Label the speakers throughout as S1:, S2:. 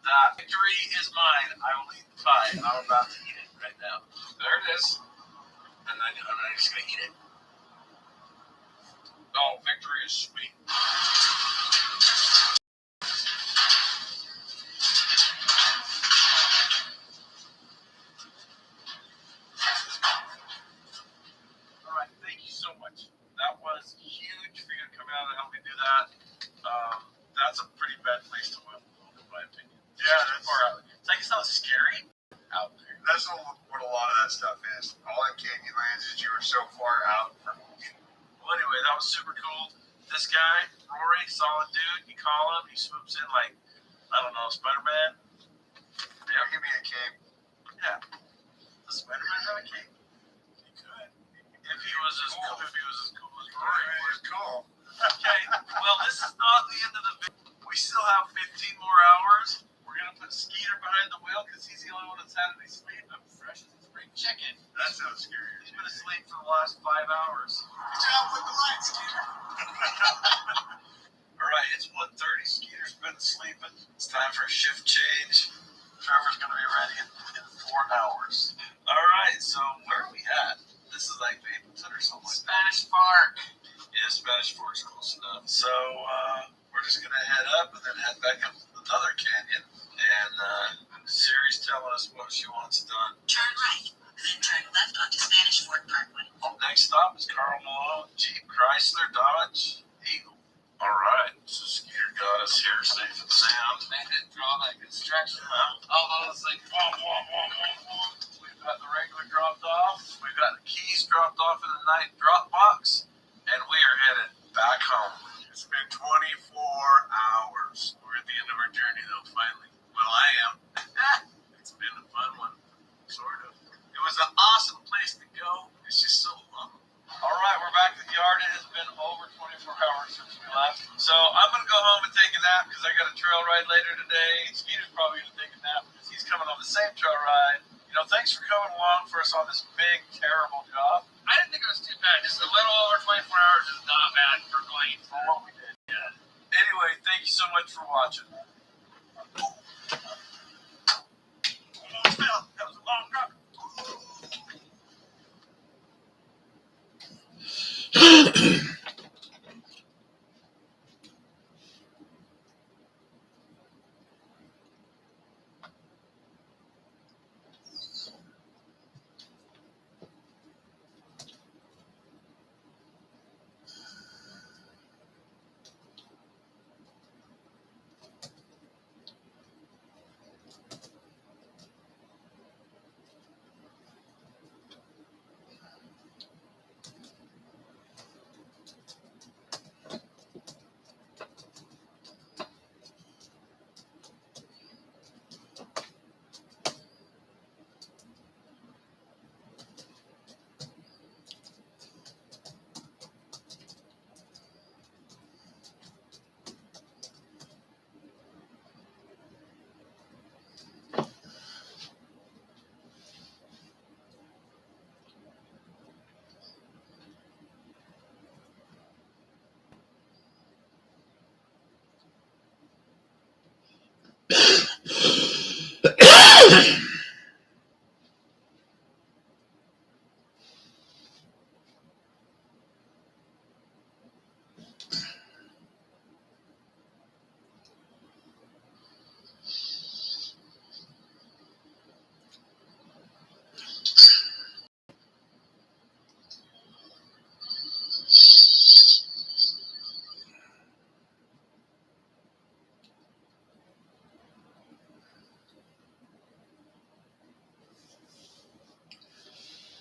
S1: That victory is mine. I will eat the pie. I'm about to eat it right now. There it is. And then I'm just going to eat it. Oh, victory is sweet. All right, thank you so much. That was huge for you to come out and help me do that. That's a pretty bad place to live, in my opinion. Yeah, that's far out. It's like it's not scary out there.
S2: That's what a lot of that stuff is. All in Canyonlands is you are so far out from.
S1: Well, anyway, that was super cool. This guy, Rory, solid dude. You call him, he swoops in like, I don't know, Spider-Man.
S2: Yeah, give me a cape.
S1: Yeah. Does Spider-Man have a cape? He could. If he was as cool as Rory was.
S2: Cool.
S1: Okay, well, this is not the end of the video. We still have 15 more hours. We're going to put Skeeter behind the wheel because he's the only one that's had any sleep. I'm fresh as a spring chicken.
S2: That sounds scary.
S1: He's been asleep for the last 5 hours.
S2: Good job with the lights, Skeeter.
S1: All right, it's 1:30. Skeeter's been sleeping. It's time for a shift change. Trevor's going to be ready in 4 hours. All right, so where are we at? This is like Mapleton or something like that. Spanish Fork. Yeah, Spanish Fork's close enough. So we're just going to head up and then head back up another canyon. And Siri's telling us what she wants done.
S3: Turn right, then turn left onto Spanish Fork Parkway.
S1: Next stop is Carl Malone, Jeep, Chrysler, Dodge, Eagle. All right, so Skeeter got us here safe and sound. Made it through all that construction. All those like, we've got the regular dropped off. We've got the keys dropped off in the night drop box. And we are headed back home.
S2: It's been 24 hours.
S1: We're at the end of our journey, though, finally.
S2: Well, I am.
S1: It's been a fun one, sort of. It was an awesome place to go. It's just so long. All right, we're back at the yard. It has been over 24 hours since we left. So I'm going to go home and take a nap because I got a trail ride later today. Skeeter's probably going to take a nap because he's coming on the same trail ride. You know, thanks for coming along for us on this big, terrible job. I didn't think it was too bad. Just a little over 24 hours is not bad for going for what we did. Yeah. Anyway, thank you so much for watching. That was a long drop.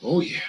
S4: Oh, yeah.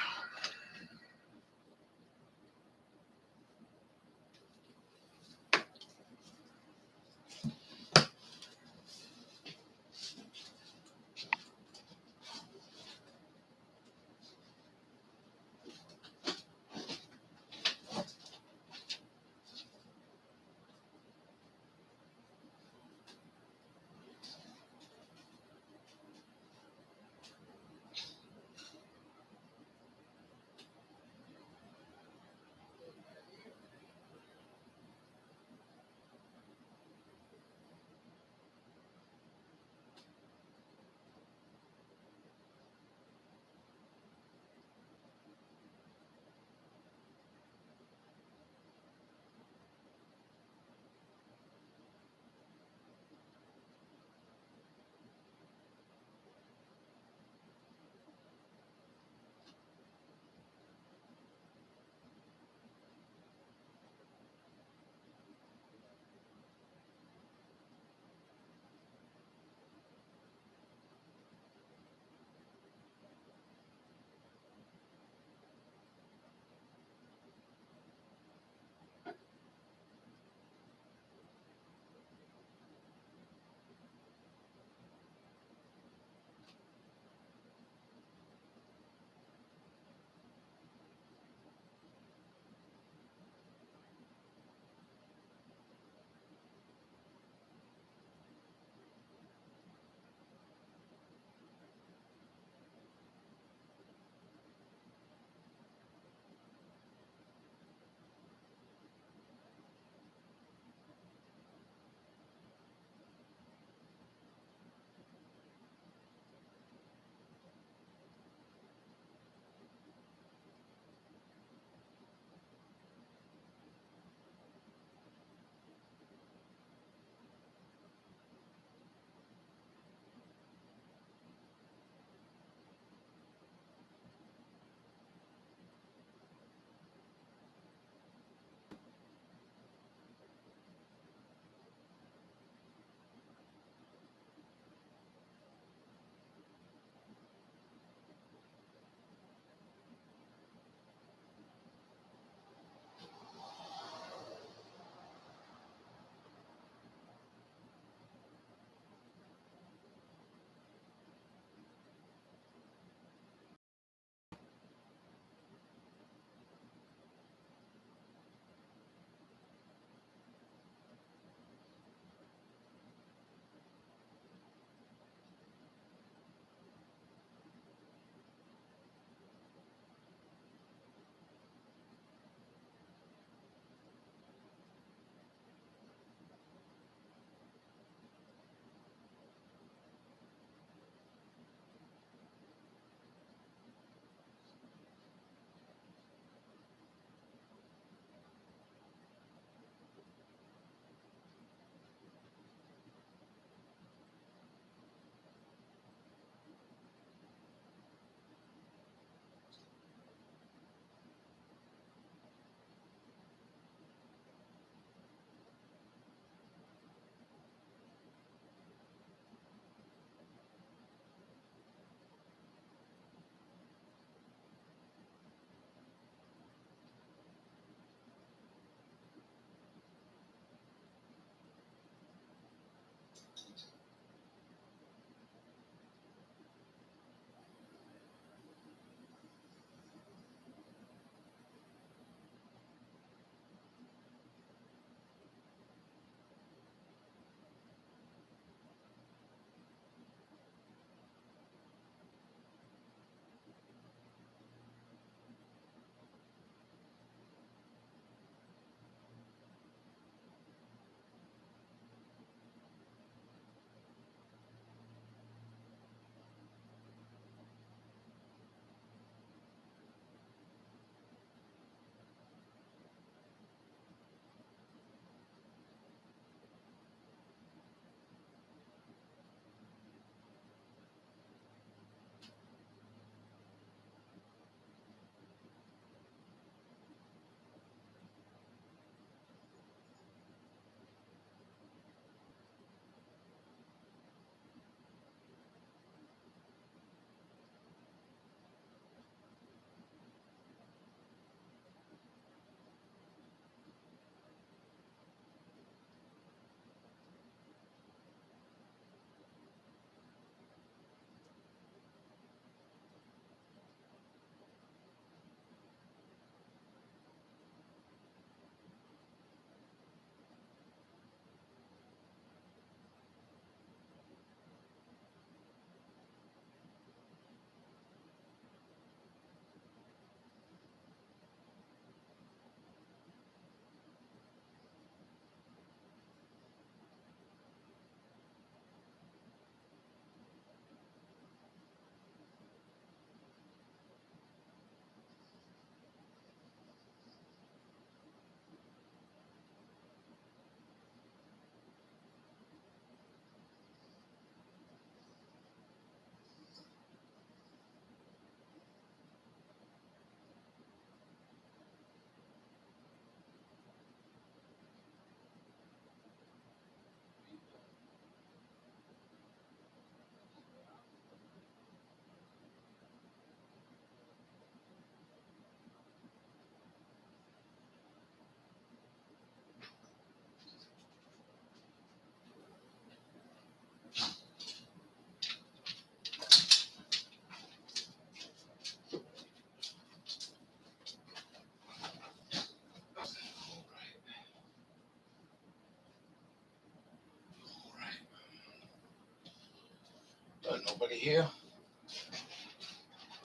S4: Nobody here?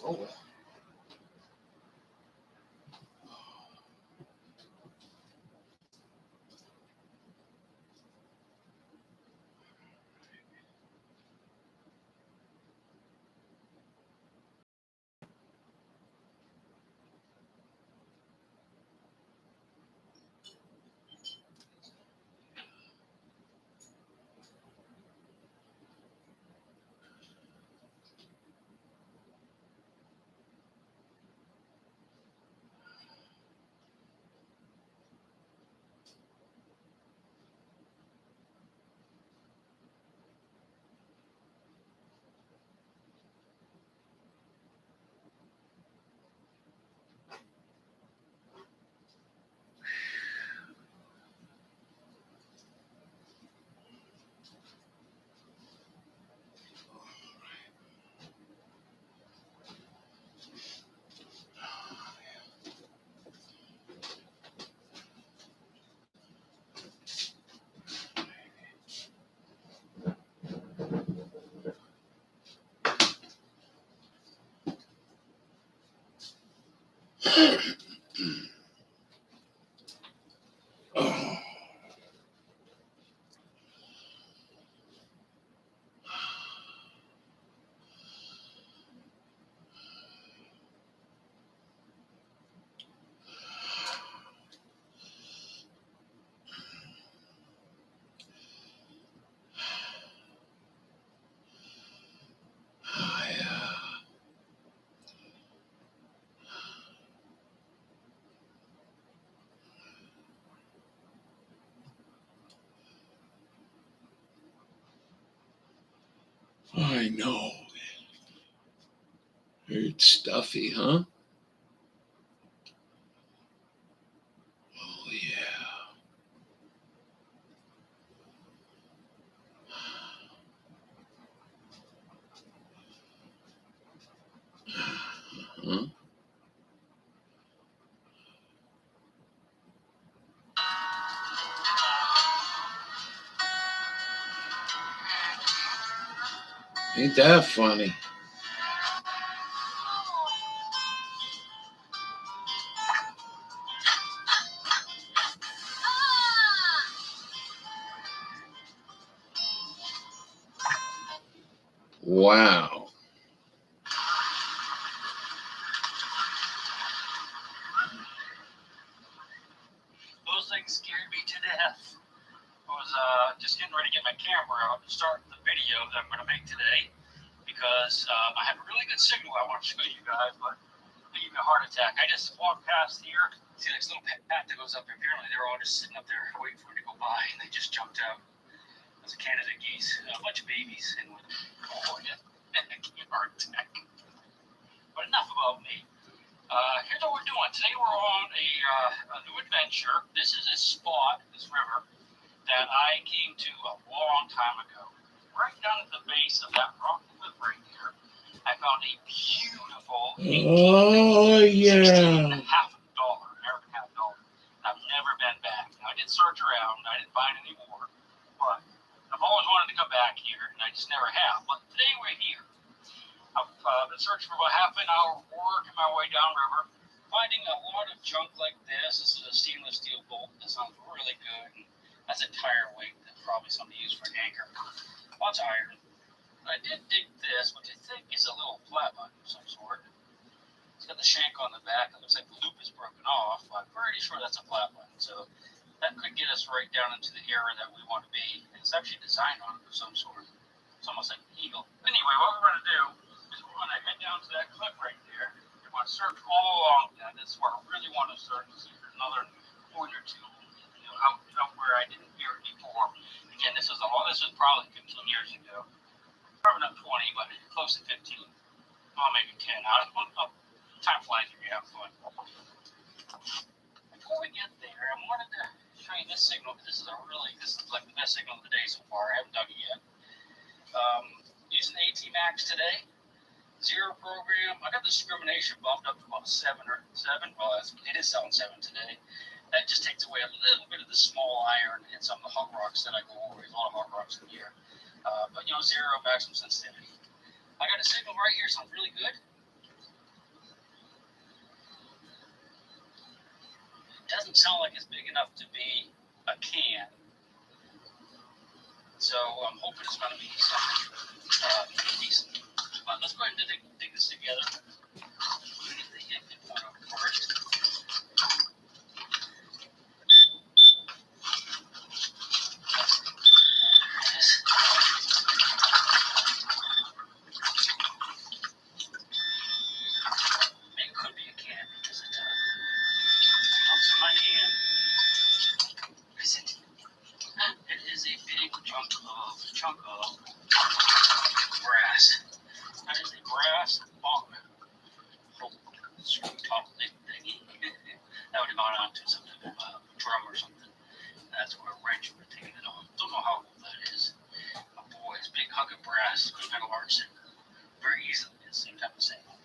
S4: Oh. I know. It's stuffy, huh? Oh, yeah. Huh? Ain't that funny? Wow.
S1: Those things scared me to death. I was just getting ready to get my camera out and start the video that I'm going to make today because I have a really good signal I want to show you guys, but I gave me a heart attack. I just walked past here. See this little path that goes up here? Apparently they were all just sitting up there waiting for me to go by, and they just jumped out. There's a Canada geese, a bunch of babies, and with yeah, heart attack. But enough about me. Here's what we're doing. Today we're on a new adventure. This is a spot, this river, that I came to a long time ago. Right down at the base of that rock cliff right here, I found a beautiful
S4: Oh, yeah.
S1: half dollar, American half dollar. I've never been back. Now, I did search around. I didn't find any more, but I've always wanted to come back here, and I just never have. But today we're here. I've been searching for about half an hour, working my way downriver, finding a lot of junk like this. This is a stainless steel bolt that sounds really good. And that's a tire weight that's probably something to use for an anchor. Lots of iron. I did dig this, which I think is a little flat button of some sort. It's got the shank on the back. It looks like the loop is broken off. I'm pretty sure that's a flat button. So that could get us right down into the area that we want to be. And it's actually designed on it of some sort. It's almost like an eagle. Anyway, what we're going to do is we're going to head down to that cliff right there. We're going to search all along that. This is where I really want to search to see if there's another point or two, out where I didn't hear it before. Again, this is probably 15 years ago. Probably not 20, but close to 15. Well, maybe 10. I don't know. Time flies when you have fun. Before we get there, I wanted to show you this signal. This is like the best signal of the day so far. I haven't dug it yet. Using AT Max today. Zero program. I got the discrimination bumped up to about 7. Well, it is 7 today. That just takes away a little bit of the small iron and some of the hot rocks that I go over. There's a lot of hot rocks in here. But zero maximum sensitivity. I got a signal right here, sounds really good. It doesn't sound like it's big enough to be a can. So I'm hoping it's going to be something decent. But let's go ahead and dig this together. Get the input up first. It could be a can because it comes in my hand. Is it? It is a big chunk of grass. That is a grass bong. Screw top thing thingy. That would have gone on to some type of drum or something. That's where a wrench would have taken it on. Don't know how old that is. Oh boy, it's a big hunk of brass. Could have been a large signal. Very easily, the same type of signal.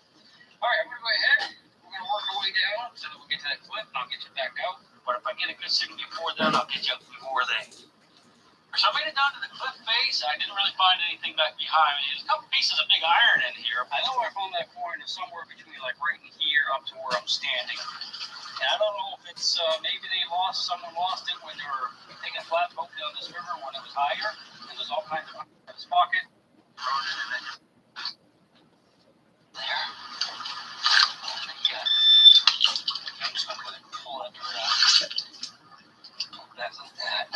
S1: Alright, I'm going to go ahead. We're going to work our way down so that we'll get to that clip and I'll get you back out. But if I get a good signal before then, I'll get you up before then. So I made it down to the cliff face. I didn't really find anything back behind me. There's a couple pieces of big iron in here. I know I found that coin is somewhere between like right in here up to where I'm standing. And I don't know if it's maybe someone lost it when they were taking a flat boat down this river when it was higher. And there's all kinds of iron in this pocket. Thrown it in it. There. I'm just going to go ahead and pull it around. Pull it back like that.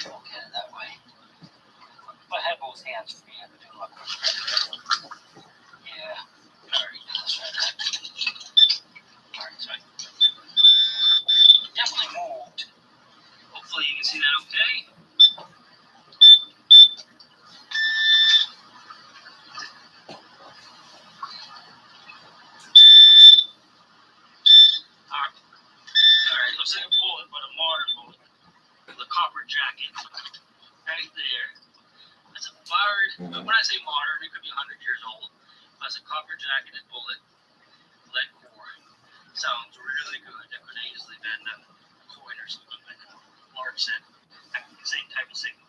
S1: Don't get it that way. If I had both hands free, I would do a lot more. Yeah. Alright, let's try that. Alright, so I definitely moved. Hopefully you can see that okay. Alright, looks like a bullet, but a modern bullet. The copper jacket. Right there. That's a fired, when I say modern, it could be 100 years old. That's a copper jacketed bullet, lead core. Sounds really good. That could easily been a coin or something like a large set. Same type of signal.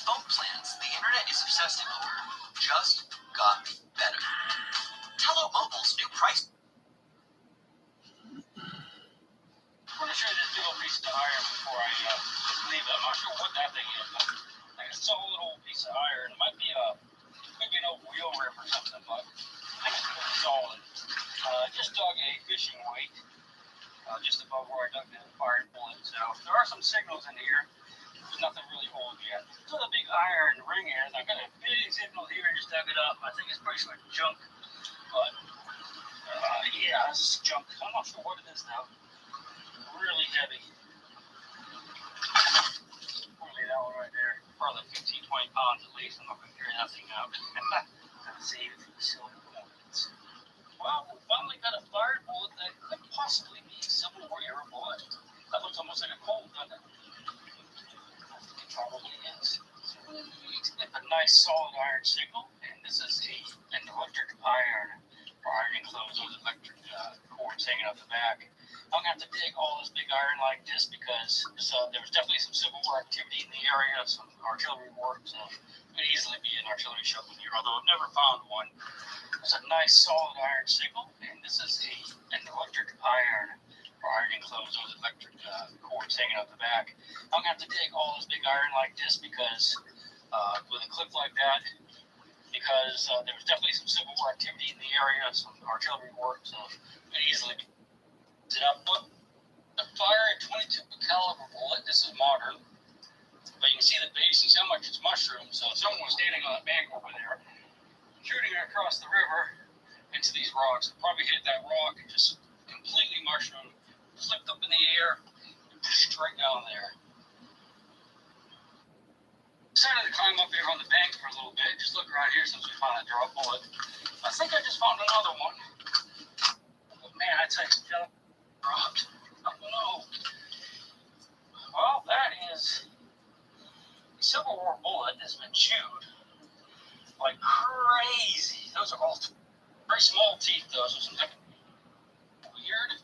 S1: Phone plans the internet is obsessing over just got better. Hello Mobile's new price. I'm going to show you this big old piece of iron before I leave it. I'm not sure what that thing is, but like a solid old piece of iron. It might be could be an old wheel rip or something, but I think it's really solid. Just dug a fishing weight just above where I dug the iron bullet. So there are some signals in here. There's nothing really old yet. So the big iron ring is. I got a big signal here. I just dug it up. I think it's pretty much junk, but yeah, this is junk. I'm not sure what it is though. Really heavy. Only that one right there. Probably 15, 20 pounds at least. I'm not going to carry that thing out. Gotta save it for the silver coins. Well, we finally got a fired bullet that could possibly be a Civil War era bullet. That looks almost like a Colt, doesn't it? It probably is. So we need a nice solid iron signal, and this is an electric iron for ironing clothes with electric cords hanging out the back. I'm going to have to dig all this big iron like this because there was definitely some Civil War activity in the area, some artillery work, so it could easily be an artillery shell in here, although I've never found one. It's a nice solid iron signal, and this is an electric iron for ironing clothes with electric cords hanging out the back. I'm going to have to dig all this big iron like this because with a clip like that, because there was definitely some Civil War activity in the area, some artillery work, so it could easily be. I put a fire at 22 caliber bullet. This is modern, but you can see the base and see how much it's mushroomed. So someone was standing on that bank over there, shooting it across the river into these rocks. Probably hit that rock and just completely mushroomed, flipped up in the air, and straight down there. Decided to climb up here on the bank for a little bit, just look around here since we found that drop bullet. I think I just found another one. But man, I tell you, dropped. I don't know. Well, that is a Civil War bullet that's been chewed like crazy. Those are all very small teeth, though, so something weird.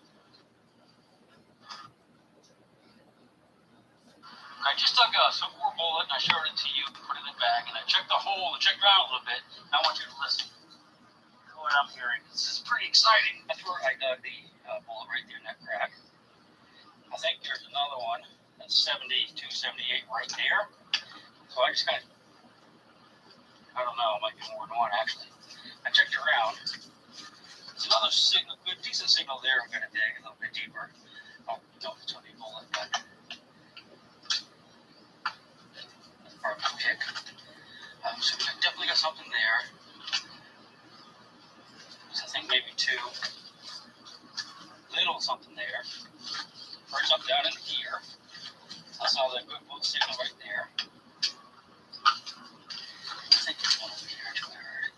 S1: I just dug a Civil War bullet, and I showed it to you, put it in the bag, and I checked the hole, and checked around a little bit. I want you to listen to what I'm hearing. This is pretty exciting. That's where I dug the bullet right there in that crack. I think there's another one that's 72, 78 right there. So I just kind of, I don't know, it might be more than one actually. I checked around. There's another signal, good, decent signal there. I'm going to dig a little bit deeper. Oh, no, it's going to be a bullet, but that's part of the pick. So we definitely got something there. So I think maybe two. Little something there. Or something down in here. I saw that good bullet signal right there. I think there's one over here too, I heard.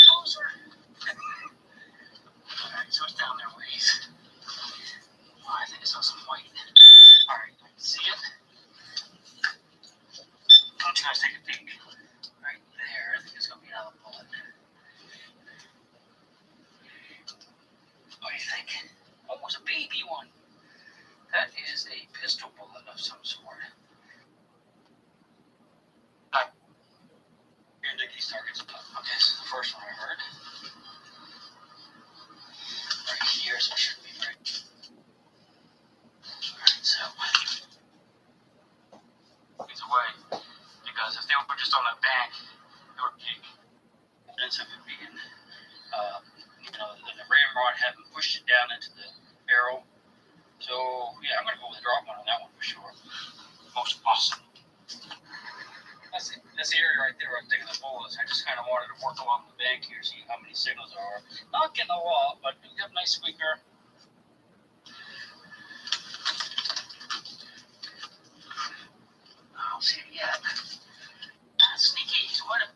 S1: Closer. Alright, so it's down there ways. Oh, I think I saw some white. Alright, see it? Why don't you guys take a peek? Right there, I think it's going to be another bullet. What do you think? Oh, it's a baby one. That is a pistol bullet of some sort. Here, dig these targets. Okay, this is the first one I heard. Right here, so it should be right. Alright, so he's away. Because if they were just on that bank, it would be evidence of it being, the ramrod hadn't pushed it down into the barrel. So, yeah, I'm going to go with a drop one on that one for sure. Most awesome. That's the area right there where I'm digging the bullets. I just kind of wanted to work along the bank here, see how many signals there are. Not getting a lot, but we have a nice squeaker. I don't see it yet. Sneaky. What a...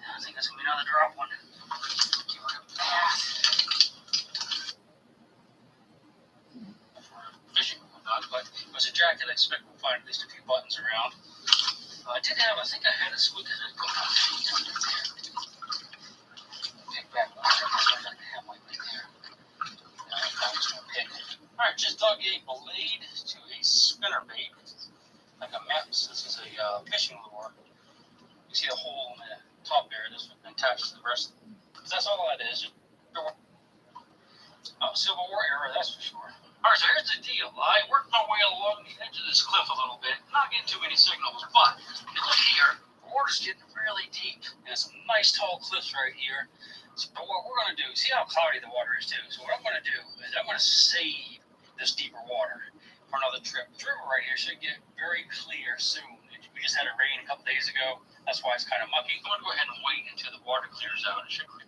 S1: I think that's going to be another drop one. Give it a pass. Fishing whatnot, but it was a jacket. I expect we'll find at least a few buttons around. I think I had a squeak as it goes on. Pick back one. I have one right there. Alright, just dug a blade to a spinnerbait. Like a map. This is a fishing lure. You see the hole in the top there. This one attached to the rest. That's all that is. Civil War era, that's for sure. Alright, so here's the deal. I worked my way along the edge of this cliff a little bit, not getting too many signals, but look here, the water's getting really deep, and some nice tall cliffs right here. So what we're going to do, see how cloudy the water is too. So what I'm going to do is I'm going to save this deeper water for another trip. The river right here should get very clear soon. We just had it rain a couple days ago. That's why it's kind of mucky. I'm going to go ahead and wait until the water clears out. It should clear.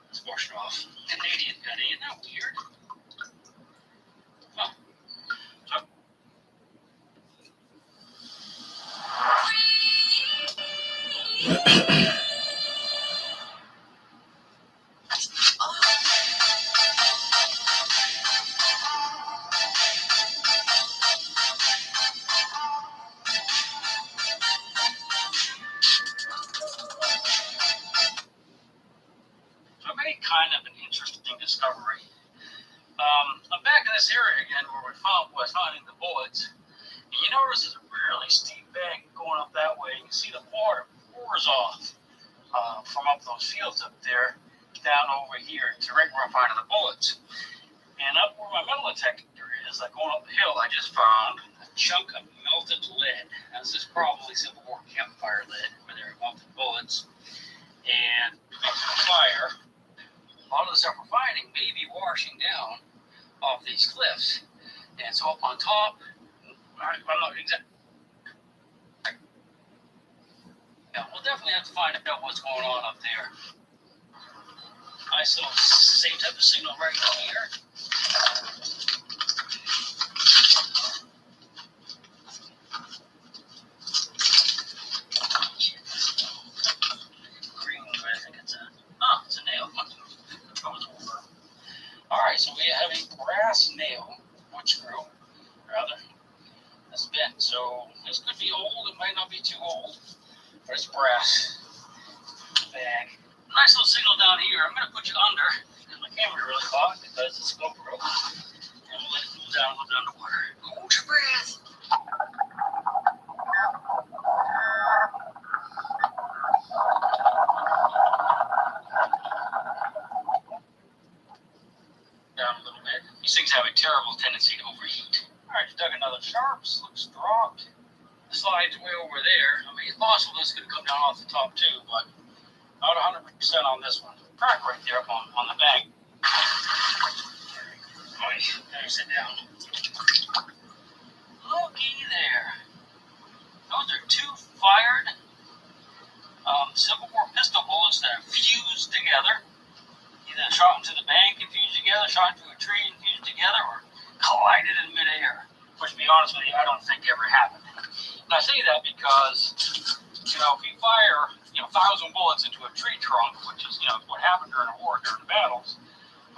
S1: Let's wash it off. Canadian gutty, isn't that weird? Huh. So. So I made kind of an interesting discovery. I'm back in this area again where we was finding the bullets. And you notice there's a really steep bank going up that way. You can see the water pours off from up those fields up there down over here to right where I'm finding the bullets. And up where my metal detector is, like going up the hill, I just found a chunk of melted lead. Now, this is probably Civil War campfire lead, where there are melted bullets. And to make some fire, a lot of the stuff we're finding may be washing down off these cliffs. And so up on top, I'm not exactly. Yeah, we'll definitely have to find out what's going on up there. Nice little same type of signal right here. Green, I think it's a nail. Alright, so we have a brass nail, wood screw, rather. That's bent. it. So this could be old. It might not be too old. But it's brass bag. Nice little signal down here. I'm going to put you under because my camera really hot because it's GoPro. And we'll let it cool down a little bit underwater. Hold your breath. Down a little bit. These things have a terrible tendency to overheat. Alright, just dug another sharps. Looks dropped. The slide's way over there. I mean, it's possible this could come down off the top too, but not 100% on this one. Crack right there up on the bag. Alright, now you sit down. Looky there. Those are two fired Civil War pistol bullets that are fused together. Either shot into the bank and fused together, shot into a tree and fused together, or collided in midair. Which, to be honest with you, I don't think ever happened. And I say that because, if you fire, 1,000 bullets into a tree trunk, which is, what happened during a war, during the battles,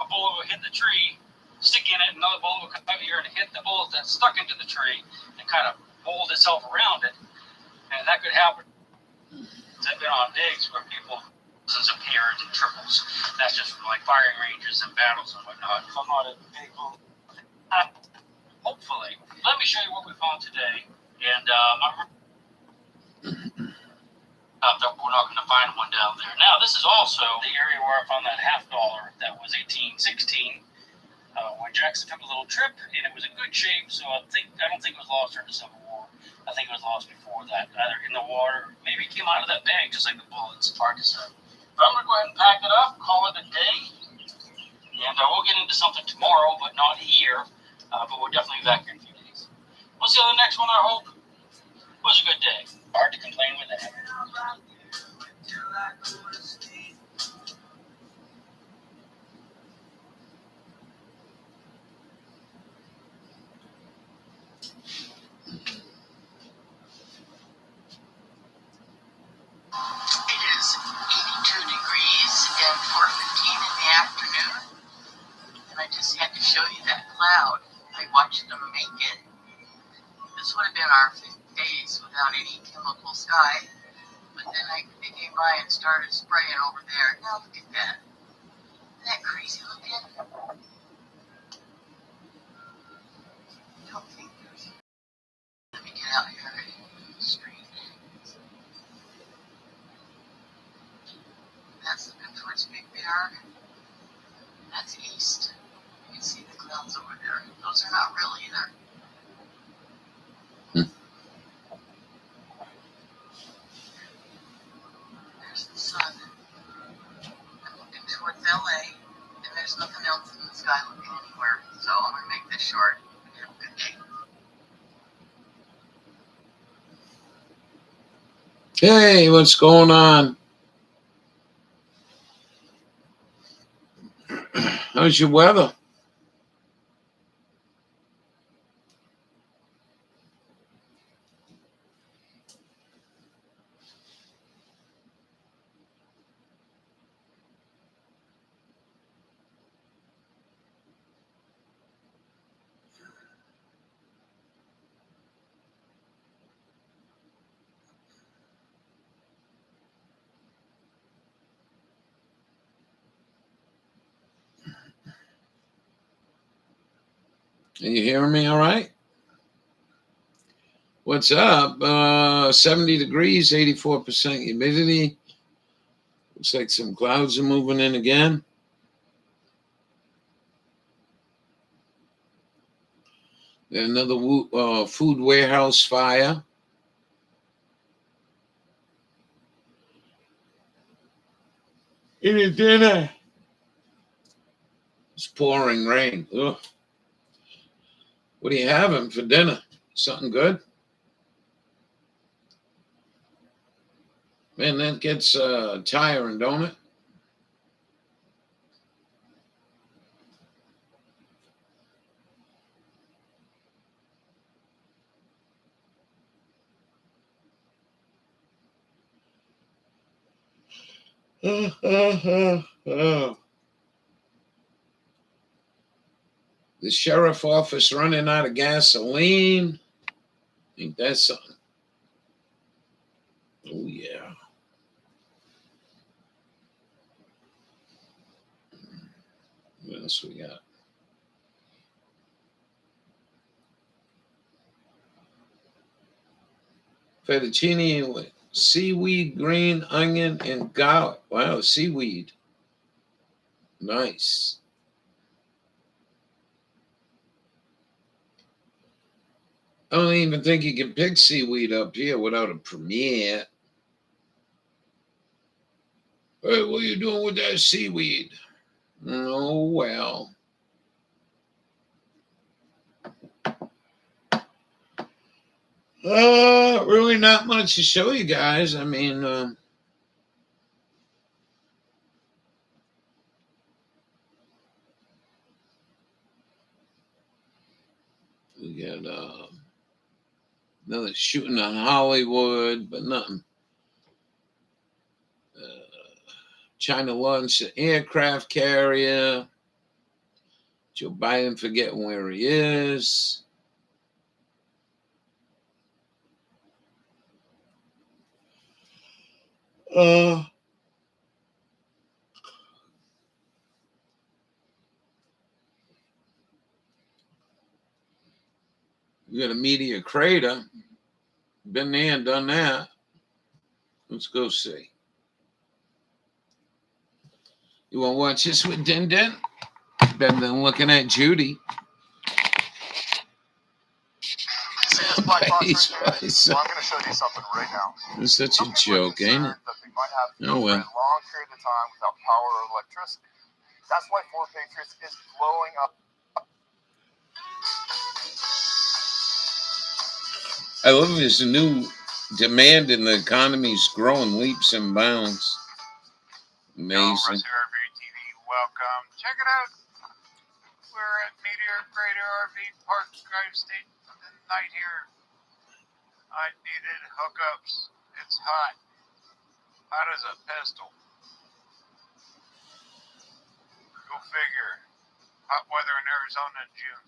S1: a bullet would hit the tree, stick in it, another bullet would come out here and hit the bullet that's stuck into the tree and kind of mold itself around it. And that could happen. I've been on digs where people appeared in triples. That's just from like firing ranges and battles and whatnot. If I'm not a big hopefully. Let me show you what we found today. And we're not going to find one down there. Now, this is also the area where I found that $50 that was 1816. When Jackson took a little trip, and it was in good shape, so I don't think it was lost during the Civil War. I think it was lost before that, either in the water, maybe it came out of that bag, just like the bullets. Hard to say. But I'm going to go ahead and pack it up, call it a day, and we'll get into something tomorrow, but not here. But we'll definitely be back here in a few days. We'll see you on the next one, I hope. It was a good day. Hard to complain with that.
S3: It is 82 degrees and 4:15 in the afternoon, and I just had to show you that cloud. I watched them make it. This would have been our 5th days without any chemical sky, but then they came by and started spraying over there. Now look at that. Isn't that crazy looking? I don't think there's... Let me get out here on the street. That's looking towards Big Bear. That's east. You can see the clouds over there. Those are not real either. There's the sun. I'm looking towards LA, and there's nothing else in the sky looking anywhere. So I'm going to make this short. Have a good day.
S4: Hey, what's going on? How's your weather? Are you hearing me all right? What's up? 70 degrees, 84% humidity. Looks like some clouds are moving in again. Another food warehouse fire. Eating dinner. It's pouring rain. Ugh. What are you having for dinner? Something good? Man, that gets tiring, don't it? The sheriff office running out of gasoline. Ain't that something? Oh, yeah. What else we got? Fettuccine with seaweed, green onion, and garlic. Wow, seaweed. Nice. I don't even think you can pick seaweed up here without a permit. Hey, what are you doing with that seaweed? Oh, well. Really not much to show you guys. I mean, we got another shooting on Hollywood, but nothing. China launched an aircraft carrier. Joe Biden forgetting where he is. We got a meteor crater. Been there and done that. Let's go see. You want to watch this with Din Din? Better than looking at Judy.
S2: See this black box
S4: He's
S2: right there?
S4: so,
S2: Well, I'm going to show you something right now.
S4: it's such a
S2: Some people are
S4: joke, ain't it?
S2: concerned that they might have to
S4: Oh,
S2: go
S4: well.
S2: for a long period of time without power or electricity. That's why Fort Patriots is blowing up.
S4: I love this new demand in the economy's growing leaps and bounds. Amazing.
S2: Rusty RV TV, welcome. Check it out. We're at Meteor Crater RV Park Drive State night here. I needed hookups. It's hot. Hot as a pistol. Go figure. Hot weather in Arizona in June.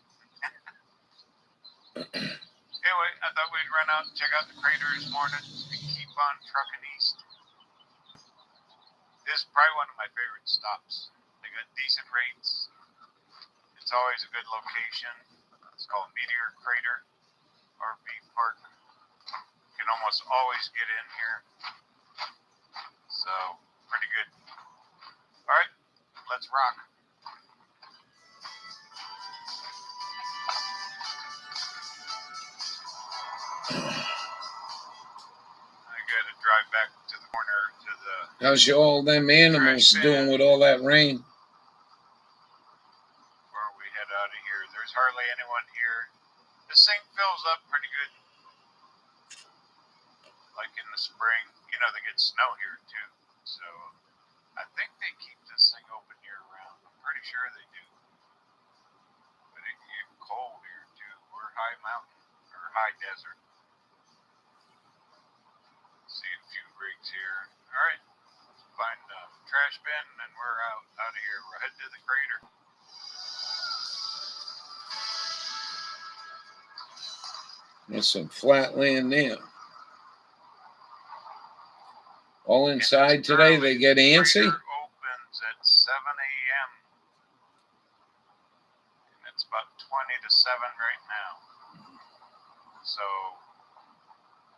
S2: Anyway, I thought we'd run out and check out the crater this morning and keep on trucking east. This is probably one of my favorite stops. They got decent rates. It's always a good location. It's called Meteor Crater RV Park. You can almost always get in here. So, pretty good. Alright, let's rock. I gotta drive back to the corner to the...
S4: How's your all them animals doing with all that rain?
S2: Before we head out of here. There's hardly anyone here. This thing fills up pretty good. Like in the spring. You know, they get snow here too. So, I think they keep this thing open year round. I'm pretty sure they do. But it get cold here too. We're high mountain. Or high desert. See a few rigs here. Alright. Find a trash bin and then we're out of here. We're headed to the crater.
S4: There's some flat land there. All inside today, they get antsy.
S2: The crater opens at 7 a.m. And it's about 20 to 7 right now. So,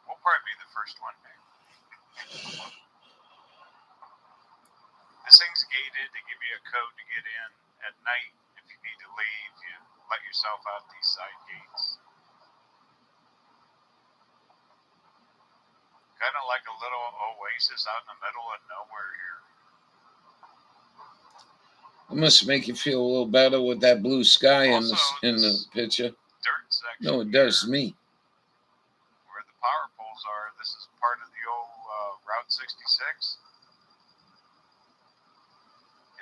S2: we'll probably be the first one there. This thing's gated. They give you a code to get in. At night, if you need to leave, you let yourself out these side gates. Kind of like a little oasis out in the middle of nowhere here.
S4: It must make you feel a little better with that blue sky
S2: Also,
S4: in the
S2: this
S4: picture.
S2: dirt section.
S4: No, it does
S2: here,
S4: me.
S2: Where the power poles are, this is part of the old Route 66.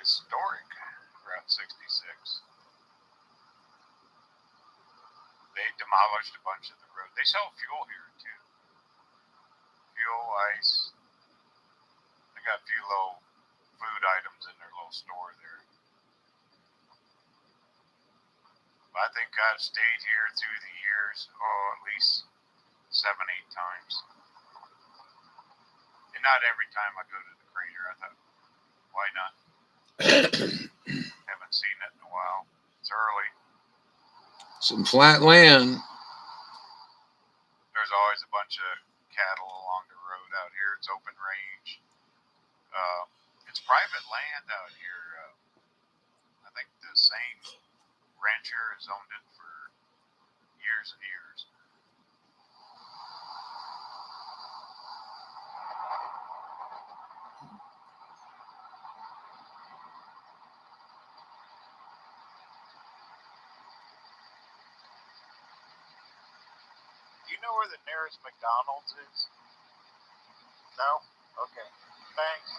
S2: Historic Route 66. They demolished a bunch of the road. They sell fuel here too. Fuel, ice. They got a few little food items in their little store there. But I think I've stayed here through the years, at least 7, 8 times. And not every time I go to the crater. I thought, why not? Haven't seen it in a while. It's early.
S4: Some flat land.
S2: There's always a bunch of cattle along the road out here. It's open range. It's private land out here. I think the same rancher has owned it for years and years. Do you know where the nearest McDonald's is? No? Okay. Thanks.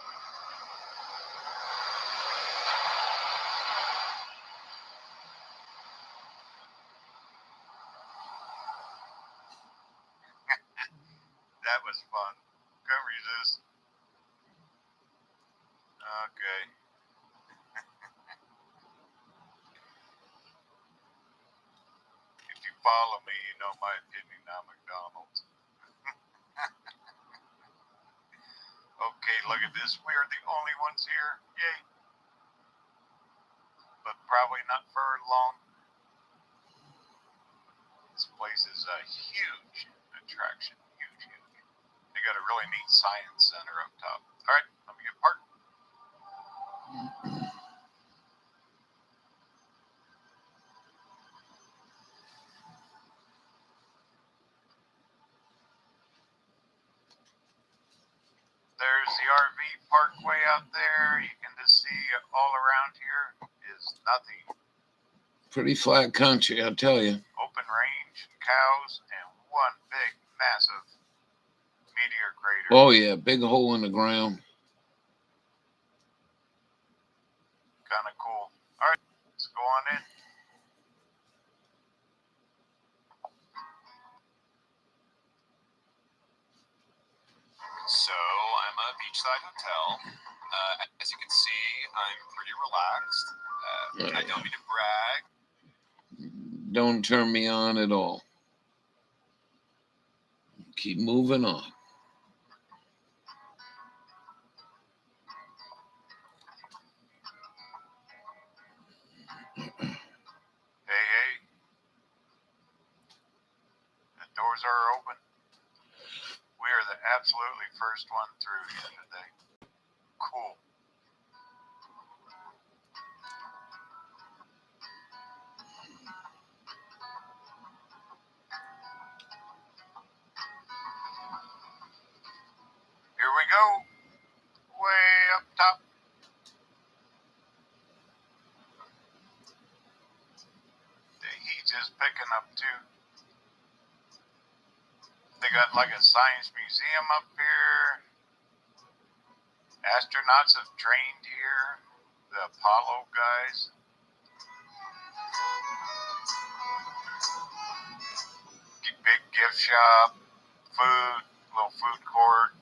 S2: That was fun. Couldn't resist. Okay. If you follow me, you know my opinion on McDonald's. Okay, look at this. We are the only ones here. Yay. But probably not for long. This place is a huge attraction. Huge, huge. They got a really neat science center up top. All right, let me get parked. There's the RV parkway out there. You can just see all around here is nothing.
S4: Pretty flat country, I'll tell you.
S2: Open range, cows, and one big, massive meteor crater.
S4: Oh, yeah, big hole in the ground.
S2: Kind of cool. All right, let's go on in.
S5: So I'm a beachside hotel. As you can see, I'm pretty relaxed. I don't mean to brag.
S4: Don't turn me on at all. Keep moving on.
S2: Hey, hey. The doors are open. We are the absolutely first one through here today. Cool. Here we go. Way up top. The heat is picking up too. They got like a science museum up here. Astronauts have trained here. The Apollo guys. Big gift shop. Food. Little food court.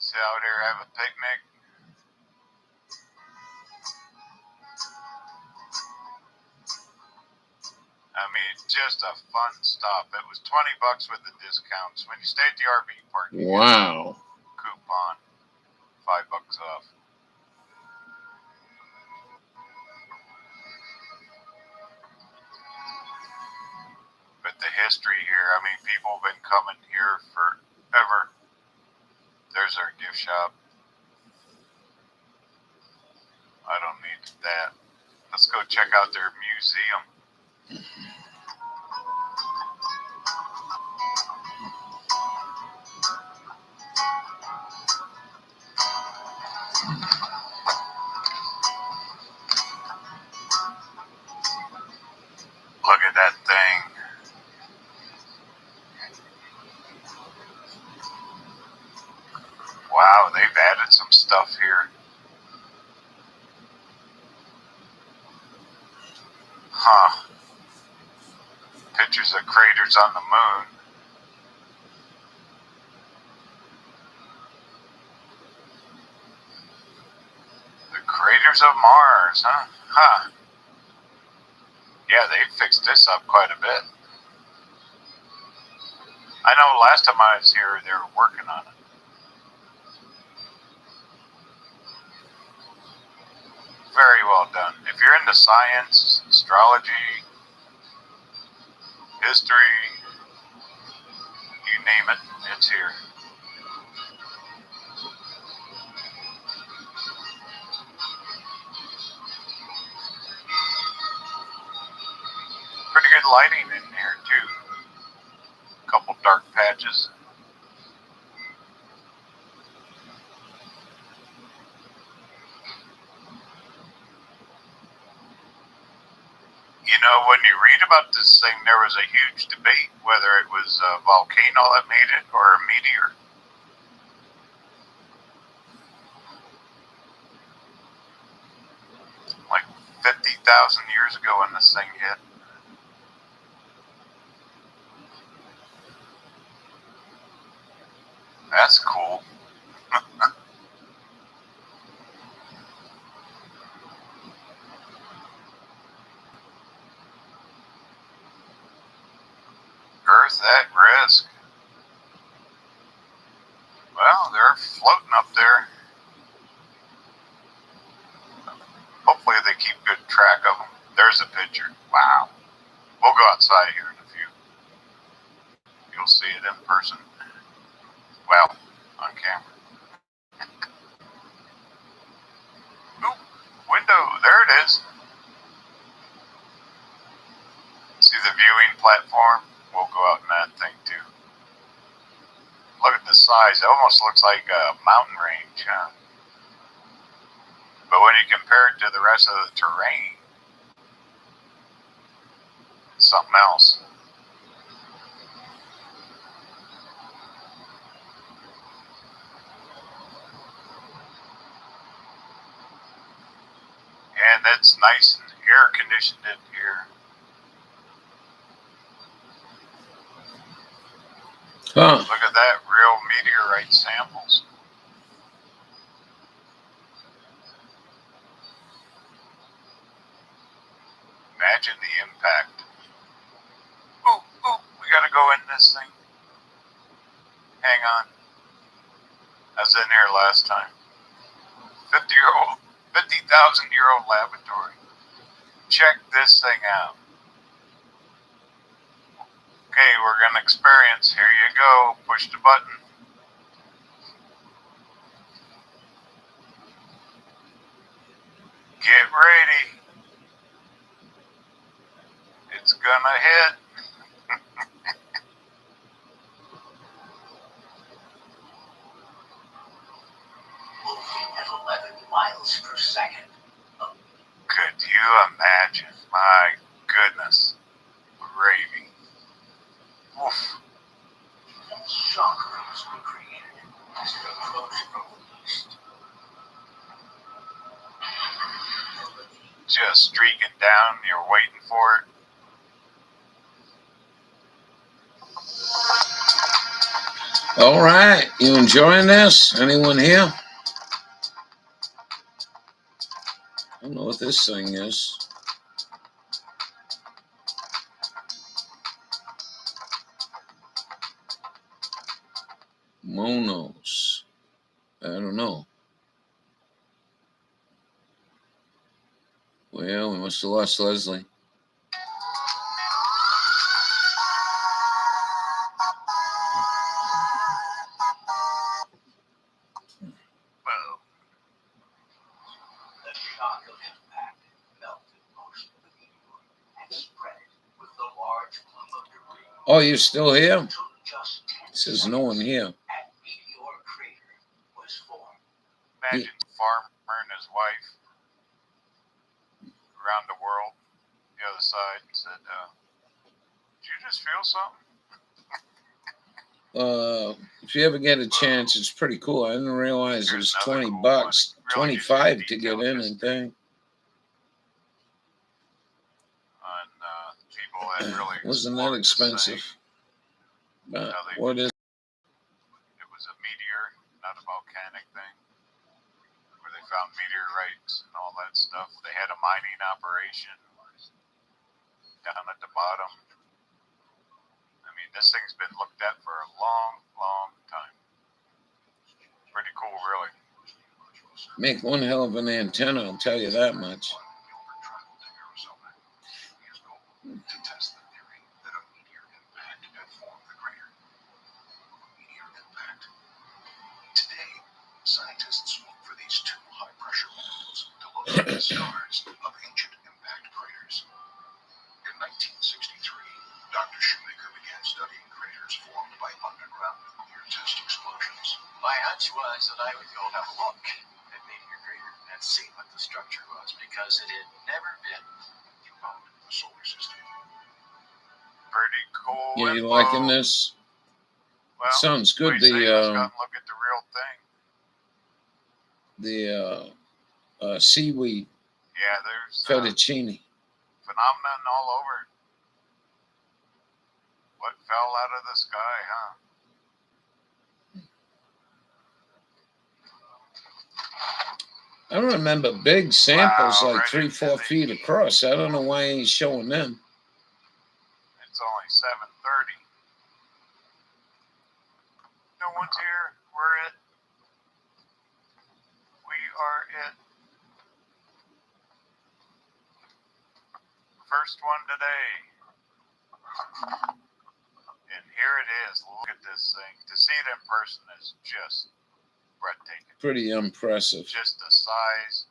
S2: Sit out here, have a picnic. I mean, just a fun stop. It was $20 with the discounts. When you stay at the RV park, you get
S4: Wow.
S2: a coupon, $5 off. But the history here, I mean, people have been coming here forever. There's our gift shop. I don't need that. Let's go check out their museum. Look at that thing. Wow, they've added some stuff here. Huh. Pictures of craters on the moon. The craters of Mars, huh? Huh. Yeah, they fixed this up quite a bit. I know last time I was here, they were working on it. Very well done. If you're into science, astrology, history, you name it, it's here. Pretty good lighting in here too. A couple dark patches. You know, when you read about this thing, there was a huge debate whether it was a volcano that made it or a meteor. Like 50,000 years ago when this thing hit. That's cool. Earth at risk. Well, they're floating up there. Hopefully they keep good track of them. There's a picture. Wow. We'll go outside here in a few. You'll see it in person. Well, on camera. Oop, window. There it is. See the viewing platform? We'll go out in that thing too. Look at the size. It almost looks like a mountain range, huh? But when you compare it to the rest of the terrain, it's something else. And it's nice and air conditioned in here.
S4: Huh.
S2: Look at that, real meteorite samples. Imagine the impact. Ooh, we gotta go in this thing. Hang on. I was in here last time. 50,000-year-old laboratory. Check this thing out. Okay, we're gonna experience. Here you go. Push the button. Get ready. It's gonna hit.
S1: Moving at 11 miles per second.
S2: Could you imagine? My goodness. Gravy. Oof.
S1: Shock waves were created as it approached from the east.
S2: Just streaking down. You're waiting for it.
S4: All right. You enjoying this? Anyone here? I don't know what this thing is. Monos. I don't know. Well, we must have lost Leslie.
S2: Well,
S1: The shock of impact melted most of the meteor and spread it with the large plume of debris.
S4: Oh, you still here?
S1: It took just 10
S4: Says no one here.
S1: and meteor crater was formed.
S2: imagine a farmer and his wife around the world, the other side, and said, did you just feel something?
S4: If you ever get a chance, it's pretty cool. I didn't realize it was
S2: Here's another
S4: 20
S2: cool
S4: bucks,
S2: one. Really
S4: 25
S2: gives
S4: to
S2: you
S4: get in, I
S2: detailed
S4: think.
S2: On people that really
S4: Wasn't that
S2: explored this thing.
S4: expensive? But
S2: How they-
S4: what is
S2: It was a meteor, not a volcanic thing, where they found meteorites and all that stuff. They had a mining operation. down at the bottom. I mean, this thing's been looked at for a long, long time. Pretty cool, really.
S4: Make one hell of an antenna, I'll tell you that much.
S6: To test the theory that a meteor impact had formed the crater. Meteor impact. Today, scientists look for these two high-pressure minerals to locate the scars of ancient impact craters. In 1963, Dr. Shoemaker began studying craters formed by underground nuclear test explosions.
S1: My hunch was that I would go have a look at Meteor Crater and see what the structure was, because it had never been
S6: Throughout the solar system.
S2: Pretty cool.
S4: Yeah, you
S2: info.
S4: liking this?
S2: Well,
S4: Sounds good.
S2: what do you say? Let's go
S4: The
S2: and look at the real thing.
S4: seaweed
S2: Yeah, there's
S4: fettuccine.
S2: phenomenon all over. What fell out of the sky, huh?
S4: I remember big samples,
S2: Wow,
S4: like
S2: right
S4: 3-4
S2: into
S4: feet
S2: the
S4: across. I don't know why he ain't showing them.
S2: It's only 7:30. No one's here. We're it. We are it. First one today. And here it is. Look at this thing. To see it in person is just breathtaking.
S4: Pretty impressive.
S2: Just the size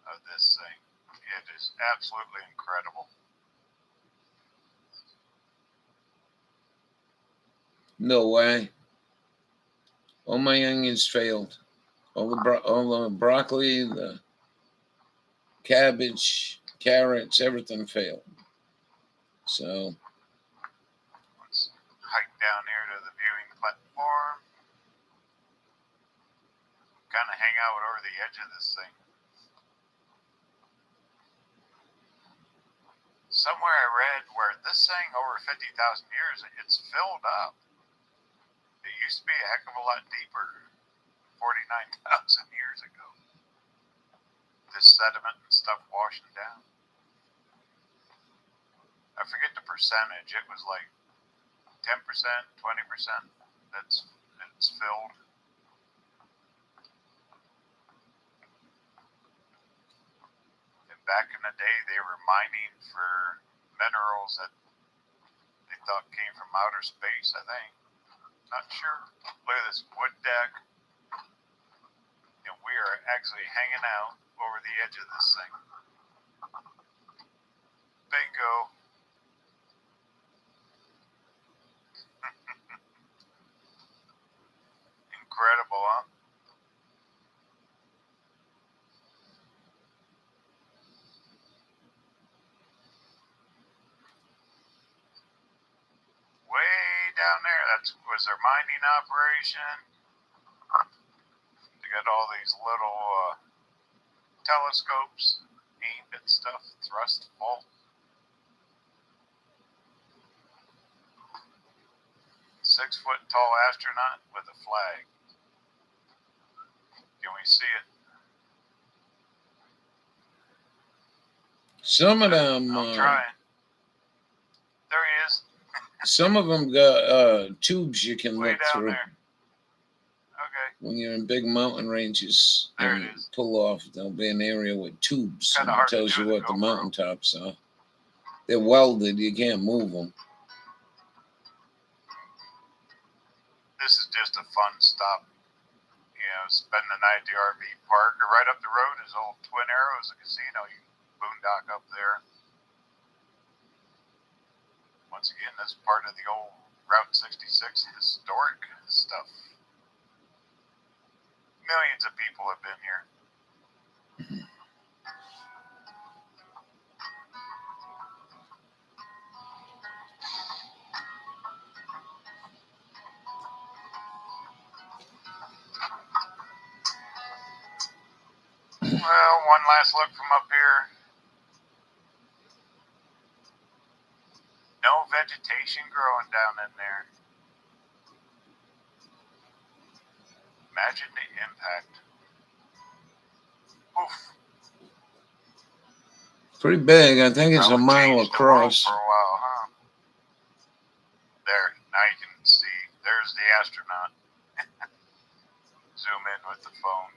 S2: of this thing. It is absolutely incredible.
S4: No way. All my onions failed. All the broccoli, the cabbage, carrots, everything failed. So
S2: Let's hike down here to the viewing platform. Kind of hang out over the edge of this thing. Somewhere I read where this thing over 50,000 years, it's filled up. It used to be a heck of a lot deeper 49,000 years ago. This sediment and stuff washing down. I forget the percentage. It was like 10%, 20% that's filled. And back in the day, they were mining for minerals that they thought came from outer space, I think. Not sure. Look at this wood deck. And we are actually hanging out over the edge of this thing. Bingo. Incredible, huh? Way down there, that was their mining operation. They got all these little telescopes aimed at stuff, thrust fault. 6-foot tall astronaut with a flag. Can we see it?
S4: some of them,
S2: I'm trying. There he is.
S4: some of them got tubes you can
S2: Way
S4: look
S2: down
S4: through.
S2: there. Okay.
S4: When you're in big mountain ranges
S2: There
S4: and
S2: it is.
S4: pull off, there'll be an area with tubes.
S2: Kinda
S4: And it
S2: hard to
S4: tells
S2: do
S4: you
S2: with
S4: what
S2: the
S4: the
S2: GoPro.
S4: mountaintops are. They're welded. You can't move them.
S2: This is just a fun stop. You know, spend the night at the RV park. Or right up the road is old Twin Arrows, a casino. You boondock up there. Once again, this is part of the old Route 66 historic stuff. Millions of people have been here. Well, one last look from up here. No vegetation growing down in there. Imagine the impact. Oof.
S4: Pretty big. I think it's a
S2: Probably
S4: mile
S2: changed the world
S4: across.
S2: for a while, huh? There, now you can see. There's the astronaut. Zoom in with the phone.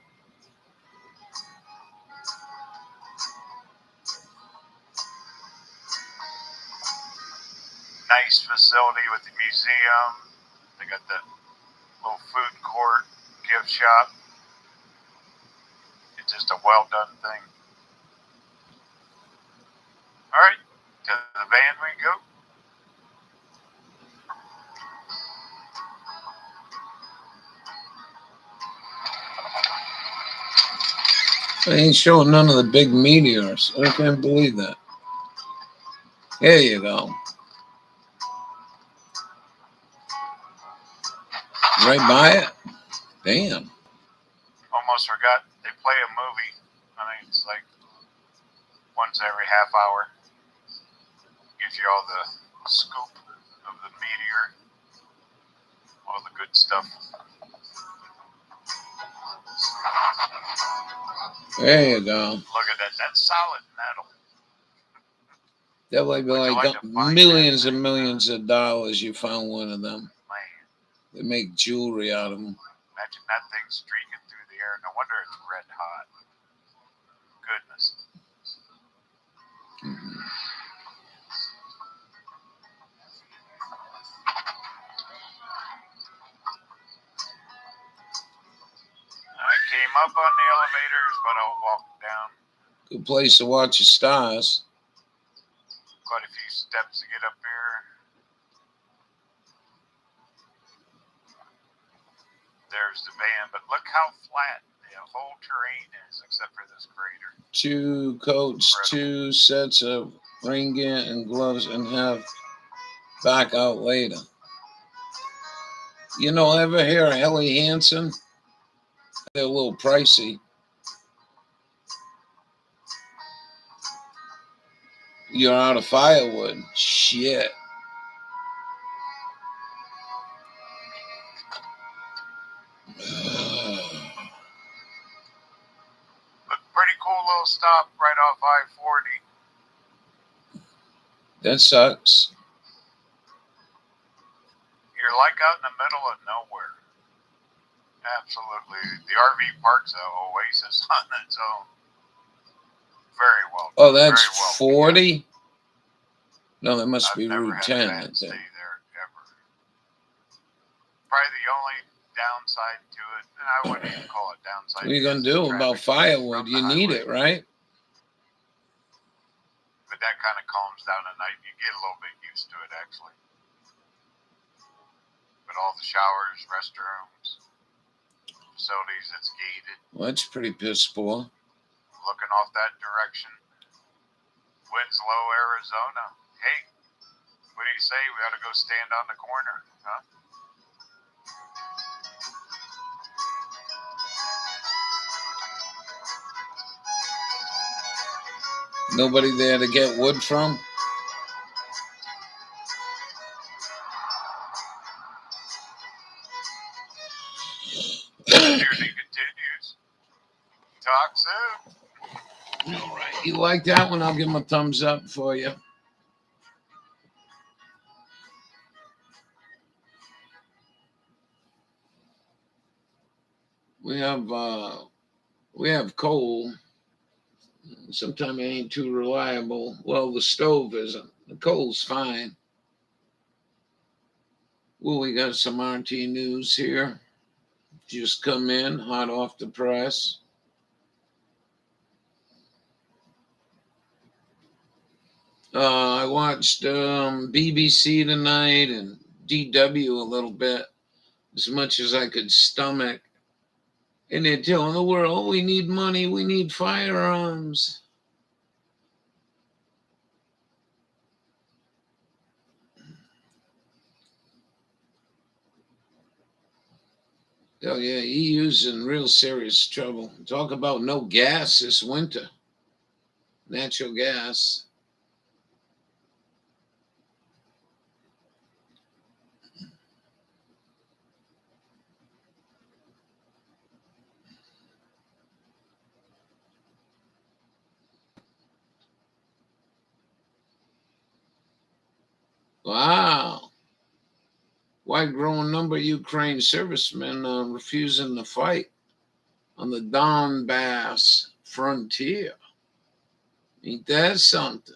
S2: Nice facility with the museum. They got the little food court, gift shop. It's just a well done thing. All right, to the van we go.
S4: I ain't showing none of the big meteors. I can't believe that. There you go. Right by it. Damn.
S2: Almost forgot they play a movie. I mean, it's like once every half hour. Gives you all the scoop of the meteor, all the good stuff.
S4: There you go.
S2: Look at that. That's solid metal.
S4: That would be
S2: Would you
S4: like
S2: like to find
S4: millions
S2: that
S4: and
S2: thing?
S4: millions of dollars. You found one of them.
S2: Man,
S4: They make jewelry out of them.
S2: imagine that thing streaking through the air. No wonder it's red hot. Goodness.
S4: Mhm.
S2: I came up on the elevators, but I'll walk down.
S4: Good place to watch the stars.
S2: Quite a few steps to get up here. There's the van, but look how flat the whole terrain is, except for this crater.
S4: 2 coats, 2 sets of rain gear and gloves, and have back out later. You know, ever hear of Helly Hansen? They're a little pricey. You're out of firewood. Shit.
S2: But pretty cool little stop right off I-40.
S4: That sucks.
S2: You're like out in the middle of nowhere. Absolutely. The RV park's a oasis on its own. Very well done.
S4: Oh, that's
S2: Very well
S4: 40? No, that must
S2: I've
S4: be
S2: never
S4: Route
S2: had
S4: 10,
S2: a
S4: I
S2: bad stay
S4: think.
S2: there ever. Probably the only downside to it, and I wouldn't even call it downside.
S4: What are you going to
S2: is
S4: do
S2: the
S4: about
S2: traffic
S4: firewood?
S2: from
S4: You
S2: the
S4: need
S2: highway.
S4: it, right?
S2: But that kind of calms down at night. You get a little bit used to it, actually. But all the showers, restrooms, facilities, it's gated.
S4: Well, that's pretty piss poor.
S2: Looking off that direction. Winslow, Arizona. Hey, what do you say? We ought to go stand on the corner, huh?
S4: Nobody there to get wood from?
S2: Journey continues. Talk soon.
S4: All right. You like that one? I'll give him a thumbs up for you. We have coal. Sometimes it ain't too reliable. Well, the stove isn't. The coal's fine. Well, we got some RT news here. Just come in, hot off the press. I watched BBC tonight and DW a little bit, as much as I could stomach. And they're telling the world, we need money, we need firearms. Oh, yeah, EU's in real serious trouble. Talk about no gas this winter. Natural gas. Wow. Why growing number of Ukraine servicemen refusing to fight on the Donbass frontier? Ain't that something?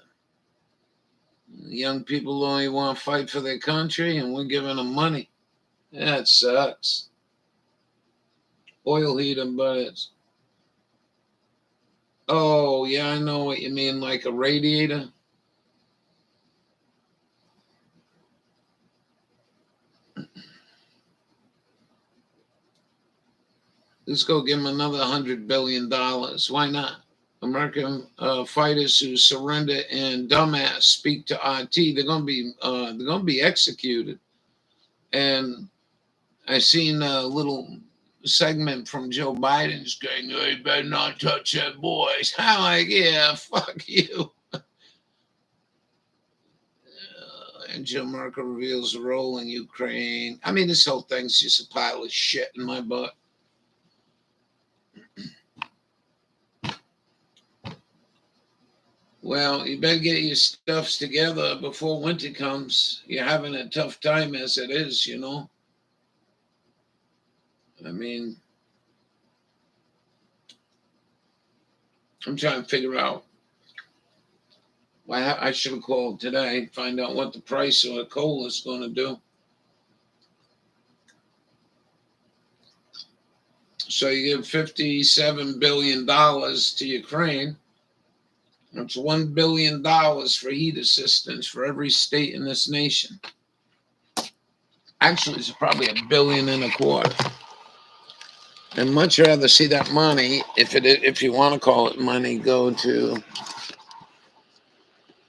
S4: Young people only want to fight for their country, and we're giving them money. That sucks. Oil heating buds. Oh, yeah, I know what you mean, like a radiator. Let's go give them another $100 billion. Why not? American fighters who surrender and dumbass speak to RT. They're gonna be executed. And I seen a little segment from Joe Biden's going, "Oh, you better not touch that boys." I'm like, yeah, fuck you. And Joe Merkel reveals a role in Ukraine. I mean, this whole thing's just a pile of shit in my butt. Well, you better get your stuffs together before winter comes. You're having a tough time as it is, you know. I mean, I'm trying to figure out why I should have called today, find out what the price of the coal is going to do. So you give $57 billion to Ukraine. That's $1 billion for heat assistance for every state in this nation. Actually, it's probably $1.25 billion. And much rather see that money, if you want to call it money, go to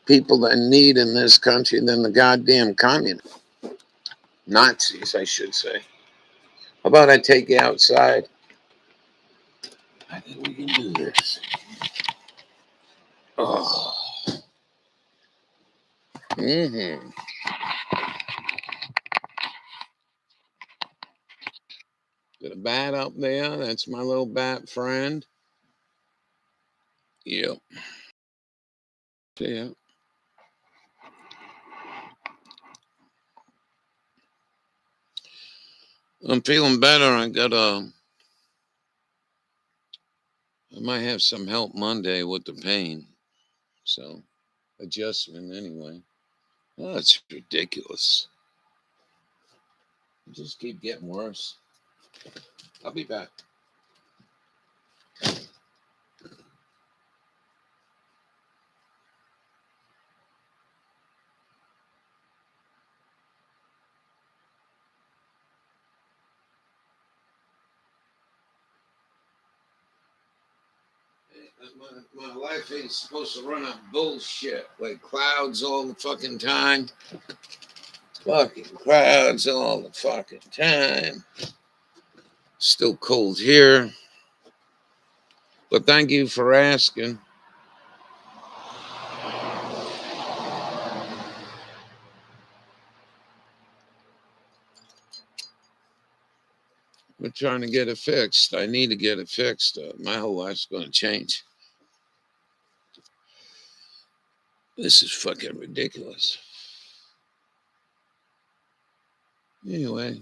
S4: people that need in this country than the goddamn communists. Nazis, I should say. How about I take you outside? I think we can do this. Oh. Mm-hmm. Got a bat up there. That's my little bat friend. Yep. Yeah. I'm feeling better. I might have some help Monday with the pain. So, adjustment anyway. Oh, that's ridiculous. It just keep getting worse. I'll be back. My life ain't supposed to run on bullshit like clouds all the fucking time. Fucking clouds all the fucking time. Still cold here. But thank you for asking. We're trying to get it fixed. I need to get it fixed. My whole life's going to change. This is fucking ridiculous. Anyway,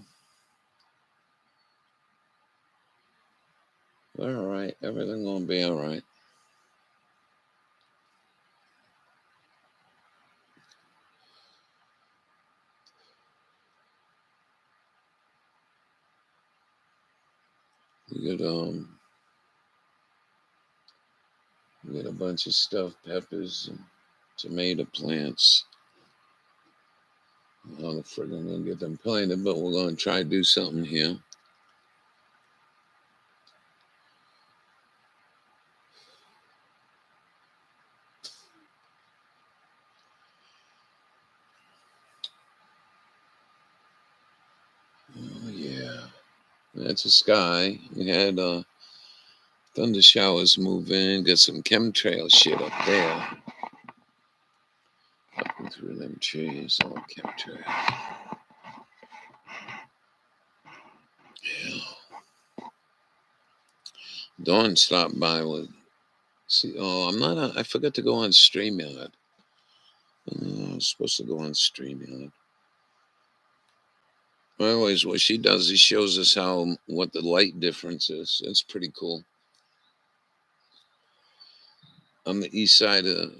S4: we're all right. Everything going to be all right. We got a bunch of stuffed peppers and tomato plants. How the frick I'm gonna get them planted, but we're gonna try to do something here. Oh yeah, that's a sky. We had thunder showers move in. Got some chemtrail shit up there. Up through them trees, all chemtrail. Yeah. Dawn stopped by with. See, oh, I'm not. I forgot to go on StreamYard. was supposed to go on StreamYard. Anyways, what she does is shows us what the light difference is. It's pretty cool. I'm the east side of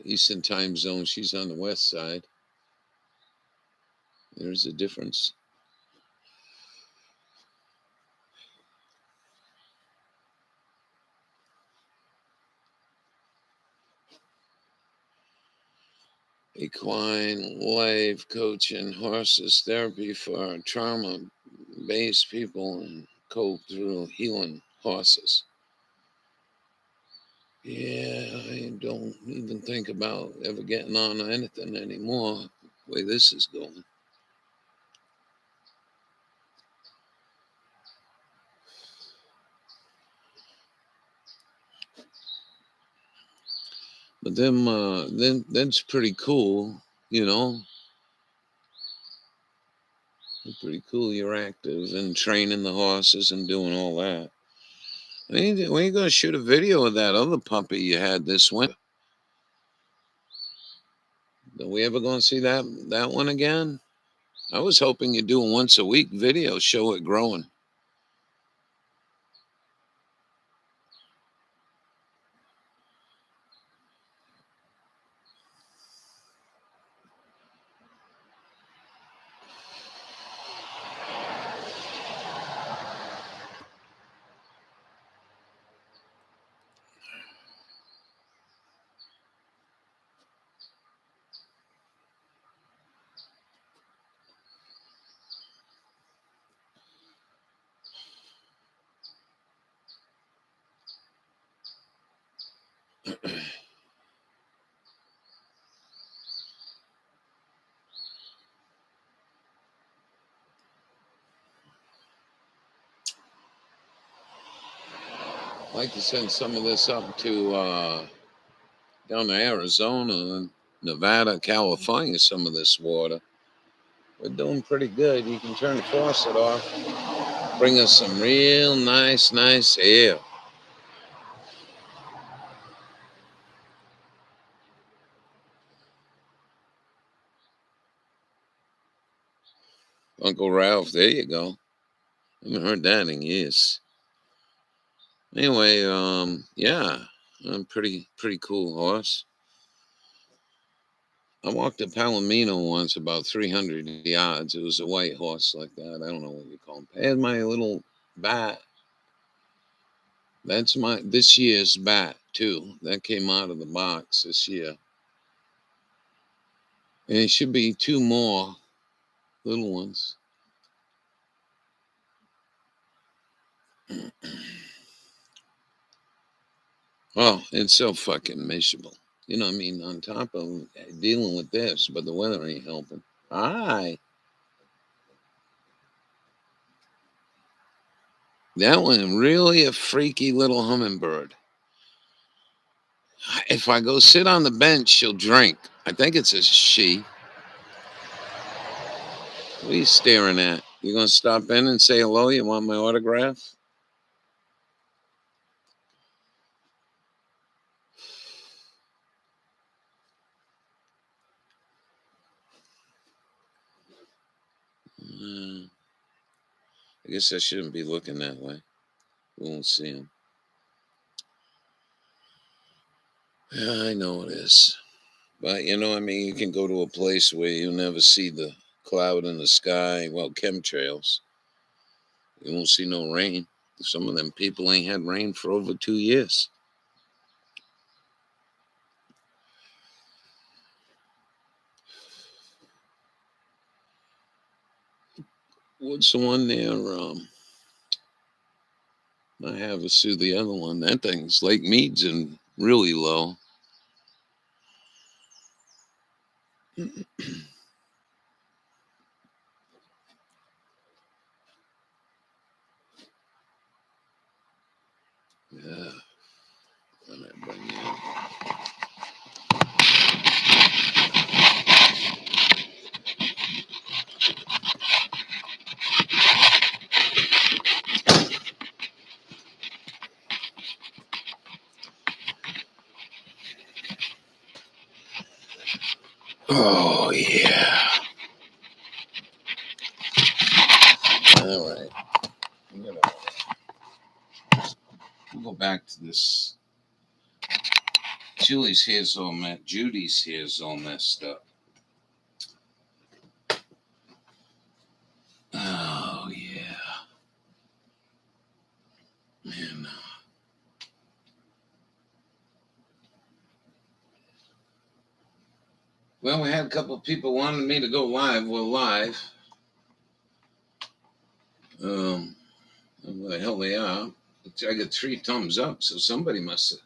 S4: Eastern time zone. She's on the west side. There's a difference. Equine life coaching, horses therapy for trauma-based people and cope through healing horses. Yeah, I don't even think about ever getting on anything anymore, the way this is going. But then that's pretty cool, you know. Pretty cool. You're active and training the horses and doing all that. When are you gonna shoot a video of that other puppy you had this winter? Are we ever gonna see that one again? I was hoping you'd do a once a week video, show it growing. I'd like to send some of this up to down to Arizona, Nevada, California, some of this water. We're doing pretty good. You can turn the faucet off, bring us some real nice air. Uncle Ralph, there you go. I haven't heard that in years. Anyway, yeah, I'm pretty cool horse. I walked a Palomino once about 300 yards. It was a white horse like that. I don't know what you call him. I had my little bat. That's this year's bat too. That came out of the box this year. And it should be 2 more little ones. Oh, it's so fucking miserable. You know what I mean? On top of dealing with this, but the weather ain't helping. Hi. That one really a freaky little hummingbird. If I go sit on the bench, she'll drink. I think it's a she. What are you staring at? You gonna stop in and say hello? You want my autograph? I guess I shouldn't be looking that way. We won't see him. Yeah, I know it is. But you know, I mean, you can go to a place where you'll never see the cloud in the sky. Well, chemtrails. You won't see no rain. Some of them people ain't had rain for over 2 years. What's the one there? I have to sue the other one. That thing's Lake Mead's and really low. Yeah. Let me bring you in. Oh. back to this. Julie's hair's all messed. Judy's hair's all messed up. Oh yeah, man. Well, we had a couple of people wanting me to go live. We're live. Who the hell they are? I got 3 thumbs up, so somebody must have.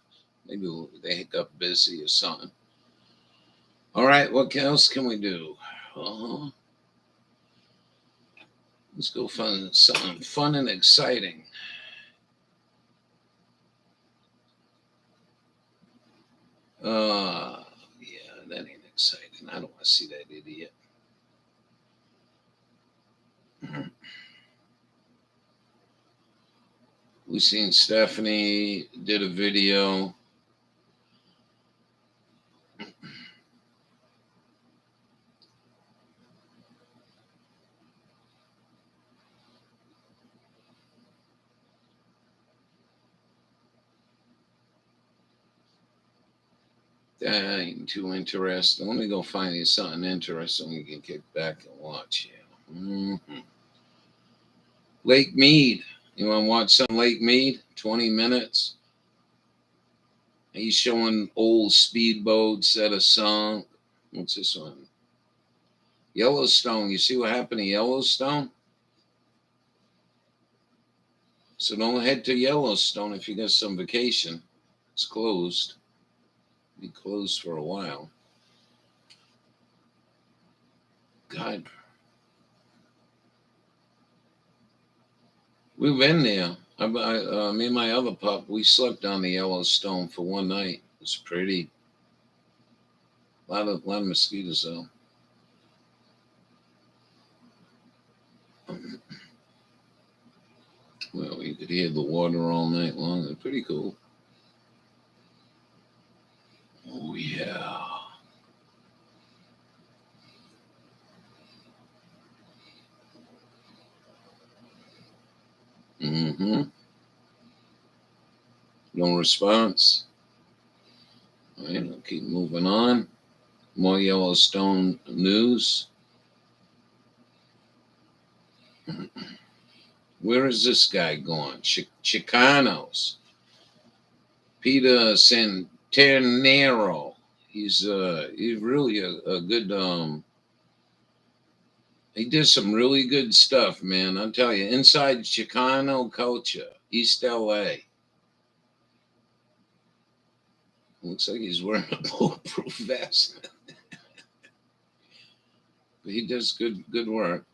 S4: Maybe they got busy or something. All right, what else can we do? Let's go find something fun and exciting. Yeah, that ain't exciting. I don't want to see that idiot. We seen Stephanie did a video. That ain't too interesting. Let me go find you something interesting we can kick back and watch. Yeah. Lake Mead. You want to watch some Lake Mead? 20 minutes. He's showing old speedboats that are sunk. What's this one? Yellowstone. You see what happened to Yellowstone? So don't head to Yellowstone if you got some vacation. It's closed. Be closed for a while. God. We've been there. Me and my other pup, we slept on the Yellowstone for one night. It was pretty. A lot of mosquitoes though. Well, you could hear the water all night long. They're pretty cool. Oh yeah. No response. All right, I'll keep moving on. More Yellowstone news. Where is this guy going? Chicanos. Peter Santanero. He's really a good. He did some really good stuff, man. I'll tell you, inside Chicano culture, East LA. Looks like he's wearing a bulletproof vest. But he does good work.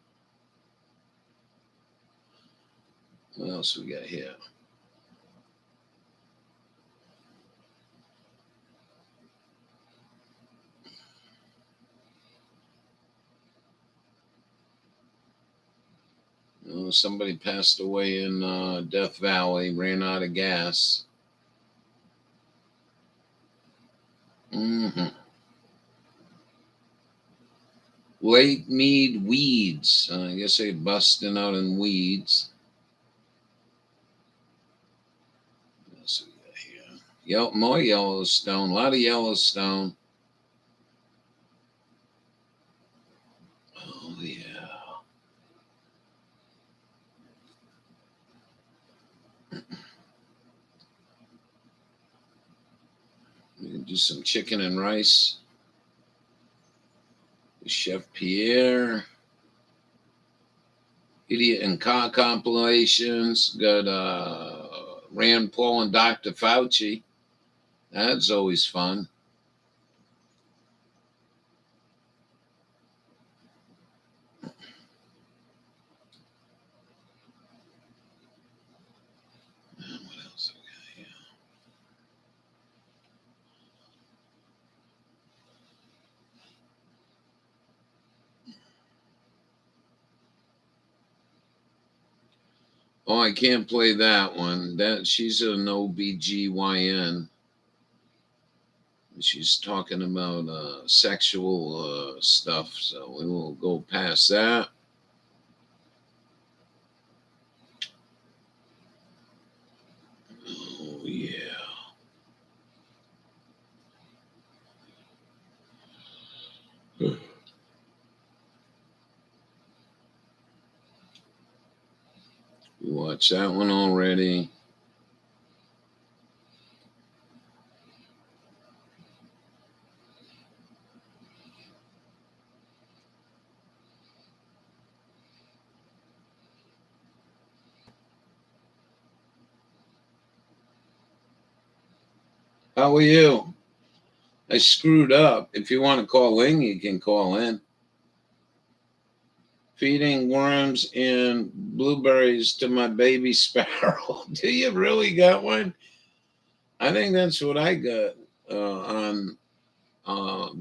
S4: What else we got here? Somebody passed away in Death Valley, ran out of gas. Lake Mead weeds. I guess they busting out in weeds. What else we got here? More Yellowstone. A lot of Yellowstone. Oh yeah. We can do some chicken and rice. Chef Pierre. Idiot and Car compilations. Got Rand Paul and Dr. Fauci. That's always fun. What else we got here? Oh, I can't play that one. She's an OBGYN. She's talking about sexual stuff, so we will go past that. Oh watched that one already. How are you? I screwed up. If you want to call in, you can call in. Feeding worms and blueberries to my baby sparrow. Do you really got one? I think that's what I got on.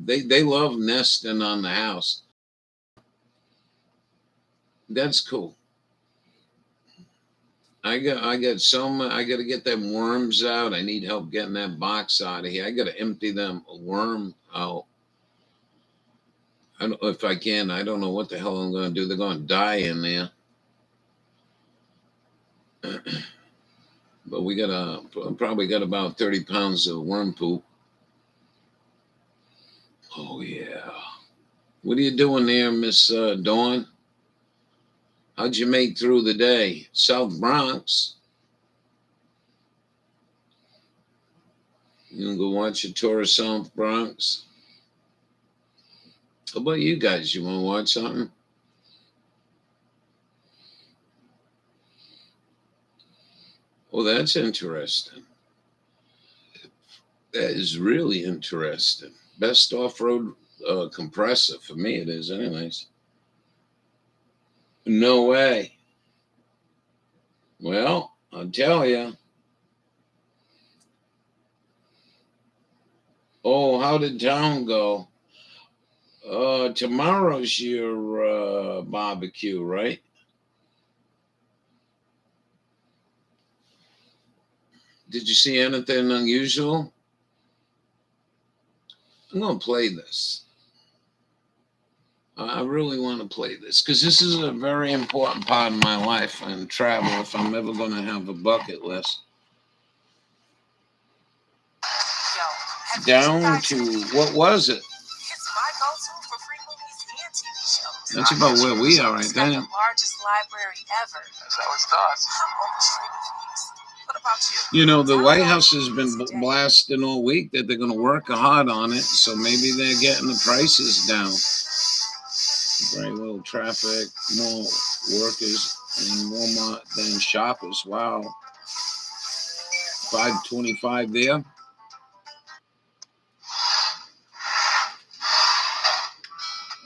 S4: They love nesting on the house. That's cool. I got some. I got to get them worms out. I need help getting that box out of here. I got to empty them worm out. I don't, if I can. I don't know what the hell I'm going to do. They're going to die in there. But we got probably got about 30 pounds of worm poop. Oh yeah. What are you doing there, Miss Dawn? How'd you make through the day? South Bronx. You gonna go watch a tour of South Bronx? How about you guys? You want to watch something? Well, that's interesting. That is really interesting. Best off-road compressor for me. It is, anyways. No way. Well, I'll tell you. Oh, how did town go? Tomorrow's your barbecue, right? Did you see anything unusual? I'm going to play this. I really want to play this because this is a very important part of my life and travel if I'm ever going to have a bucket list. Down to, what was it?
S7: It's my go-to for free movies and TV shows.
S4: That's about where we are right
S7: It's got
S4: there.
S7: the largest library ever.
S6: That's how it starts.
S7: I'm over streaming fees. What about you?
S4: You know, the White House has been blasting all week that they're going to work hard on it, so maybe they're getting the prices down. Very little traffic, more workers in Walmart than shoppers. Wow. 525 there.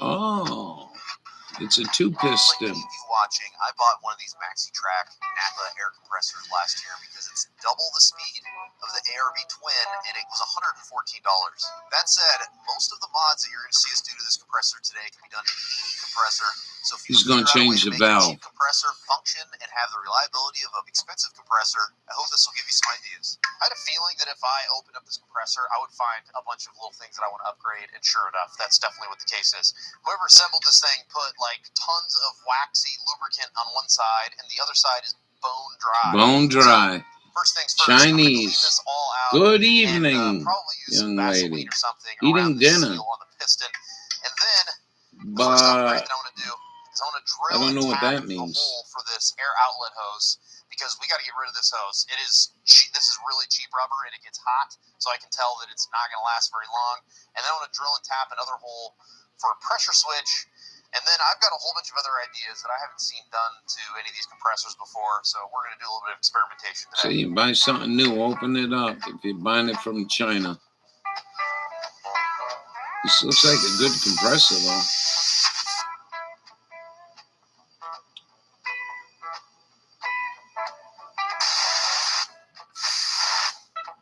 S4: Oh, it's a two-piston.
S5: Watching, I bought one of these Maxi Track Napa air compressors last year because it's double the speed of the ARB Twin, and it was $114. That said, most of the mods that you're going to see us do to this compressor today can be done to any compressor. So if
S4: He's going to change the valve.
S5: Compressor function and have the reliability of an expensive compressor, I hope this will give you some ideas. I had a feeling that if I opened up this compressor, I would find a bunch of little things that I want to upgrade, and sure enough, that's definitely what the case is. Whoever assembled this thing put like tons of waxy lubricant on one side, and the other side is bone dry.
S4: Bone dry.
S5: So, first things first,
S4: Chinese.
S5: this all out.
S4: Good evening,
S5: and, probably use
S4: young
S5: Vaseline
S4: lady.
S5: or something
S4: Eating
S5: around the
S4: dinner.
S5: seal on the piston. And then the
S4: But
S5: first upgrade that I want to do is I want to drill
S4: I don't know
S5: and
S4: what
S5: tap
S4: that means.
S5: the hole for this air outlet hose, because we got to get rid of this hose. It is cheap. This is really cheap rubber, and it gets hot, so I can tell that it's not going to last very long. And then I want to drill and tap another hole for a pressure switch. And then I've got a whole bunch of other ideas that I haven't seen done to any of these compressors before, so we're going to do a little bit of experimentation today.
S4: So you buy something new, open it up. If you're buying it from China. This looks like a good compressor, though.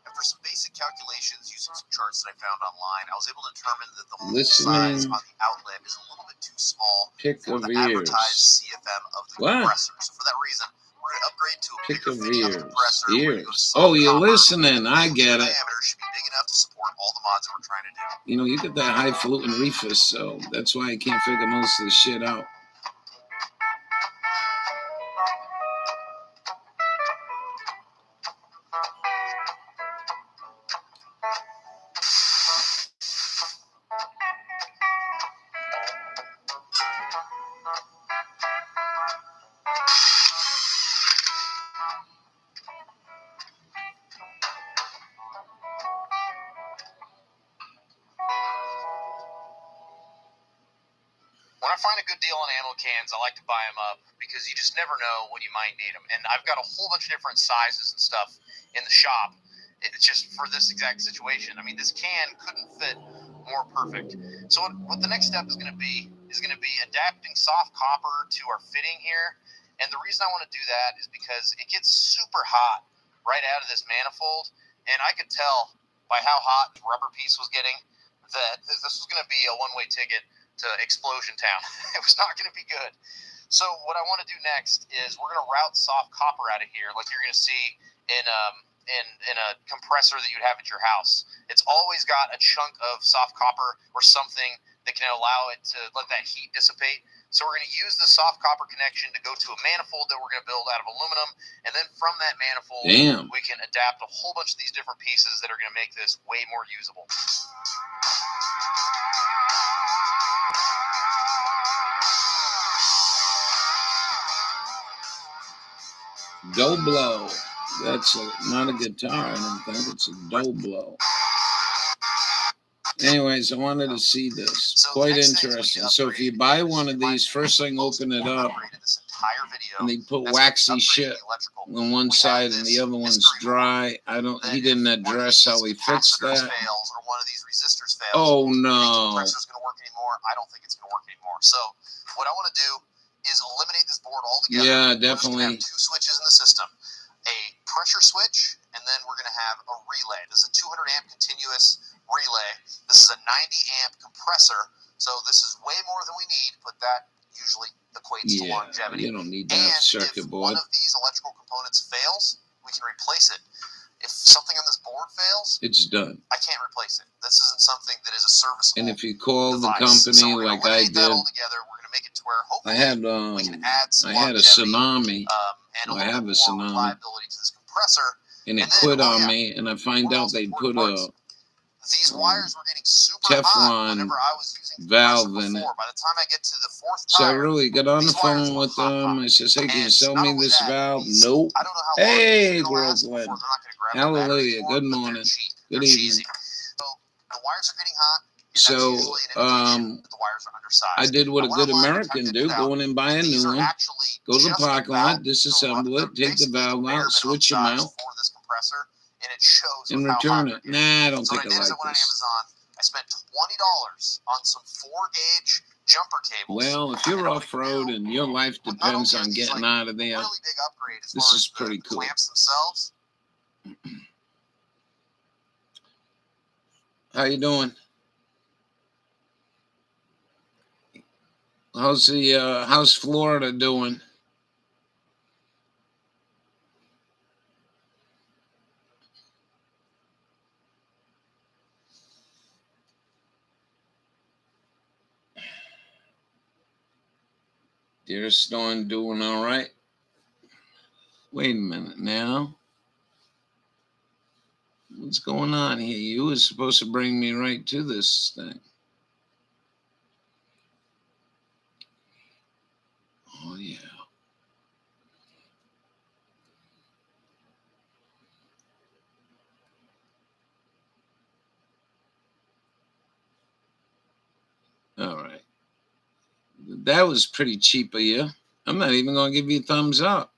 S5: After some basic calculations using some charts that I found online, I was able to determine that the hole
S4: Listening.
S5: size on the outlet is a little bit too small
S4: Pick
S5: for
S4: of
S5: the
S4: ears.
S5: advertised CFM of the
S4: What?
S5: compressor. So for that reason, we're going to upgrade to a
S4: Pick
S5: bigger
S4: of
S5: fitting of the
S4: ears.
S5: compressor. We're gonna go to
S4: Ears.
S5: solid
S4: Oh, you're
S5: copper.
S4: listening. I get
S5: The
S4: it.
S5: diameter should be big enough to support all the mods that we're trying to do.
S4: You know, you get that highfalutin reefer, so that's why I can't figure most of the shit out.
S5: When I find a good deal on ammo cans, I like to buy them up because you just never know when you might need them. And I've got a whole bunch of different sizes and stuff in the shop. It's just for this exact situation. I mean, this can couldn't fit more perfect. So what the next step is going to be adapting soft copper to our fitting here. And the reason I want to do that is because it gets super hot right out of this manifold. And I could tell by how hot the rubber piece was getting that this was going to be a one-way ticket to Explosion Town. It was not going to be good. So what I want to do next is we're going to route soft copper out of here, like you're going to see in a compressor that you'd have at your house. It's always got a chunk of soft copper or something that can allow it to let that heat dissipate. So we're going to use the soft copper connection to go to a manifold that we're going to build out of aluminum, and then from that manifold, we can adapt a whole bunch of these different pieces that are going to make this way more usable.
S4: Dobro. That's not a guitar, I don't think. It's a dobro. Anyways, I wanted to see this. Quite interesting. So if you buy one of these, first thing, open it up, and they put waxy shit on one side and the other one's dry. He didn't address how he fixed that. Oh no.
S5: I don't think it's going to work anymore. So what I want to do is eliminate this board altogether.
S4: Yeah,
S5: We're just
S4: definitely.
S5: gonna have 2 switches in the system. A pressure switch, and then we're going to have a relay. This is a 200 amp continuous relay. This is a 90 amp compressor. So this is way more than we need, but that usually equates to longevity.
S4: You don't need that circuit board.
S5: If one of these electrical components fails, we can replace it. If something on this board fails,
S4: it's done.
S5: I can't replace it. This isn't something that is a serviceable
S4: And if you call the
S5: device.
S4: company
S5: So
S4: like I did,
S5: we're going to make it to where hopefully we can add some
S4: I had a tsunami.
S5: and
S4: I have a
S5: more
S4: tsunami.
S5: reliability to this compressor.
S4: And it quit on me, and I find out they put a
S5: these wires were getting super hot
S4: Teflon
S5: whenever I was using
S4: valve
S5: compressor
S4: in it.
S5: before. By the time I get to the 4th
S4: So I
S5: tire,
S4: really got on the
S5: these wires
S4: phone
S5: were
S4: with
S5: hot,
S4: them.
S5: hot.
S4: I says, hey, can you
S5: And
S4: sell
S5: not
S4: me
S5: only
S4: this
S5: that,
S4: valve?
S5: these-
S4: Nope.
S5: I don't know how long
S4: Hey,
S5: these are gonna last
S4: Brooklyn.
S5: before they're not gonna grab the battery
S4: Hallelujah.
S5: anymore,
S4: Good
S5: but they're
S4: morning.
S5: cheap.
S4: Good
S5: They're
S4: evening.
S5: cheesy. So the wires are getting hot. And
S4: So,
S5: that's usually an indication that the wires are undersized.
S4: I did what a
S5: I went
S4: good
S5: online,
S4: American
S5: checked
S4: do.
S5: it out,
S4: Go in and buy a
S5: these
S4: new
S5: are
S4: one.
S5: actually
S4: Go to the
S5: just
S4: parking
S5: about
S4: lot, disassemble
S5: the-
S4: it, take the
S5: basically
S4: valve
S5: bare
S4: out, switch them
S5: minimum
S4: out,
S5: size for this compressor, and it shows
S4: and
S5: with how
S4: return
S5: hot
S4: it.
S5: they're
S4: Nah, I don't
S5: So what
S4: think
S5: I
S4: I
S5: did is I
S4: like
S5: went on
S4: this.
S5: Amazon. I spent $20 on some 4-gauge jumper cables.
S4: Well, if you're
S5: And what I
S4: off-road
S5: do,
S4: and your life
S5: not
S4: depends
S5: only are
S4: on
S5: these,
S4: getting
S5: like,
S4: out of there,
S5: really big upgrade as
S4: this
S5: far
S4: is
S5: as
S4: pretty
S5: the
S4: cool.
S5: clamps themselves.
S4: How you doing? How's Florida doing? Deer Storm doing all right? Wait a minute now. What's going on here? You were supposed to bring me right to this thing. Oh, yeah. All right. That was pretty cheap of you. I'm not even going to give you a thumbs up.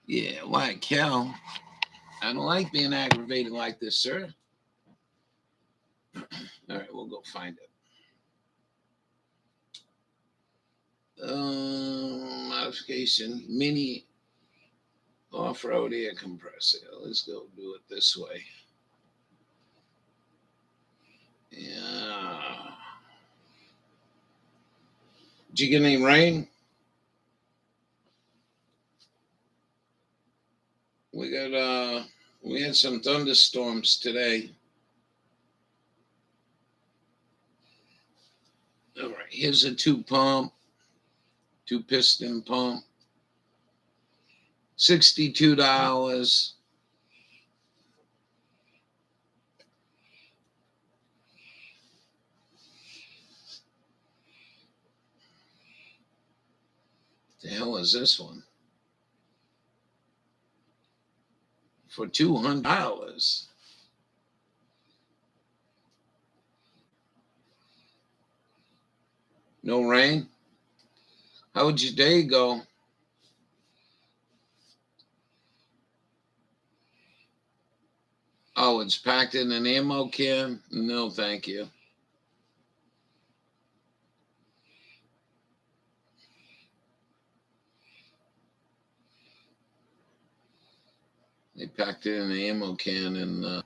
S4: Yeah, why, Cal? I don't like being aggravated like this, sir. All right, we'll go find it. Modification, mini off-road air compressor. Let's go do it this way. Yeah. Did you get any rain? We had some thunderstorms today. All right, here's a 2-pump, 2-piston pump. $62. The hell is this one? For $200. No rain? How would your day go? Oh, it's packed in an ammo can? No, thank you. They packed it in an ammo can and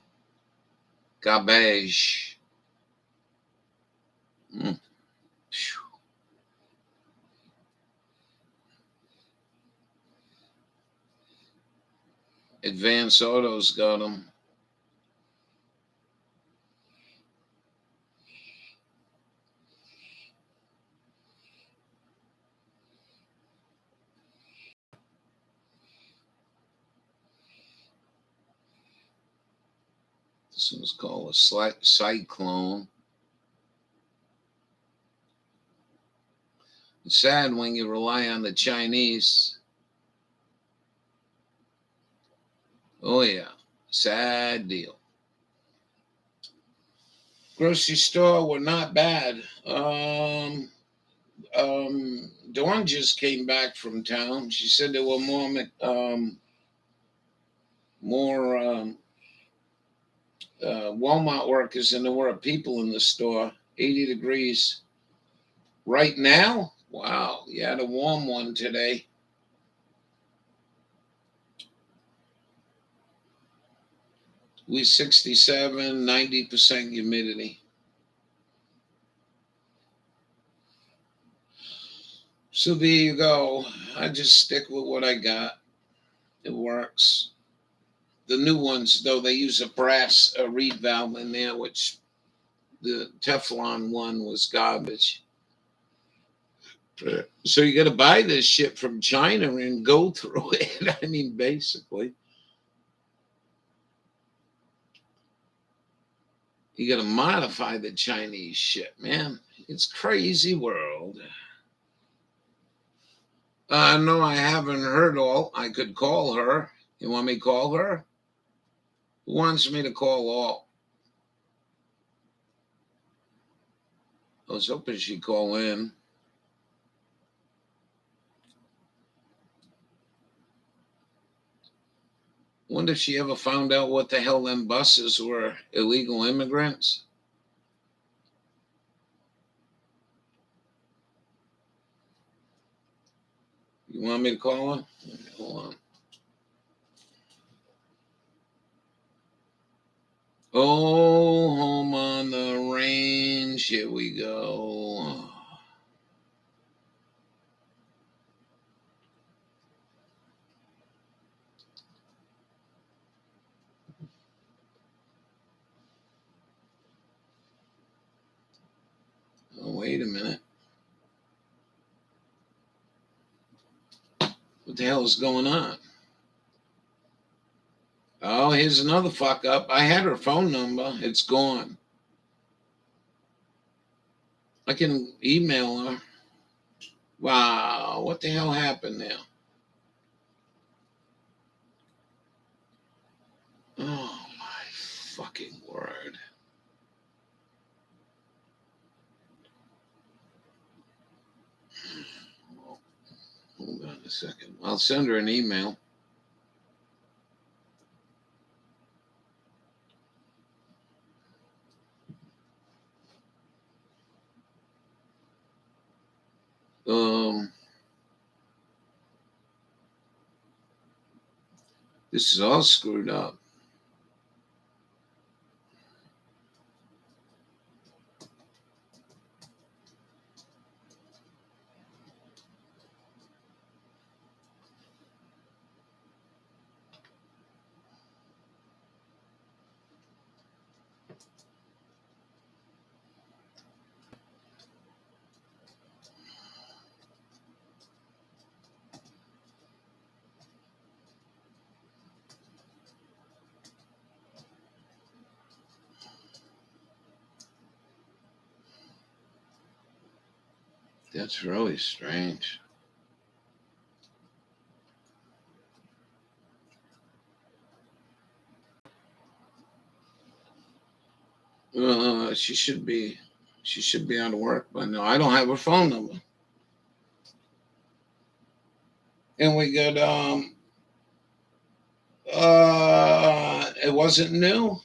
S4: garbage. Mm. Advance Autos got them. This one's called a cyclone. It's sad when you rely on the Chinese. Oh, yeah. Sad deal. Grocery store were not bad. Dawn just came back from town. She said there were more Walmart workers than there were people in the store. 80 degrees. Right now? Wow. You had a warm one today. We 67, 90% humidity. So there you go. I just stick with what I got. It works. The new ones, though, they use a brass reed valve in there, which the Teflon one was garbage. So you got to buy this shit from China and go through it. I mean, basically. You got to modify the Chinese shit, man. It's crazy world. No, I haven't heard all. I could call her. You want me to call her? Who wants me to call all? I was hoping she'd call in. Wonder if she ever found out what the hell them buses were, illegal immigrants. You want me to call her? Hold on. Oh, home on the range. Here we go. Oh, wait a minute. What the hell is going on? Oh, here's another fuck up. I had her phone number. It's gone. I can email her. Wow, what the hell happened there? Oh, my fucking word. Hold on a second. I'll send her an email. This is all screwed up. That's really strange. She should be She should be out of work by now. I don't have her phone number. And we got it wasn't new.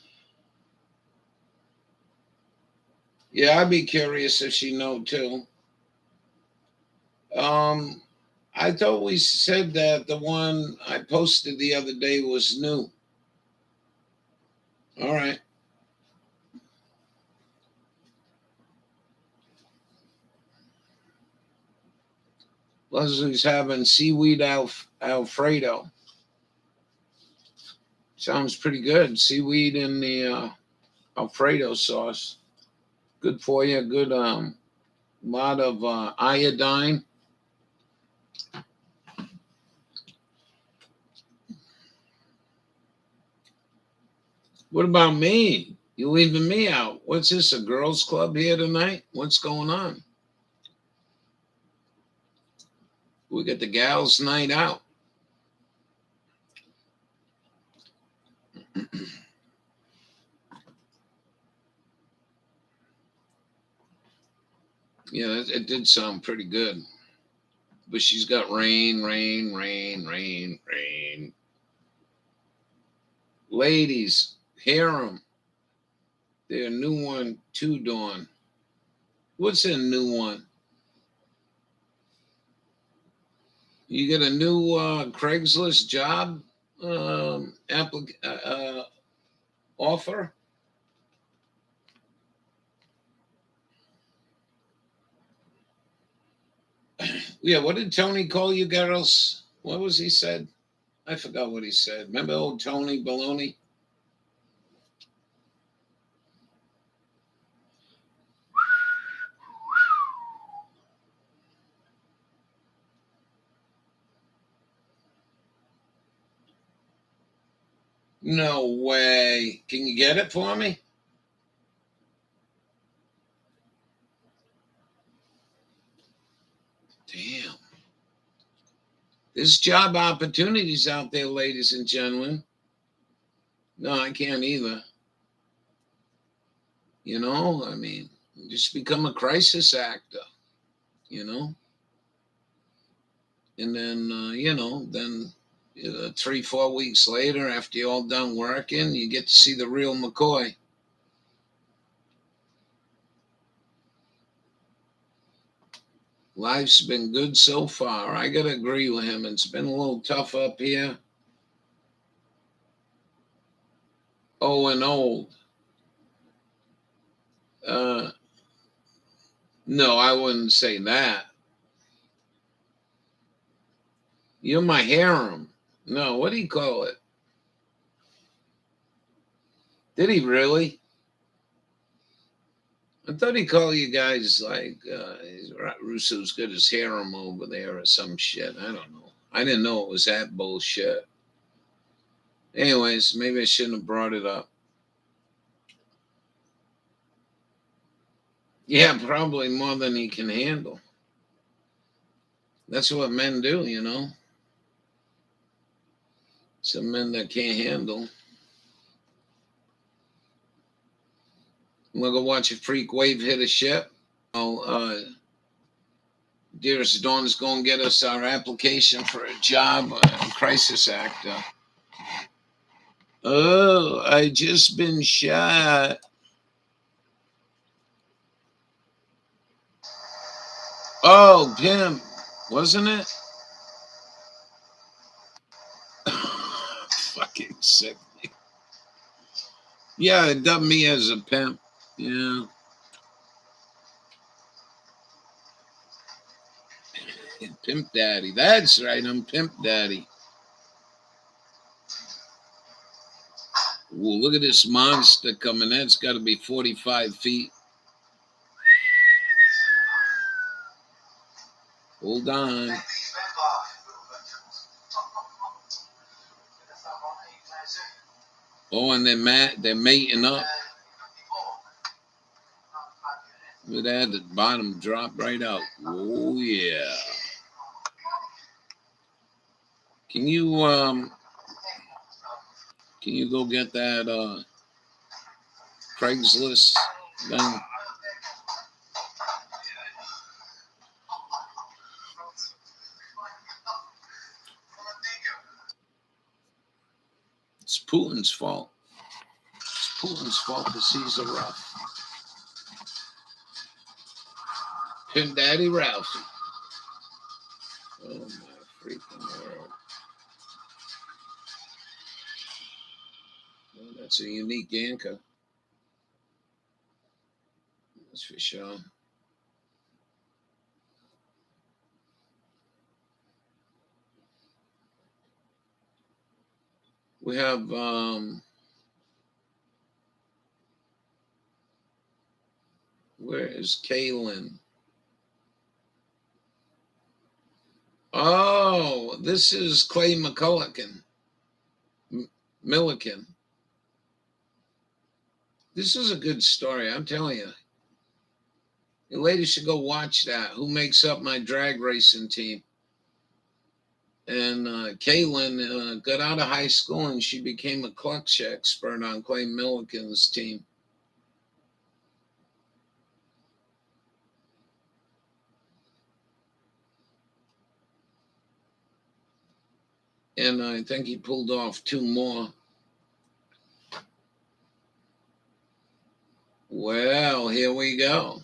S4: Yeah, I'd be curious if she know too. Um, I thought we said that the one I posted the other day was new. All right. Leslie's having seaweed Alfredo. Sounds pretty good. Seaweed in the Alfredo sauce. Good for you. Good lot of iodine. What about me? You leaving me out? What's this? A girls' club here tonight? What's going on? We got the gals' night out. Yeah, it did sound pretty good. But she's got rain, rain, rain, rain, rain. Ladies, hear them. They're a new one too, Dawn. What's a new one? You get a new Craigslist job offer? Yeah, what did Tony call you girls? What was he said? I forgot what he said. Remember old Tony Baloney? No way. Can you get it for me? Damn. There's job opportunities out there, ladies and gentlemen. No, I can't either. You know, I mean, just become a crisis actor, you know? And then, then 3, 4 weeks later, after you're all done working, you get to see the real McCoy. Life's been good so far. I got to agree with him. It's been a little tough up here. Oh, and old. No, I wouldn't say that. You're my harem. No, what do you call it? Did he really? I thought he called you guys like Russo's got his harem over there or some shit. I don't know. I didn't know it was that bullshit. Anyways, maybe I shouldn't have brought it up. Yeah, probably more than he can handle. That's what men do, you know. Some men that can't handle. We'll go watch a freak wave hit a ship. Oh, dearest Dawn's going to get us our application for a job, crisis actor. Oh, I just been shot. Oh, pimp, wasn't it? Fucking sick. Yeah, it dubbed me as a pimp. Yeah. Pimp Daddy. That's right, I'm Pimp Daddy. Ooh, look at this monster coming. That's got to be 45 feet. Hold on. Oh, and they're mating up. Look at that, the bottom drop right out. Oh yeah. Can you go get that Craigslist thing? Putin's fault. It's Putin's fault the seas are rough. Pin Daddy Ralphie. Oh my freaking word. Well, that's a unique anchor. That's for sure. We have where is Kaylin? Oh, this is Clay McCullough. Milliken. This is a good story, I'm telling you. You ladies should go watch that. Who makes up my drag racing team? And Kaylin got out of high school and she became a clutch expert on Clay Milliken's team. And I think he pulled off 2 more. Well, here we go.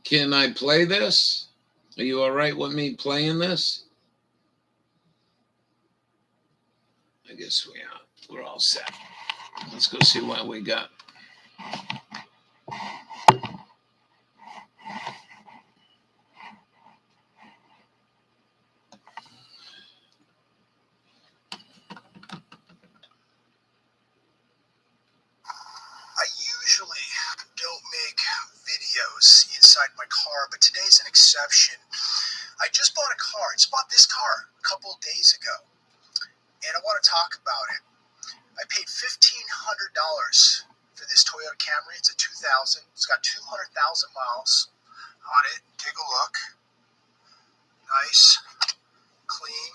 S4: Can I play this? Are you all right with me playing this? I guess we are. We're all set. Let's go see what we got.
S6: I usually don't make videos inside my car, but today's an exception. I just bought a car. I just bought this car a couple of days ago, and I want to talk about it. I paid $1,500 for this Toyota Camry. It's a 2000. It's got 200,000 miles on it. Take a look. Nice, clean.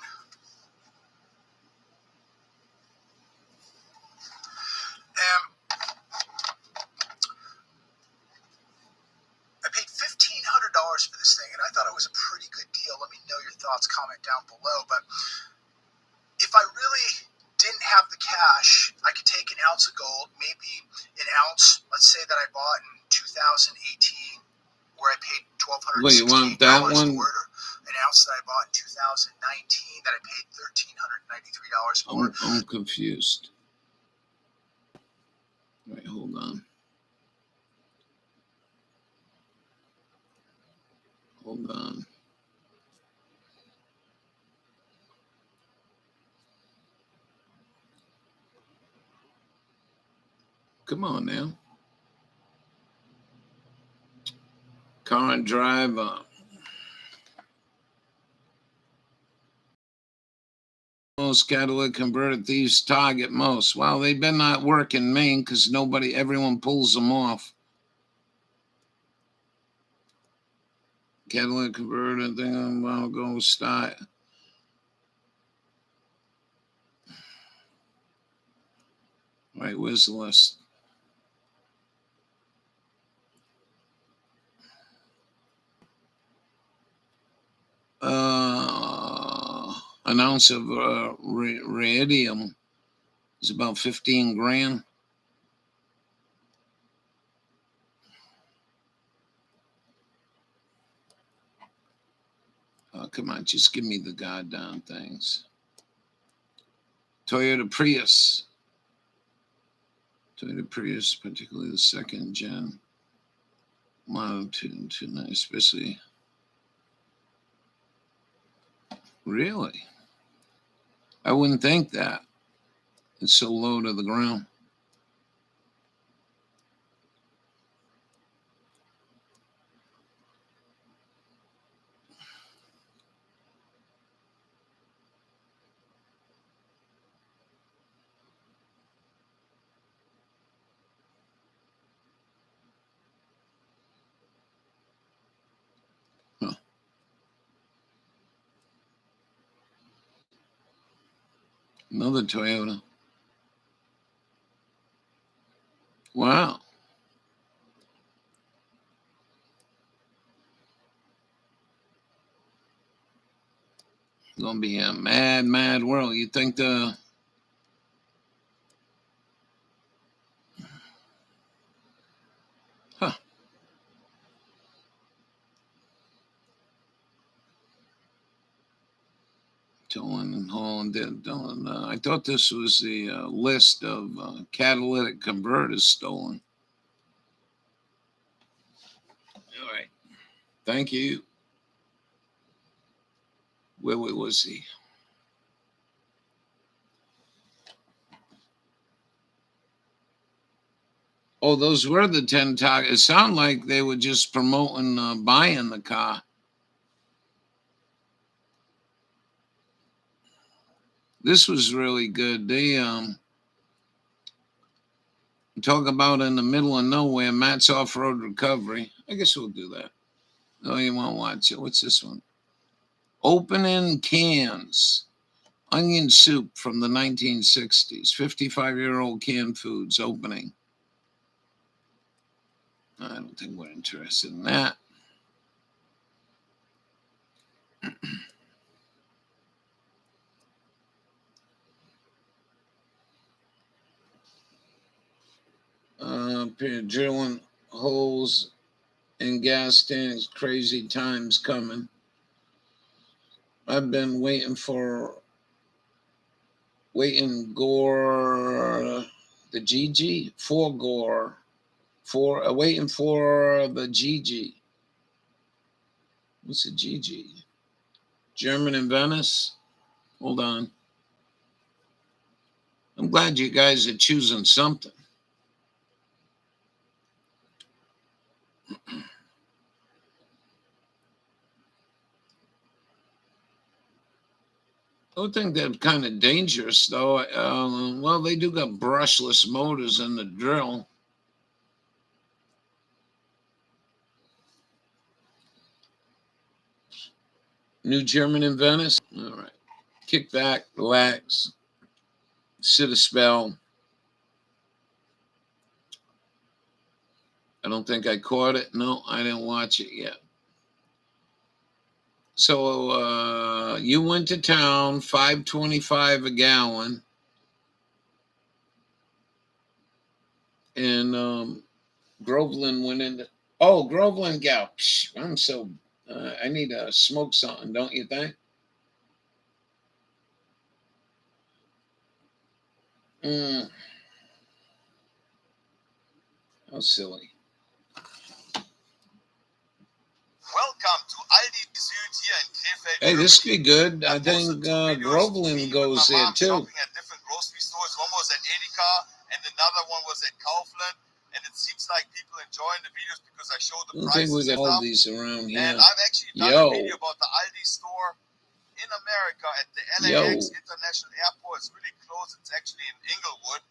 S6: I paid $1,500 for this thing, and I thought it was a pretty good deal. Let me know your thoughts. Comment down below. But if I really didn't have the cash, I could take an ounce of gold, maybe an ounce. Let's say that I bought in 2018, where I paid $1,268
S4: Wait, you want that one?
S6: for it, or an ounce that I bought in 2019 that I paid $1,393 for.
S4: I'm confused. Wait, hold on. Hold on. Come on now. Car and drive. Most catalytic converted thieves target most. Well, they better not work in Maine because everyone pulls them off. Catalytic converted thing, I'm going to start. All right, where's the list? An ounce of radium is about 15 grand. Oh, come on, just give me the goddamn things. Toyota Prius. Toyota Prius, particularly the second gen. Model 229, especially. Really? I wouldn't think that. It's so low to the ground. Huh. Another Toyota. Wow. Gonna be a mad, mad world. You think the huh? Dylan and Holland did Dylan. I thought this was the list of catalytic converters stolen. All right. Thank you. Where was he? Oh, those were the 10 targets. It sounded like they were just promoting buying the car. This was really good. They talk about in the middle of nowhere, Matt's off-road recovery. I guess we'll do that. Oh, you won't watch it. What's this one? Opening cans. Onion soup from the 1960s. 55-year-old canned foods opening. I don't think we're interested in that. Drilling holes in gas tanks. Crazy times coming. I've been waiting Gore, the GG, for Gore, waiting for the GG. What's a GG? German in Venice? Hold on. I'm glad you guys are choosing something. I think they're kind of dangerous, though. Well, they do got brushless motors in the drill. New German in Venice? All right. Kick back, relax, sit a spell. I don't think I caught it. No, I didn't watch it yet. So you went to town, $5.25 a gallon, and Groveland went into. Oh, Groveland gal. I'm so. I need to smoke something, don't you think? How silly.
S1: Welcome to Aldi Süd here in Krefeld.
S4: Hey, this could be good. I think Groveland goes there too.
S1: Shopping at different grocery stores. One was at Edeka and another one was at Kaufland. And it seems like people enjoying the videos because I show the
S4: I don't
S1: prices.
S4: think we got all these around here.
S1: And I've actually done a video about the Aldi store in America at the LAX International Airport. It's really close. It's actually in Inglewood.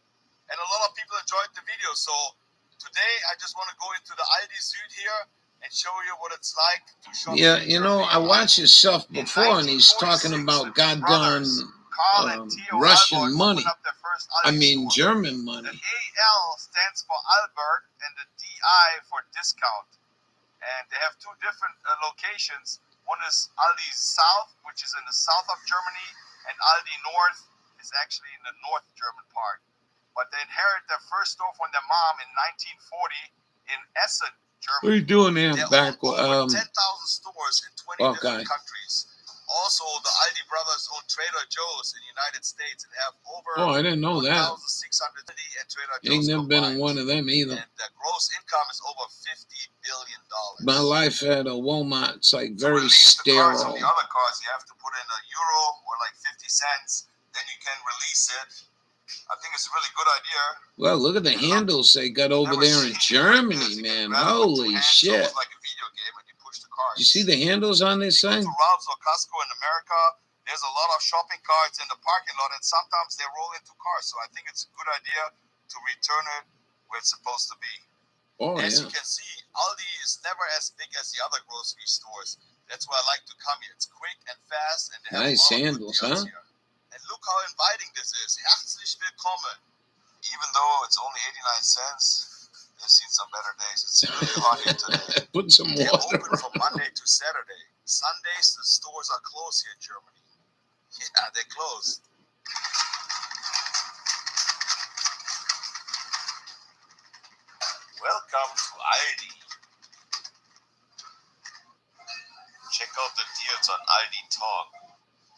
S1: And a lot of people enjoyed the video. So today I just want to go into the Aldi Süd here and show you what it's like to shop.
S4: Yeah, you know, I watched his stuff before, and he's talking about goddamn Russian money. I mean, German money.
S1: The AL stands for Albert, and the DI for discount. And they have two different locations. One is Aldi South, which is in the south of Germany, and Aldi North is actually in the north German part. But they inherited their first store from their mom in 1940 in Essen, Germany.
S4: What are you doing there?
S1: Back over 10,000 stores in 20 different countries. Also, the Aldi brothers own Trader Joe's in the United States and have over
S4: I didn't know that.
S1: 1,600 at Trader Joe's.
S4: Ain't never been in one of them either.
S1: And the gross income is over $50 billion.
S4: My life at a Walmart, it's like very sterile.
S1: On the other cars, you have to put in €1 or like 50 cents. Then you can release it. I think it's a really good idea.
S4: Well, look at the handles they got over there in Germany, man. Holy shit.
S1: It's like a video game and you push the cars.
S4: You see the handles on this thing?
S1: To Ralph's or Costco in America, there's a lot of shopping carts in the parking lot, and sometimes they roll into cars. So I think it's a good idea to return it where it's supposed to be. As you can see, Aldi is never as big as the other grocery stores. That's why I like to come here. It's quick and fast, and they have
S4: nice
S1: a lot
S4: handles,
S1: of good deals here. And look how inviting this is. Herzlich willkommen. Even though it's only 89 cents, they've seen some better days. It's really hot here today.
S4: Put some water.
S1: They're open from Monday to Saturday. Sundays, the stores are closed here in Germany. Yeah, they're closed. Welcome to Aldi. Check out the deals on Aldi Talk.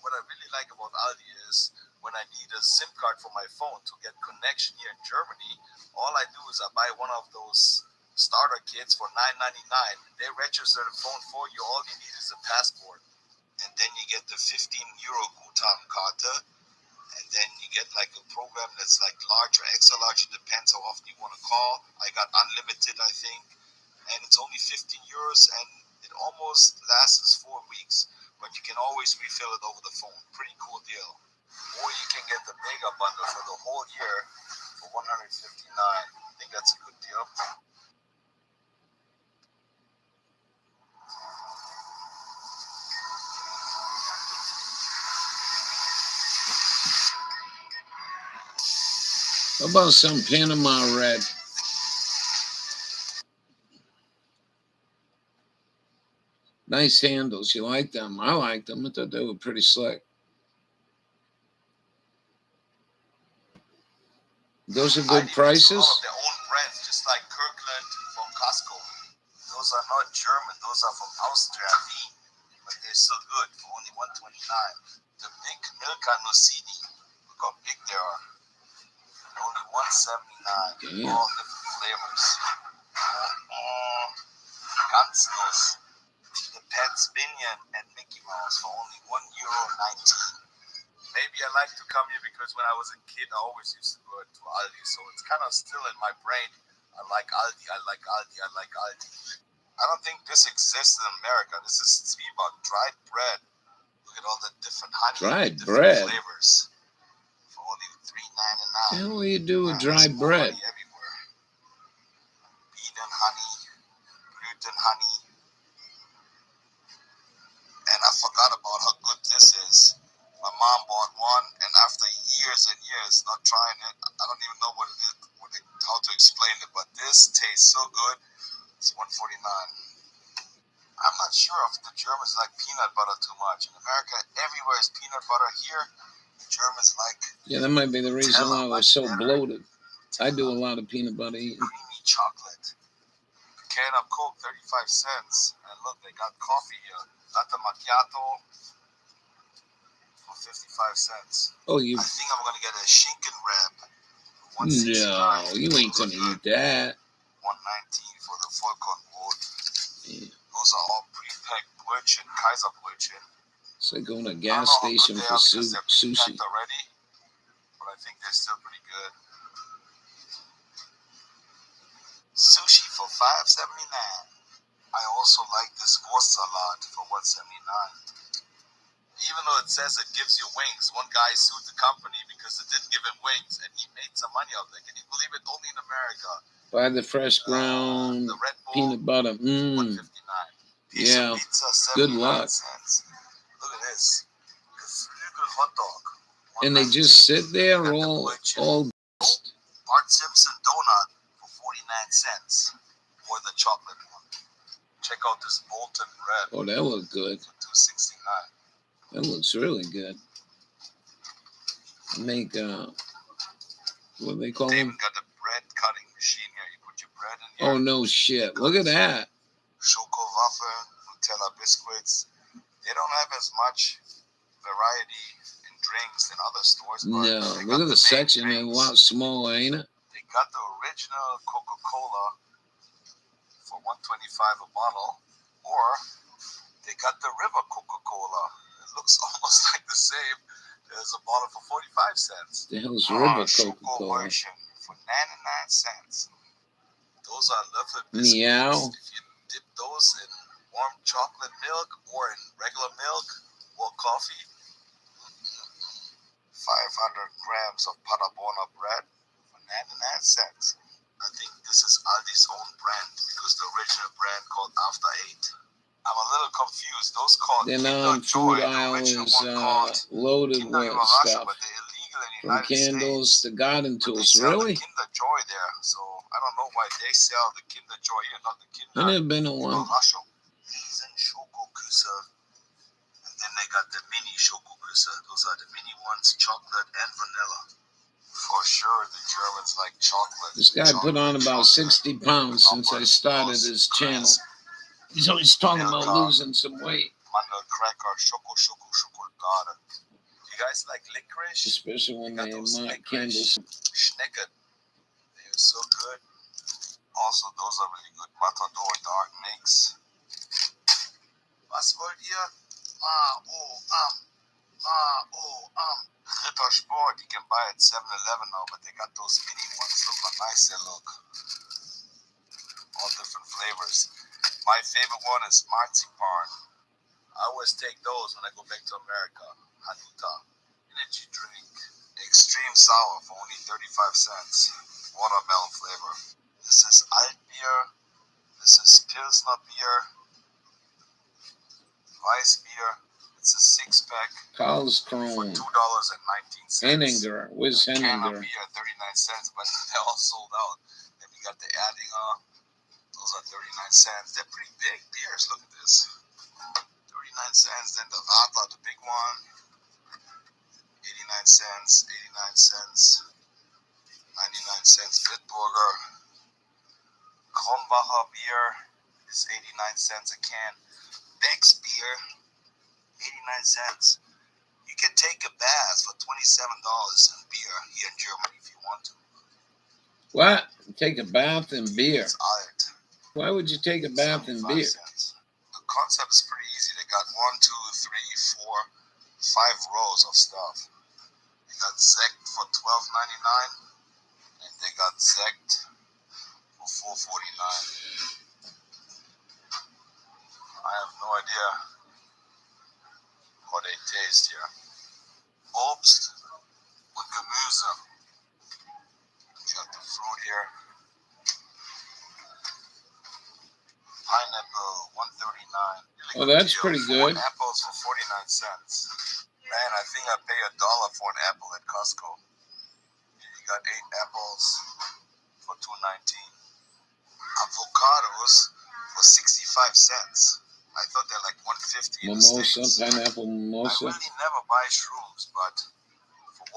S1: What I really like about Aldi is when I need a SIM card for my phone to get connection here in Germany, all I do is I buy one of those starter kits for $9.99. They register the phone for you. All you need is a passport. And then you get the 15 euro Guthabenkarte. And then you get like a program that's like large or extra large. It depends how often you want to call. I got unlimited, I think. And it's only 15 euros and it almost lasts 4 weeks. But you can always refill it over the phone. Pretty cool deal. Or you can get the mega bundle for the whole year for $159. I think that's a good deal.
S4: How about some Panama red? Nice handles. You like them? I like them. I thought they were pretty slick. Those are good prices.
S1: All of their own brands, just like Kirkland from Costco. Those are not German. Those are from Austria, Wien. But they're still good for only $129. The big Milka Nussini. Look how big they are. Only $179. All different flavors. Ganznuss. The Pets Minion and Mickey Mouse for only €1.19. Maybe I like to come here because when I was a kid, I always used to go to Aldi. So it's kind of still in my brain. I like Aldi, I like Aldi, I like Aldi. I don't think this exists in America. This is Zwieback, dried bread. Look at all the different honey,
S4: dried
S1: different
S4: bread
S1: flavors. For only $3.99.
S4: What do you do with dried bread?
S1: Everywhere. Bienen honey, Blüten honey. And I forgot about how good this is. My mom bought one, and after years and years not trying it, I don't even know what it is, how to explain it, but this tastes so good. It's $149. I'm not sure if the Germans like peanut butter too much. In America, everywhere is peanut butter. Here, the Germans like...
S4: Yeah, that might be the reason why I was so bloated. I do a lot of peanut butter eating.
S1: Creamy chocolate. A can of Coke, 35 cents. And look, they got coffee here. Latte macchiato for 55 cents.
S4: Oh,
S1: I think I'm going to get a Schinken wrap.
S4: No, you ain't going to eat that.
S1: $119 for the Vollkornbrot. Yeah. Those are all pre-packed Brötchen, Kaiserbrötchen.
S4: It's like going to a gas station for sushi.
S1: Already, but I think they're still pretty good. Sushi for $5.79. I also like this horse salad for $1.79. Even though it says it gives you wings, one guy sued the company because it didn't give him wings, and he made some money off it. Can you believe it? Only in America.
S4: Buy the fresh ground
S1: the Red Bull,
S4: peanut butter.
S1: $1.59.
S4: Yeah.
S1: Pizza,
S4: Good luck.
S1: Cents. Look at this. Geflügel hot dog.
S4: And they just sit there all
S1: Bart Simpson donut for 49 cents. Or the chocolate one. Check out this molten bread.
S4: Oh, that looks good.
S1: For $2.69.
S4: That looks really good. Make what do they call
S1: They
S4: them?
S1: even got a bread cutting machine here. You put your bread in here.
S4: Oh no shit! Look at that.
S1: Schokowaffe, Nutella biscuits. They don't have as much variety in drinks than other stores. But
S4: No, look at the section. They're a lot smaller, ain't it?
S1: They got the original Coca-Cola for $1.25 a bottle, or they got the River Coca-Cola. It looks almost like the same. There's a bottle for 45 cents.
S4: The hell's River Coca-Cola?
S1: For 99 cents. Those are lovely biscuits.
S4: Meow.
S1: If you dip those in warm chocolate milk or in regular milk or coffee, 500 grams of Paderborner bread for 99 cents. I think this is Aldi's own brand because the original brand called After 8. I'm a little confused. Those called
S4: The
S1: Kinder Joy.
S4: non-food aisle is loaded
S1: Kinder
S4: with
S1: Russia,
S4: stuff.
S1: but they're illegal in the
S4: From
S1: United
S4: candles
S1: States.
S4: to garden
S1: But
S4: tools.
S1: they sell
S4: Really?
S1: the Kinder Joy there, so I don't know why they sell the Kinder Joy here, not the Kinder.
S4: I've never been to one.
S1: Überraschung. Riesen Schokoküsse. And then
S6: then they got the mini Schokoküsse. Those are the mini ones, chocolate and vanilla. For sure, the Germans like chocolate.
S4: This guy put on about 60 pounds since I started his channel. He's always talking about losing some weight.
S6: Mandel cracker, Schokolade. You guys like licorice?
S4: Especially when they
S6: those
S4: light
S6: licorice
S4: candles.
S6: Schnecken. They are so good. Also, those are really good. Matador Dark Mix. Was wollt ihr? Rittersport. You can buy at 7-Eleven now, but they got those mini ones. Look how nice they look. All different flavors. My favorite one is marzipan. I always take those when I go back to America. Hanuta. Energy drink. Extreme sour for only 35 cents. Watermelon flavor. This is alt beer. This is Pilsner beer. Weiss beer. It's a 6-pack for
S4: Karlskrona.
S6: $2.19.
S4: Henninger. Where's
S6: Can of
S4: Henninger?
S6: beer, 39 cents, but they're all sold out. Then we got the Erdinger. Those are 39 cents. They're pretty big beers. Look at this. 39 cents. Then the Radler, the big one. 89 cents. 89 cents. 99 cents. Bitburger. Kronbacher beer is 89 cents a can. Beck's beer, 89 cents. You can take a bath for $27 in beer here in Germany if you want to.
S4: What? Take a bath in beer.
S6: It's alt.
S4: Why would you take a bath in
S6: 75
S4: beer?
S6: cents. The concept is pretty easy. They got 1, 2, 3, 4, 5 rows of stuff. They got Sekt for $12.99 and they got Sekt for $4.49. I have no idea how they taste here. Obst und Gemüse. You got the fruit here. Pineapple, $1.39. Really
S4: Oh,
S6: good
S4: that's
S6: deal.
S4: pretty
S6: 4
S4: good.
S6: apples for 49 cents. Man, I think I pay $1 for an apple at Costco. You got 8 apples for $2.19. Avocados for 65 cents. I thought they're like $1.50 in the
S4: Mimosa,
S6: States.
S4: pineapple
S6: I
S4: mimosa.
S6: really never buy shrooms, but for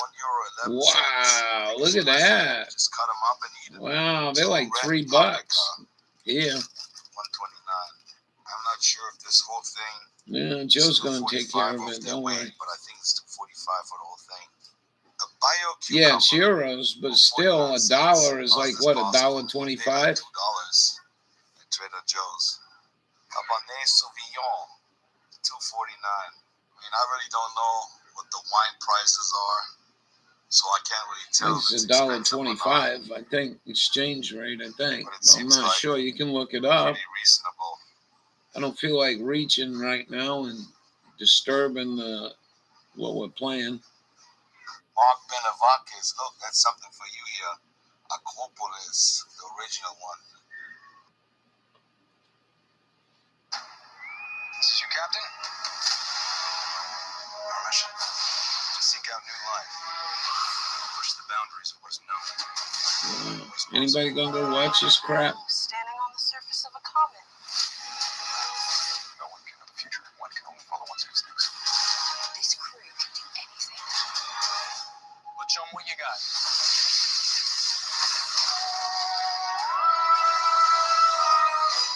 S6: €1.11.
S4: Wow, look at that.
S6: Just cut them up and eat them.
S4: Wow, they're like
S6: Red
S4: $3
S6: paprika,
S4: here.
S6: $1.29. I'm not sure if this whole thing.
S4: Yeah, Joe's
S6: is
S4: gonna take care of
S6: $2.45
S4: it.
S6: off their
S4: Don't
S6: weight,
S4: worry.
S6: but I think it's $2.45 for the whole thing. A bio
S4: Yeah, it's
S6: cucumber
S4: euros, but
S6: for
S4: still
S6: 49
S4: $1 is
S6: cents.
S4: like
S6: How's
S4: what,
S6: this possible? They
S4: $1.25?
S6: got $2 at Trader Joe's. Cabernet Sauvignon, $2.49. I mean, I really don't know what the wine prices are, so I can't really
S4: I
S6: tell
S4: think
S6: if
S4: it's
S6: it's expensive or not.
S4: $1.25. I think exchange rate. I think.
S6: But it
S4: I'm
S6: seems
S4: not
S6: like
S4: sure. You can look it up.
S6: pretty reasonable.
S4: I don't feel like reaching right now and disturbing what we're playing.
S6: Mark Benavakis, look, that's something for you here. Acropolis, the original one. This is your captain. Our mission to seek out new life, push the boundaries of what is known.
S4: Wow. Anybody gonna go watch this crap?
S7: Standing on the surface of a comet.
S6: No one can know the future. One can only follow one's instincts.
S7: This crew can do anything.
S6: Let's show them what you got.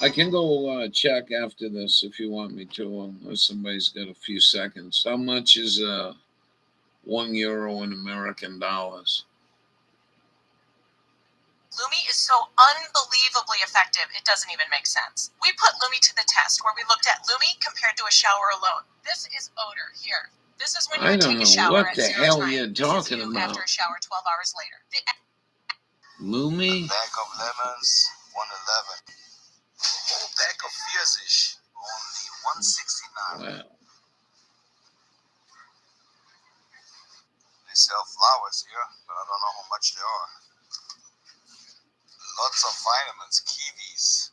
S4: I can go check after this if you want me to, unless somebody's got a few seconds. How much is €1 in American dollars?
S8: Lumi is so unbelievably effective, it doesn't even make sense. We put Lumi to the test where we looked at Lumi compared to a shower alone. This is odor here. This is when you
S4: I
S8: would
S4: don't
S8: take a
S4: know
S8: shower
S4: what
S8: at
S4: the
S8: 0
S4: hell
S8: time.
S4: you're
S8: This is
S4: talking
S8: you
S4: about.
S8: after a shower 12 hours later.
S4: Lumi?
S6: A bag of lemons, $1.11. A whole bag of Pfirsich, only $1.69.
S4: Wow.
S6: They sell flowers here, but I don't know how much they are. Lots of vitamins, kiwis,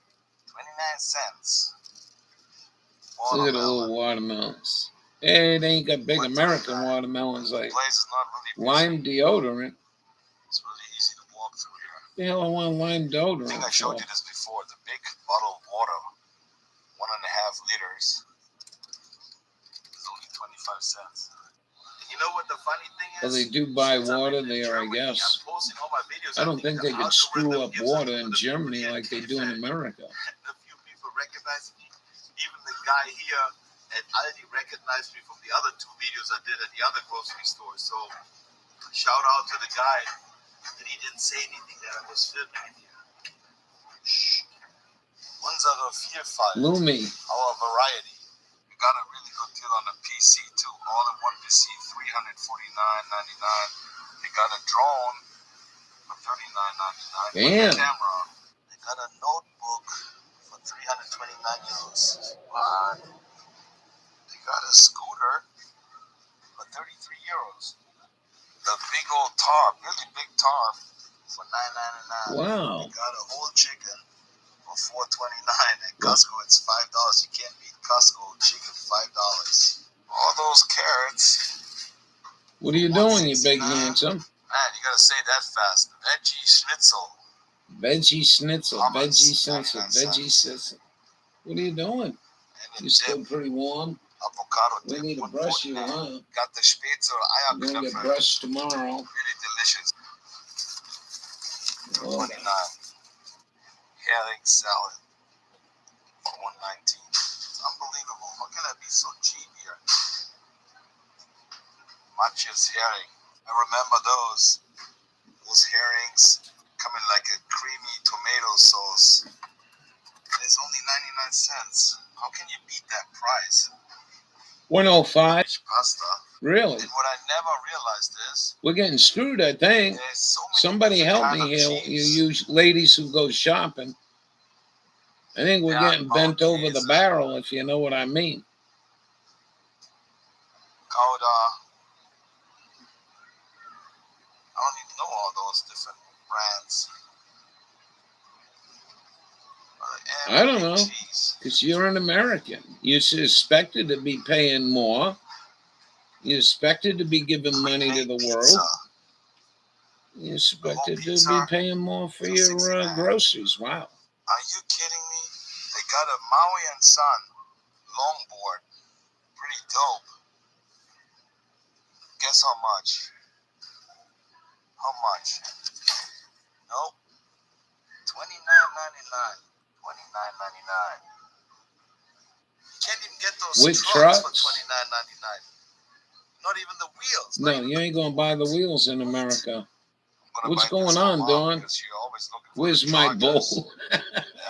S6: 29 cents.
S4: Look at the little watermelons. Hey, they ain't got big American watermelons like
S6: The place is not really busy.
S4: lime deodorant.
S6: It's really easy to walk through here.
S4: The hell I want lime
S6: I think
S4: deodorant
S6: I showed
S4: for?
S6: you this before. The big bottle of water, 1.5 liters, is only
S5: cents.
S1: You know what the funny thing is?
S4: Well, they do buy
S1: Since I'm
S4: water
S1: in
S4: there, I
S1: Germany,
S4: guess.
S1: I'm posting all my videos.
S4: I don't think
S1: the
S4: they could screw
S1: algorithm
S4: up
S1: gives
S4: water
S1: them
S4: in
S1: to the
S4: Germany
S1: people
S4: like they do in America.
S1: A few people recognize me. Even the guy here at Aldi recognized me from the other 2 videos I did at the other grocery store. So shout out to the guy that he didn't say anything that I was filming in here.
S5: Shh. Unsere Vielfalt.
S4: Lumi.
S5: Our variety. We got a really good deal on the PC too. All in one PC, $349.99. They got a drone for $39.99.
S4: Damn.
S5: Camera. They got a notebook for 329 euros. What? They got a scooter for 33 euros. The big old tarp, really big tarp, for $9.99.
S4: Wow.
S5: They got a whole chicken for $4.29. At Costco, it's $5. You can't beat Costco chicken, $5. All those carrots.
S4: What are you doing, you big handsome?
S5: Man, you gotta say that fast. Veggie schnitzel.
S4: Veggie schnitzel,
S5: Hummus,
S4: veggie schnitzel,
S5: 99
S4: veggie
S5: cents.
S4: schnitzel. What are you doing?
S5: And a
S4: You're still
S5: dip,
S4: pretty warm.
S5: avocado
S4: We
S5: dip,
S4: need to brush you,
S5: $1.49.
S4: huh?
S5: Got the Spätzle
S4: You're going to get
S5: Eierknöpfe.
S4: brushed tomorrow.
S5: Really delicious. For
S4: Oh.
S5: 29. Herring salad for 119. It's unbelievable. How can that be so cheap here? Matjes herring. I remember those herrings come in like a creamy tomato sauce. And it's only 99 cents. How can you beat that price?
S4: 105.
S5: Fish pasta.
S4: Really?
S5: And what I never realized is
S4: We're getting screwed, I think.
S5: there's so many
S4: Somebody
S5: different
S4: help
S5: kind
S4: me
S5: of
S4: here.
S5: cheese.
S4: You ladies who go shopping. I think we're
S5: Yeah,
S4: getting bent over the
S5: Maltese.
S4: barrel, if you know what I mean.
S5: Gouda. I don't even know all those different brands.
S4: I don't know.
S5: Cheese.
S4: Because you're an American. You're expected to be paying more. You're expected to be giving money to the world. You're expected to be paying more for your groceries. Wow.
S5: Are you kidding me? They got a Maui and Son longboard. Pretty dope. Guess how much? How much? Nope. $29.99. $29.99. You can't even get those
S4: With
S5: trucks for
S4: trucks?
S5: $29.99. Not even the wheels.
S4: No, you ain't going to buy the wheels in America.
S5: I'm gonna
S4: What's
S5: bite this
S4: going on,
S5: one off
S4: Dawn?
S5: because you're always looking for
S4: Where's
S5: the
S4: my
S5: chargers.
S4: bowl?
S5: Yeah,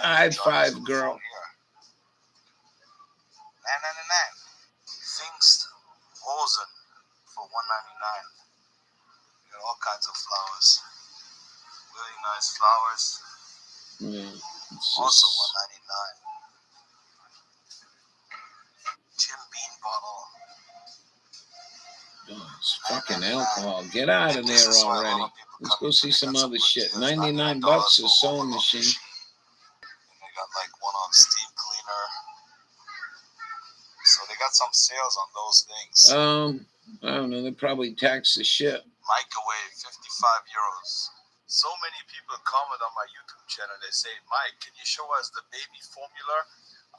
S4: High
S5: the chargers
S4: five,
S5: for the
S4: girl.
S5: phone here. $9.99. Pfingst Rosen for $1.99. You got all kinds of flowers. Really nice flowers.
S4: Yeah,
S5: Also $1.99. Jim Beam bottle.
S4: oh, it's fucking alcohol. Get out of there already. Let's go see some other shit. 99 bucks a sewing machine.
S5: And they got like one on steam cleaner. So they got some sales on those things.
S4: I don't know. They probably tax the shit.
S5: Microwave, 55 euros.
S1: So many people comment on my YouTube channel. They say, Mike, can you show us the baby formula?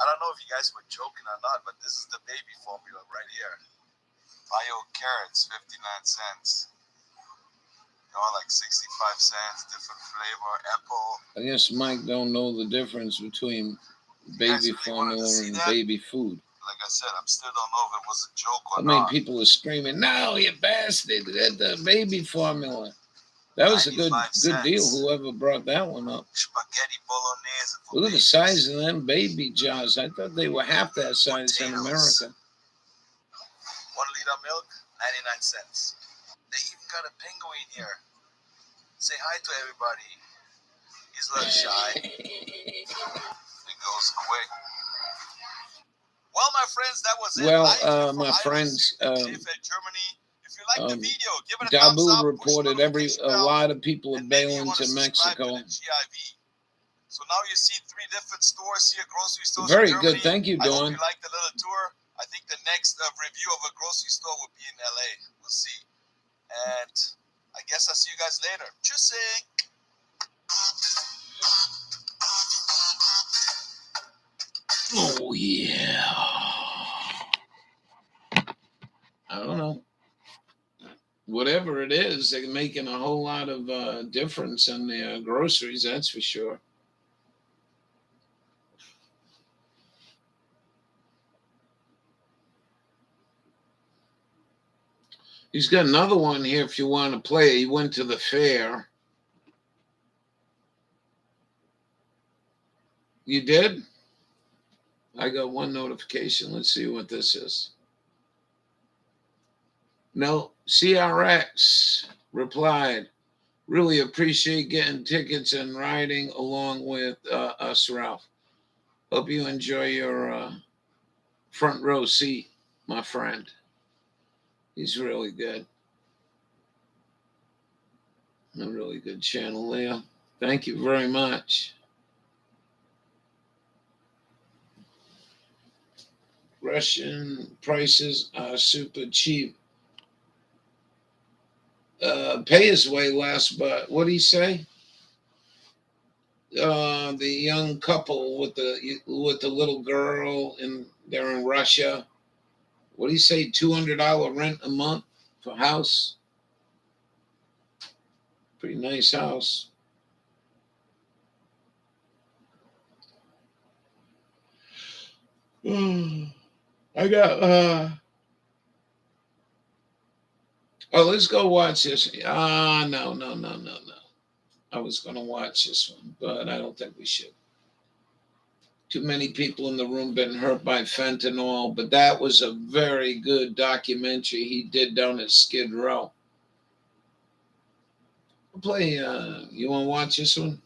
S1: I don't know if you guys were joking or not, but this is the baby formula right here.
S5: Bio carrots, 59 cents. They're all like 65 cents, different flavor. Apple.
S4: I guess Mike don't know the difference between baby
S5: Guys, really wanted
S4: formula
S5: to see
S4: and
S5: that?
S4: baby food.
S5: Like I said, I still don't know if it was a joke or
S4: I mean,
S5: not.
S4: people are screaming, "No, you bastard! Get the baby formula." That was a good
S5: 95
S4: deal.
S5: cents.
S4: Whoever brought that one up.
S5: Spaghetti bolognese. For
S4: Look at the
S5: babies.
S4: size of them baby jars. I thought they were half that size in
S5: Potatoes.
S4: America.
S1: 1 liter milk, 99 cents. They even got a penguin here. Say hi to everybody. He's a little shy.
S5: It goes quick.
S1: Well, my friends, that was it.
S4: Well,
S1: Live
S4: my
S1: from
S4: friends,
S1: Krefeld, Germany. If you like the video, give it a
S4: Dabu
S1: thumbs up.
S4: reported
S1: push the notification
S4: a
S1: bell,
S4: lot of people are
S1: and maybe you
S4: bailing
S1: want
S4: to
S1: subscribe
S4: Mexico.
S1: To the GIV. So now you see 3 different stores here, grocery stores.
S4: Very
S1: in
S4: good.
S1: Germany.
S4: Thank you,
S1: I hope
S4: Dawn.
S1: you liked the little tour. I think the next review of a grocery store will be in LA. We'll see. And I guess I'll see you guys later. Tschüssing.
S4: Oh, yeah. whatever it is, they're making a whole lot of difference in their groceries, that's for sure. He's got another one here if you want to play it. He went to the fair. You did? I got one notification. Let's see what this is. No, CRX replied, really appreciate getting tickets and riding along with us, Ralph. Hope you enjoy your front row seat, my friend. He's really good. A really good channel there. Thank you very much. Russian prices are super cheap. Pay his way less, but what do you say? The young couple with the little girl, and they're in Russia. What do you say? $200 rent a month for house. Pretty nice house. I got oh, let's go watch this. No. I was gonna watch this one, but I don't think we should. Too many people in the room been hurt by fentanyl, but that was a very good documentary he did down at Skid Row. I'll play you wanna watch this one?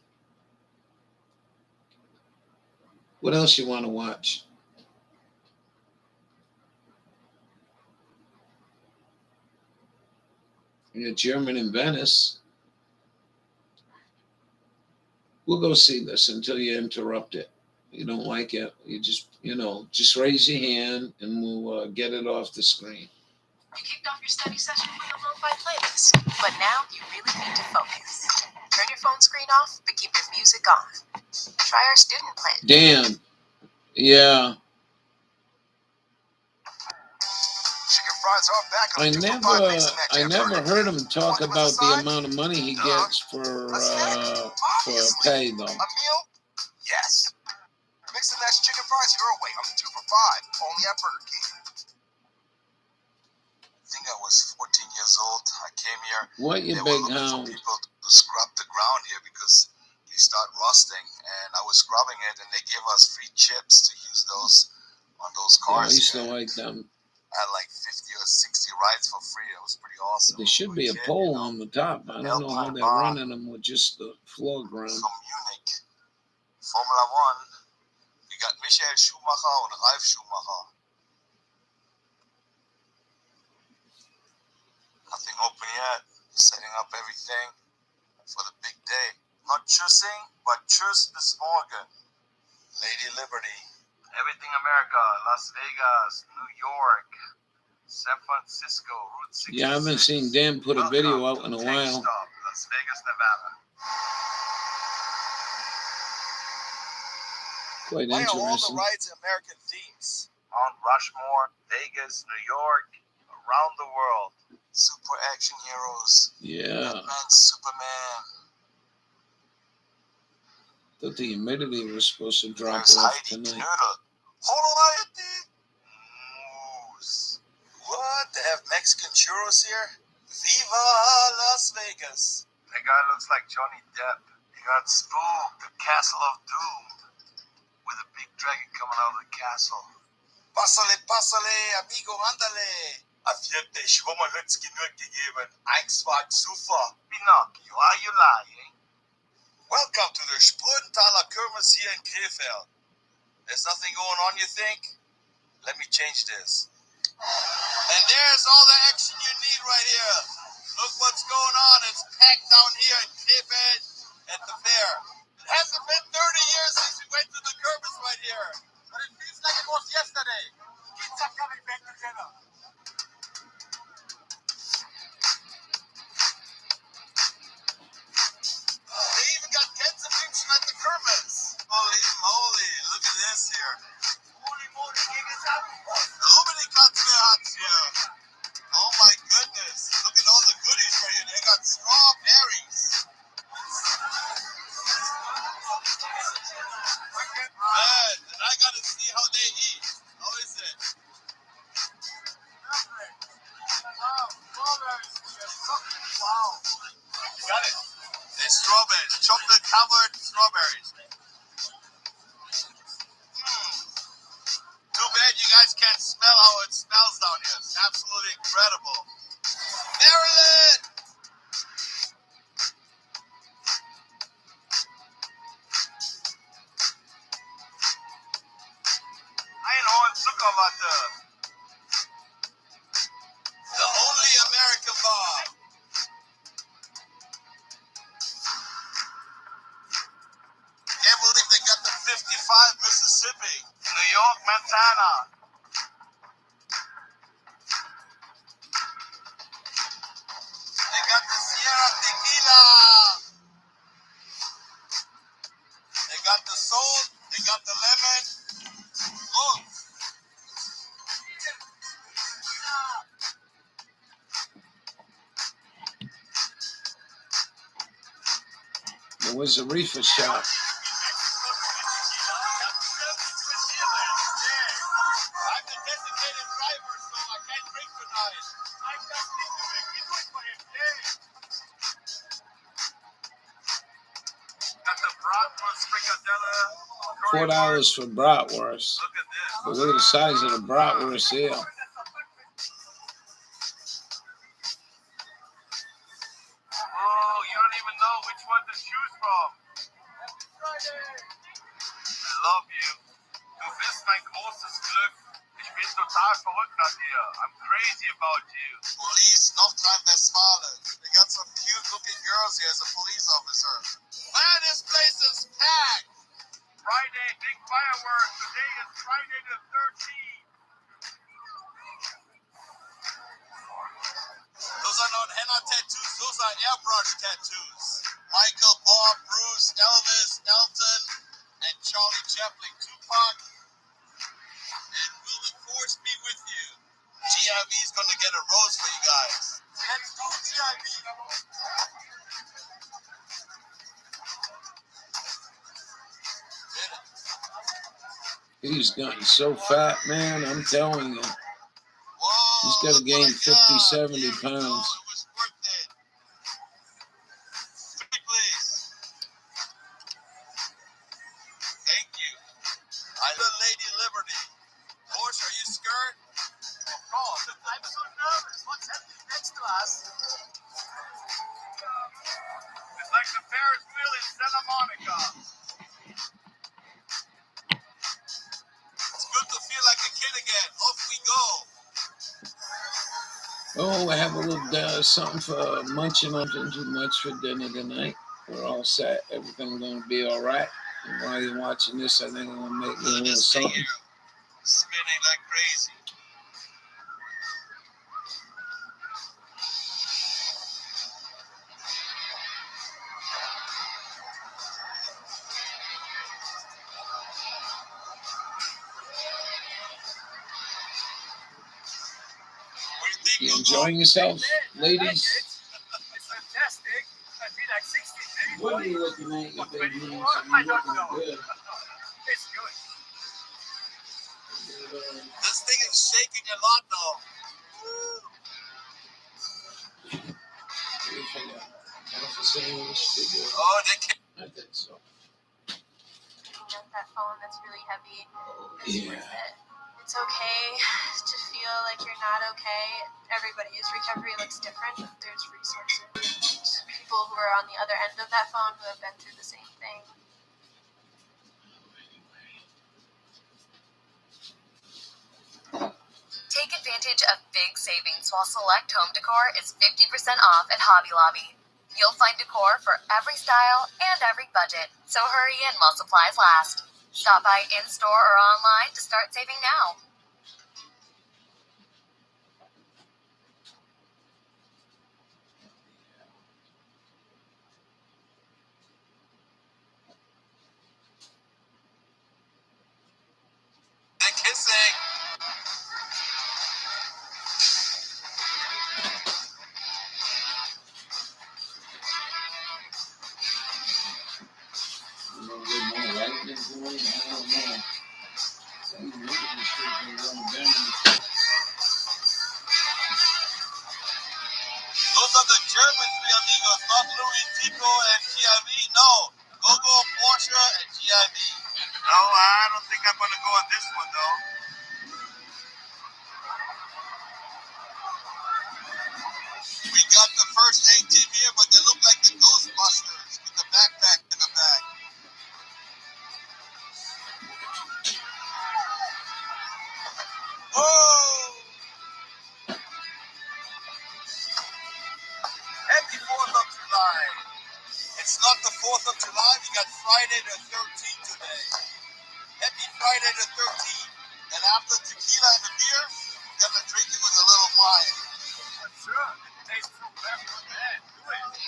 S4: What else you wanna watch? You're German in Venice. We'll go see this until you interrupt it. You don't like it, you just raise your hand and we'll get it off the screen.
S8: You kicked off your study session with a lo-fi playlist, but now you really need to focus. Turn your phone screen off, but keep your music on. Try our student plan.
S4: Dan, yeah.
S6: Chicken fries are back on the 2 for $5 mix and match
S4: I never
S6: hamburger.
S4: heard him talk
S6: Want them on
S4: about
S6: the
S4: the
S6: side?
S4: amount of money he gets for
S6: Obviously.
S4: pay though.
S6: A meal? Yes. Mix and match chicken fries your way on the 2 for $5, only at Burger King. I think I was 14 years old. I came here.
S4: What you
S6: They were
S4: big
S6: looking
S4: hound?
S6: for people to scrub the ground here because they start rusting, and I was scrubbing it, and they gave us free chips to use those on those
S4: Yeah, I
S6: cars.
S4: used to
S6: here.
S4: like them.
S6: I had like 50 or 60 rides for free. It was pretty awesome.
S4: There should be a
S6: Kid,
S4: pole on the top. I don't know how
S6: Alpine
S4: they're
S6: Bar
S4: running them with just the floor ground.
S6: from Munich. Formula One. We got Michael Schumacher and Ralf Schumacher. Nothing open yet. Setting up everything for the big day. Not tschüssing, but tschüss bis morgen. Lady Liberty. Everything America. Las Vegas, New York, San Francisco, Route 66.
S4: Yeah, I haven't seen Dan put a video out in a while.
S6: Stop, Las Vegas, Nevada.
S4: Quite
S6: Why are all the
S4: interesting.
S6: rides American themes? Mount Rushmore, Vegas, New York, around the world. Super action heroes.
S4: Yeah.
S6: Batman, Superman.
S4: Thought the humidity was supposed to drop
S6: There's
S4: off
S6: Heidi
S4: tonight.
S6: Knödel. Heidi. Moose. What? They have Mexican churros here? Viva Las Vegas. That guy looks like Johnny Depp. He got spooked. The Castle of Doom. With a big dragon coming out of the castle. Pásale, amigo, ándale. A vierte Schwummerlitz genug gegeben. Eins war super. Pinocchio, are you lying? Welcome to the Sprudenthaler Kirmes here in Krefeld. There's nothing going on, you think? Let me change this. And there's all the action you need right here. Look what's going on. It's packed down here in Krefeld at the fair. It hasn't been 30 years since we went to the Kirmes right here. But it feels like it was yesterday. Kids are coming back together. They even got Gänseblümchen at the Kirmes. Holy moly, look at this here. Holy moly, gegen das Illuminati hat's here. Oh my goodness, look at all the
S1: chocolate covered strawberries. Too bad you guys can't smell how it smells down here. It's absolutely incredible. Maryland! Ein hohen Zuckerwatte. The only American bar. Can't believe they got the 55 Mississippi. New York, Montana. They got the Sierra Tequila. They got the salt. They got the lemon. Oh.
S4: There was a reefer shop.
S1: I'm the designated driver, so I can't drink tonight. I just need to drink. You do it for him, Got the bratwurst, fricadella.
S4: $4 for bratwurst.
S1: Look at this.
S4: But look at the size of the bratwurst here.
S1: Oh, you don't even know which one to choose from. I love you. Du bist mein großes Glück. Ich bin total verrückt nach dir. I'm crazy about you. Police Nordrhein-Westfalen. They got some cute-looking girls here as a police officer. Man, this place is packed. Friday, big fireworks. Today is Friday the 13th. Those are not henna tattoos. Those are airbrush tattoos. Michael, Bob, Bruce, Elvis, Elton, and Charlie Chaplin. Tupac. And will the force be with you? GIV is going to get a rose for you guys. Let's go, GIV.
S4: He's gotten so fat, man. I'm telling you.
S1: Whoa,
S4: He's got to gain 50, 70
S1: Here we go.
S4: pounds.
S1: It was worth it. Three, please. Thank you. I'm the Lady Liberty. Porsche, are you scared? Of course. I'm so nervous. What's happening next to us? It's like the Ferris wheel in Santa Monica. It's good to feel like a kid again. Off we go.
S4: Oh, I have a little something for munching on. Too much for dinner tonight. We're all set. Everything's going to be all right. And while you're watching this, I think I'm going to make me a little something.
S1: Spinning like crazy.
S4: You enjoying yourself, ladies?
S1: It's fantastic. I feel like 63.
S4: What are you looking at? Your big moves?
S1: I don't know.
S4: Good.
S1: It's good. This thing is shaking a lot though. Oh, they can't.
S4: I think so.
S8: Picking up that phone that's really heavy is
S4: Yeah.
S8: worth it. It's okay to feel like you're not okay. Everybody's recovery looks different. There's resources. People who are on the other end of that phone who have been through the same thing.
S9: Take advantage of big savings while select home decor is 50% off at Hobby Lobby. You'll find decor for every style and every budget, so hurry in while supplies last. Stop by in-store or online to start saving now.
S1: They're kissing. Those are the German three amigos, not Louis, Tico, and Chiavin. No. Go Porsche and GIB.
S2: No, I don't think I'm gonna go on this one though.
S1: We got the first A team here, but they look like the Ghostbusters with the backpack in the back. Whoa! Happy 4th of July. It's not the 4th of July. We got Friday the 13th today. Happy Friday the 13th. And after tequila and the beer, we're going to drink it with a little wine.
S2: Sure, it tastes so bad for that. Do it.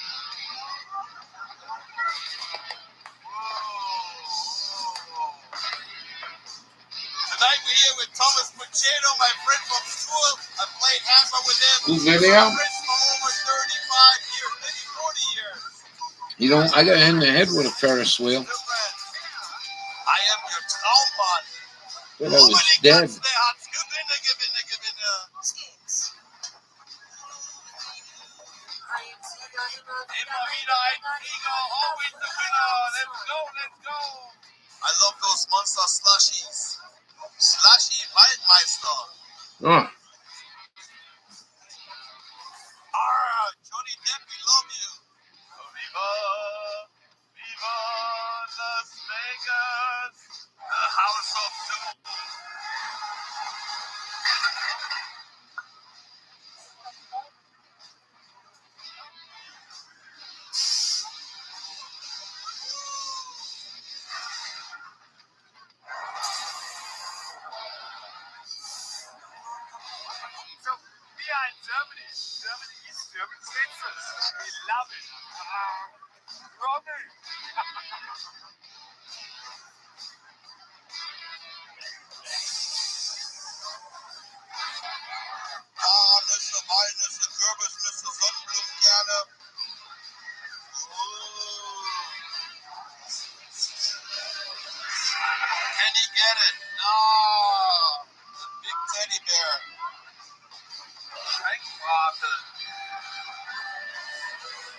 S1: Tonight we're here with Thomas Machado, my friend from school. I played hammer with him.
S4: Who's video?
S1: Friends for over 35 years, maybe 40 years.
S4: You don't. I got hit in the head with a Ferris wheel.
S1: Good friend. I am your Traummann.
S4: But I was dead.
S1: Immer wieder ein Sieger, always the winner. Let's go, let's go. I love those monster slushies. Slushy Waldmeister.
S4: Oh,
S1: Johnny Depp, we love you. Viva, Viva Las Vegas. The House of Doom.
S2: So, we are in Germany. Germany is German senses. We love it. Rommel.
S1: Nüsse, Walnüsse, Kürbisnüsse, Sonnenblumenkerne. Can he get it? No. The big teddy bear.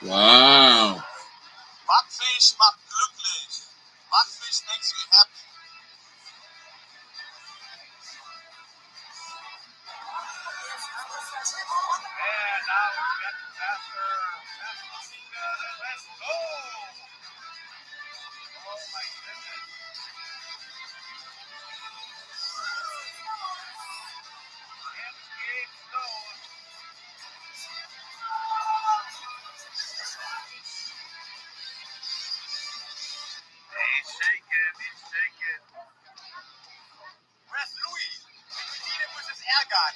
S4: wow.
S1: Backfisch macht glücklich. Backfisch makes you happy.
S2: And now we got faster. Let's go. Oh my goodness. It goes. He's shaking.
S1: Where's Louis? We need him with his air gun.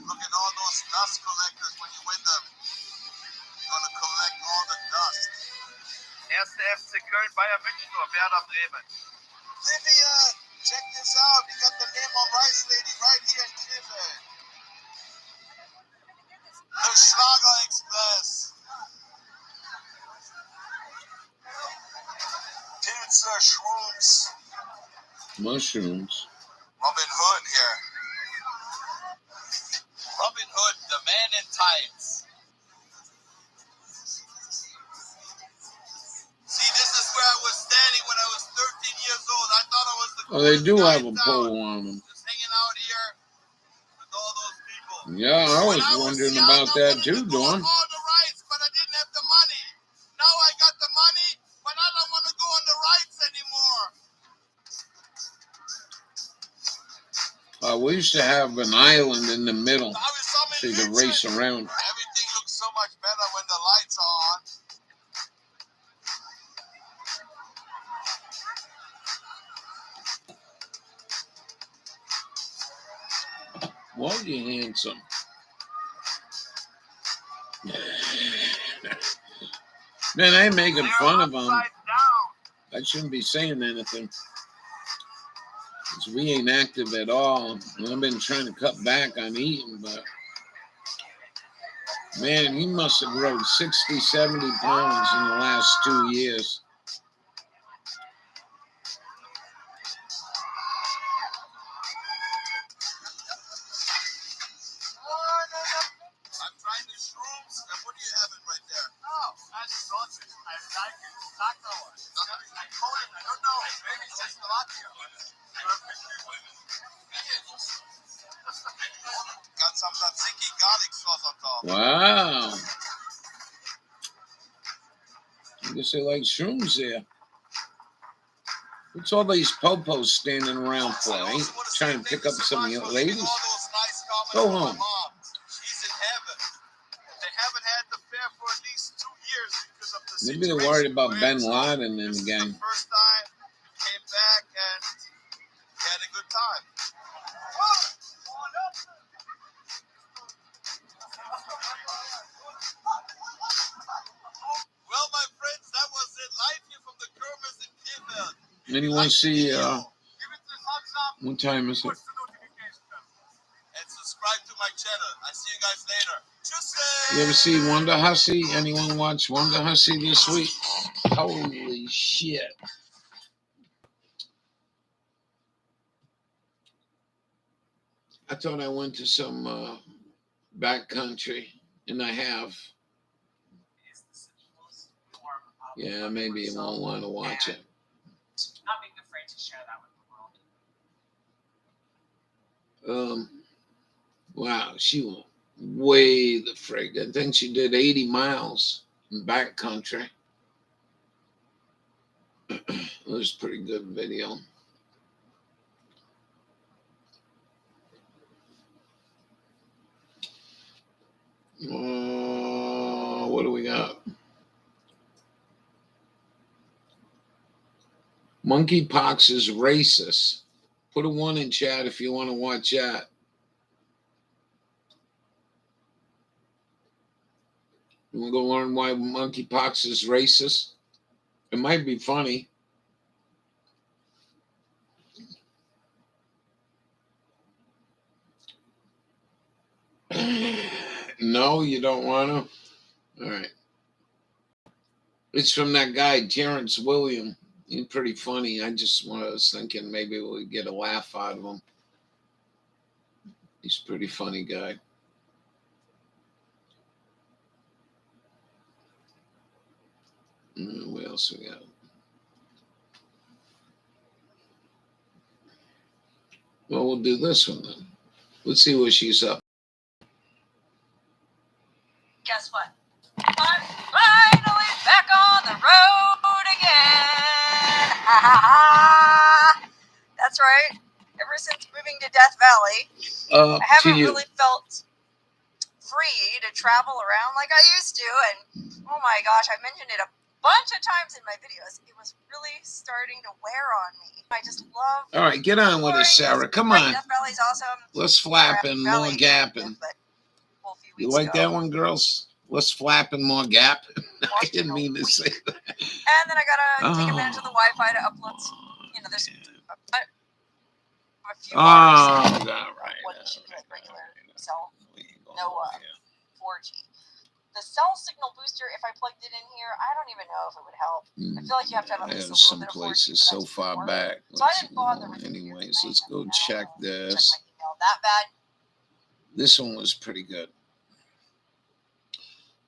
S1: Look at all those dust collectors when you win them. You're going to collect all the dust.
S2: Erste FC Köln, Bayern München or Werder Bremen?
S1: Vivian, check this out. You got the name on Rice Lady right here in Cleveland. The Schlager Express. Pilze, Shrooms.
S4: Mushrooms.
S1: Robin Hood here. Robin Hood, the man in tights. See, this is where I was standing when I was 13 years old. I thought I was the
S4: Oh, they do
S1: guy
S4: have
S1: in
S4: a
S1: town,
S4: pole on them.
S1: just hanging out here with all those people.
S4: Yeah, I
S1: When
S4: was
S1: I was
S4: wondering
S1: young,
S4: about
S1: I
S4: that
S1: wanted
S4: too,
S1: to go on
S4: Dawn.
S1: all the rides, but I didn't have the money. Now I got the money, but I don't want to go on the rides anymore.
S4: We used to have an island in the middle
S1: I was so
S4: so you could race around.
S1: Everything looks so much better when the lights are on.
S4: Well, you handsome. Man, I ain't making fun of him. I shouldn't be saying anything. 'Cause we ain't active at all. And I've been trying to cut back on eating, but man, he must have grown 60, 70 pounds in the last 2 years.
S1: I'm trying to
S4: Wow. I guess they like shrooms there. What's all these popos standing around for? Ain't trying to pick up some of your ladies? Go home.
S1: She's in heaven. They haven't had the fair for at least 2 years because of the
S4: Maybe they're worried about Ben Laden in the gang.
S1: The first time came back and we had a good time. Well, my friends, that was it. Live here from the Kermers in Kimmel.
S4: Anyone see, what time is it?
S1: And subscribe to my channel. I see you guys later. Tschüss.
S4: You ever see Wonder Hussy? Anyone watch Wonder Hussy this week? Holy shit. I thought I went to some backcountry, and I have. Yeah, maybe you won't want to watch it.
S7: Not being afraid to share that with the world.
S4: Wow, she went way the frig. I think she did 80 miles in backcountry. It was a pretty good video. What do we got? Monkeypox is racist. Put a 1 in chat if you want to watch that. You want to go learn why monkeypox is racist? It might be funny. No, you don't want to? All right. It's from that guy, Terrence William. He's pretty funny. I was thinking maybe we'd get a laugh out of him. He's a pretty funny guy. What else we got? Well, we'll do this one then. Let's see what she's up.
S7: Guess what? I'm finally back on the road again. That's right. Ever since moving to Death Valley, I haven't really felt free to travel around like I used to. And oh my gosh, I mentioned it a bunch of times in my videos. It was really starting to wear on me. I just love.
S4: All right, get on with it, Sarah. Come on.
S7: Death Valley's awesome.
S4: Less flapping, more gapping. You like that one, girls? Less flapping, more gapping. I didn't mean to say that.
S7: And then I gotta take advantage of the Wi-Fi to upload. You know, there's a few bars.
S4: Right.
S7: What should be like regular cell. No 4G. The cell signal booster, if I plugged it in here, I don't even know if it would help. I feel like you have to have at least a little
S4: some
S7: bit of 4G
S4: places so far back.
S7: So I didn't bother with
S4: anyways, let's go check this.
S7: Check my email that bad.
S4: This one was pretty good.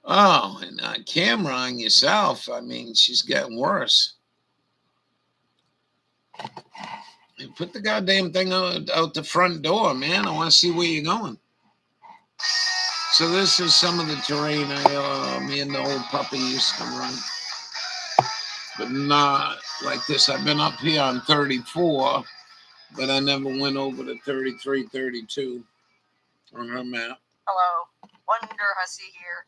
S4: Oh, and camera on yourself. I mean, she's getting worse. You put the goddamn thing out the front door, man. I want to see where you're going. So this is some of the terrain me and the old puppy used to run. But not like this. I've been up here on 34, but I never went over to 33, 32 on her map.
S7: Hello, Wonder Hussy here.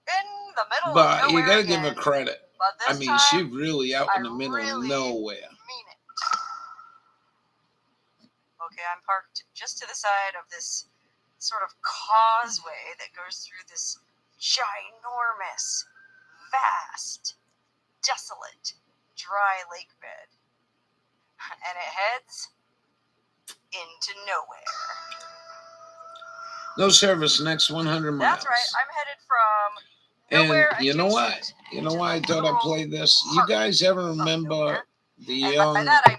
S7: In the middle
S4: but
S7: of nowhere
S4: you gotta
S7: again.
S4: give her credit. I mean, she's really out in the middle of nowhere.
S7: Mean it. Okay, I'm parked just to the side of this sort of causeway that goes through this ginormous, vast, desolate, dry lake bed. And it heads into nowhere.
S4: No service next 100 miles.
S7: That's right. I'm headed from nowhere.
S4: And you know what? You know why I thought I'd play this? You guys ever remember the young
S7: by that I mean,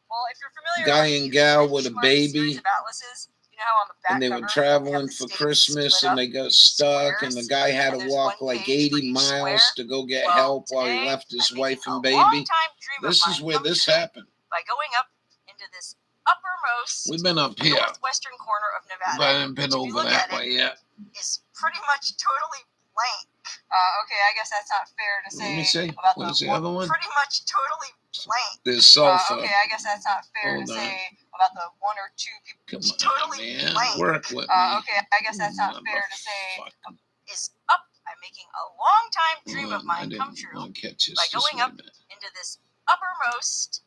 S7: well, if you're familiar
S4: guy
S7: with
S4: and gal with a baby?
S7: Series of atlases, you know how on the back
S4: And they
S7: cover
S4: were
S7: they
S4: traveling
S7: have the
S4: for
S7: states
S4: Christmas
S7: split
S4: and
S7: up
S4: they got
S7: into
S4: stuck
S7: squares,
S4: and the guy had
S7: and
S4: to
S7: there's
S4: walk
S7: one
S4: like
S7: page for
S4: 80
S7: each
S4: miles
S7: square.
S4: to go get
S7: Well,
S4: help while he
S7: today,
S4: left his
S7: I'm
S4: wife
S7: making
S4: and
S7: a
S4: baby.
S7: long-time dream
S4: This
S7: of
S4: is
S7: mine
S4: where
S7: come
S4: this
S7: true
S4: happened.
S7: by going up into this uppermost
S4: We've been up here,
S7: northwestern corner of Nevada.
S4: but I haven't been
S7: Which, if you
S4: over
S7: look
S4: that
S7: at
S4: way
S7: it,
S4: yet.
S7: is pretty much totally blank. Okay, I guess that's not fair to say.
S4: Let me see.
S7: About
S4: What is the other one?
S7: Pretty much totally blank.
S4: There's sulfur.
S7: Okay, I guess that's not fair
S4: Hold
S7: to
S4: on.
S7: say about the one or two people.
S4: Come on,
S7: Totally
S4: man.
S7: blank.
S4: Work with me.
S7: Okay, I guess that's not fair to say.
S4: Motherfucker.
S7: Is up. I'm making a long time dream
S4: Hold
S7: of
S4: on, I
S7: mine
S4: didn't
S7: come true
S4: want to catch this.
S7: by
S4: Just
S7: going
S4: wait a
S7: up
S4: minute.
S7: into this uppermost.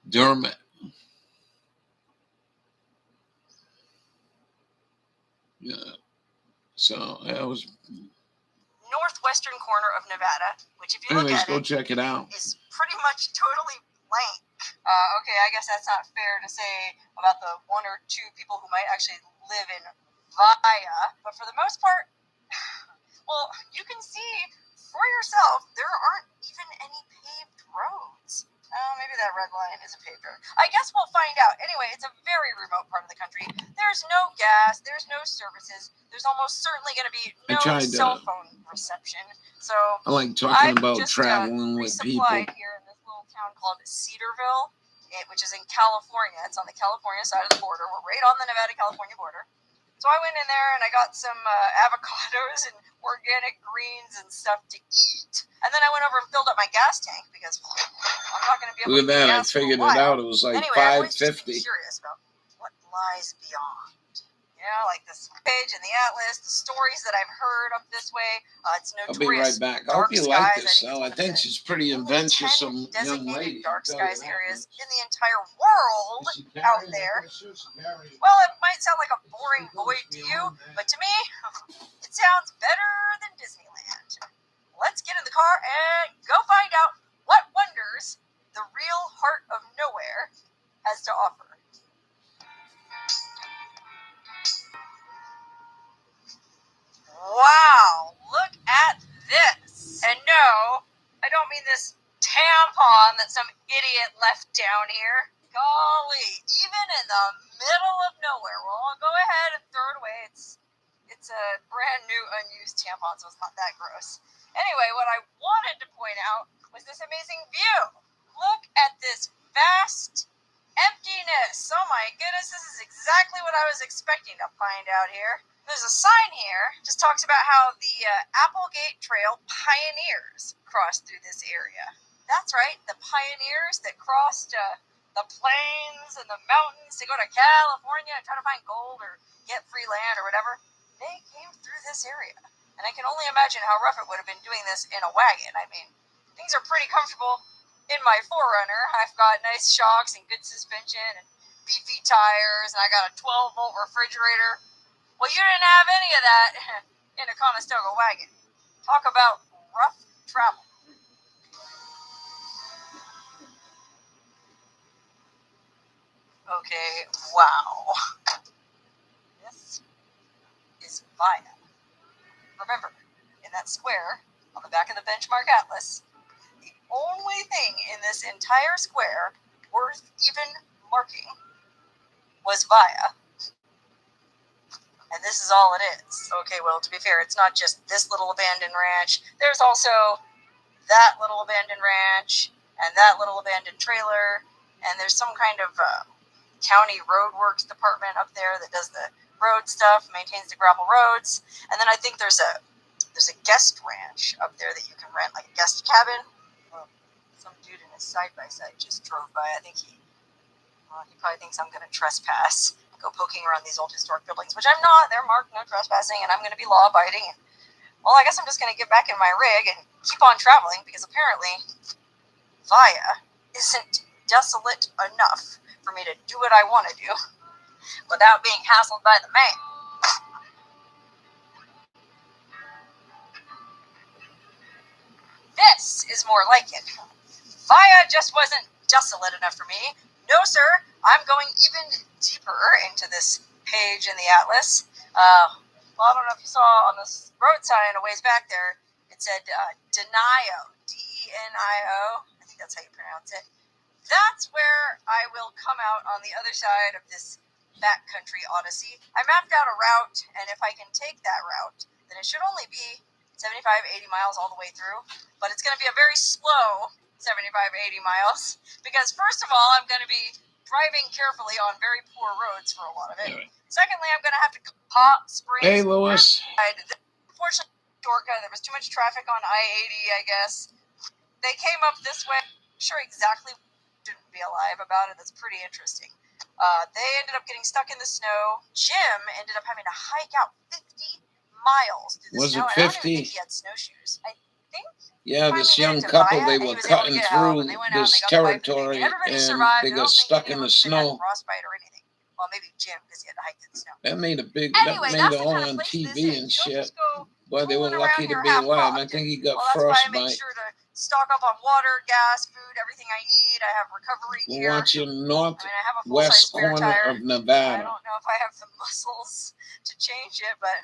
S4: Dermot. Yeah. So I was.
S7: Northwestern corner of Nevada, which if you look
S4: Anyways,
S7: at
S4: go
S7: it,
S4: check it out.
S7: is pretty much totally blank. Okay, I guess that's not fair to say about the one or two people who might actually live in Vaya, but for the most part, well, you can see for yourself there aren't even any paved roads. Maybe that red line is a paved road. I guess we'll find out. Anyway, it's a very remote part of the country. There's no gas. There's no services. There's almost certainly going to be no cell phone reception. So
S4: I like talking about
S7: just,
S4: traveling with people.
S7: Here in this little town called Cedarville, which is in California. It's on the California side of the border. We're right on the Nevada-California border. So I went in there and I got some avocados and organic greens and stuff to eat. And then I went over and filled up my gas tank because I'm not going to be able
S4: Look
S7: to
S4: at that.
S7: get
S4: I
S7: gas for a
S4: figured it
S7: while.
S4: out. It was like
S7: Anyway, I've always just been
S4: $5.50.
S7: curious about what lies beyond. You know, like this page in the Atlas, the stories that I've heard up this way. It's
S4: I'll be right
S7: notorious.
S4: back. I hope you like this, though. I think
S7: it's
S4: she's pretty
S7: only
S4: adventurous,
S7: 10
S4: some young lady.
S7: designated dark
S4: Tell you
S7: skies
S4: that
S7: areas
S4: much.
S7: in the entire world
S4: Is she
S7: out
S4: carrying
S7: there.
S4: it? She's carrying it.
S7: Well, it might sound like a boring void to you, but to me, it sounds better than Disneyland. Let's get in the car and go find out what wonders the real heart of nowhere has to offer. Wow, look at this. And no, I don't mean this tampon that some idiot left down here. Golly, even in the middle of nowhere. Well, I'll go ahead and throw it away. It's a brand new unused tampon, so it's not that gross. Anyway, what I wanted to point out was this amazing view. Look at this vast emptiness. Oh my goodness, this is exactly what I was expecting to find out here. There's a sign here, just talks about how the Applegate Trail pioneers crossed through this area. That's right, the pioneers that crossed the plains and the mountains to go to California and try to find gold or get free land or whatever. They came through this area. And I can only imagine how rough it would have been doing this in a wagon. I mean, things are pretty comfortable in my 4Runner. I've got nice shocks and good suspension and beefy tires, and I got a 12-volt refrigerator. Well, you didn't have any of that in a Conestoga wagon. Talk about rough travel. Okay, wow. This is Vaya. Remember, in that square on the back of the benchmark atlas, the only thing in this entire square worth even marking was Vaya. And this is all it is. Okay, well, to be fair, it's not just this little abandoned ranch. There's also that little abandoned ranch and that little abandoned trailer. And there's some kind of county roadworks department up there that does the road stuff, maintains the gravel roads. And then I think there's a guest ranch up there that you can rent, like a guest cabin. Some dude in his side-by-side just drove by. I think he probably thinks I'm going to trespass, go poking around these old historic buildings, which I'm not. They're marked no trespassing, and I'm going to be law-abiding. And, well, I guess I'm just going to get back in my rig and keep on traveling, because apparently Vaya isn't desolate enough for me to do what I want to do without being hassled by the man. This is more like it. Vaya just wasn't desolate enough for me. No, sir, I'm going even deeper into this page in the atlas. Well, I don't know if you saw on this road sign a ways back there, it said Denio, D-E-N-I-O. I think that's how you pronounce it. That's where I will come out on the other side of this backcountry odyssey. I mapped out a route, and if I can take that route, then it should only be 75, 80 miles all the way through. But it's going to be a very slow 75, 80 miles, because first of all, I'm going to be driving carefully on very poor roads for a lot of it.
S4: All right.
S7: Secondly, I'm going to have to hot springs.
S4: Hey, Lois.
S7: Unfortunately, shortcut. There was too much traffic on I-80, I guess. They came up this way. I'm sure exactly what shouldn't be alive about it. That's pretty interesting. They ended up getting stuck in the snow. Jim ended up having to hike out 50 miles through the
S4: Was
S7: snow.
S4: it
S7: And I don't
S4: 50?
S7: even think he had snowshoes. I think.
S4: Yeah, this young couple, they were cutting through this territory and they got stuck in the snow.
S7: Frostbite or anything. Well, maybe Jim because he had to hike through the snow.
S4: That made
S7: Anyway,
S4: that made
S7: that's
S4: it all
S7: the kind of
S4: on
S7: place
S4: TV
S7: this is.
S4: and
S7: You don't
S4: shit.
S7: just go
S4: Boy, they were
S7: tooling around
S4: lucky to
S7: here
S4: be
S7: half
S4: alive. I
S7: cocked.
S4: think he got
S7: Well, that's why I make
S4: frostbite.
S7: sure to stock up on water, gas, food, everything I need. I have recovery gear.
S4: We're watching
S7: I mean, I have a full-size
S4: northwest
S7: spare
S4: corner
S7: tire.
S4: of
S7: I
S4: Nevada.
S7: don't know if I have the muscles to change it, but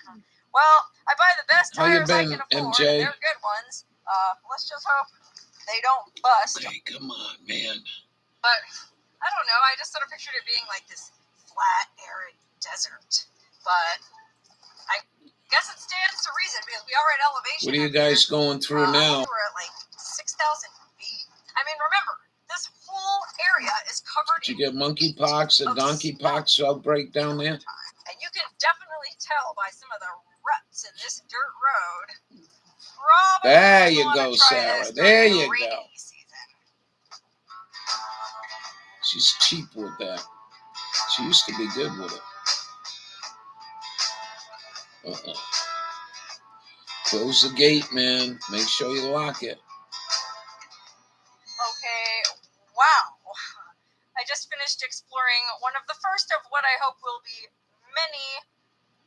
S7: well, I buy the best
S4: How you
S7: tires I
S4: been,
S7: can afford,
S4: MJ?
S7: and they're good ones. Let's just hope they don't bust.
S4: Hey, come on, man.
S7: But I don't know. I just sort of pictured it being like this flat, arid desert. But I guess it stands to reason because we are at elevation.
S4: What are you guys going through now?
S7: We're at like 6,000 feet. I mean, remember, this whole area is covered.
S4: Did you get monkeypox or donkeypox outbreak down there?
S7: And you can definitely tell by some of the ruts in this dirt road. Probably
S4: There you
S7: wanna
S4: go,
S7: try
S4: Sarah.
S7: this
S4: There
S7: during the
S4: you
S7: rainy
S4: go.
S7: season.
S4: She's cheap with that. She used to be good with it. Close the gate, man. Make sure you lock it.
S7: Okay, wow. I just finished exploring one of the first of what I hope will be many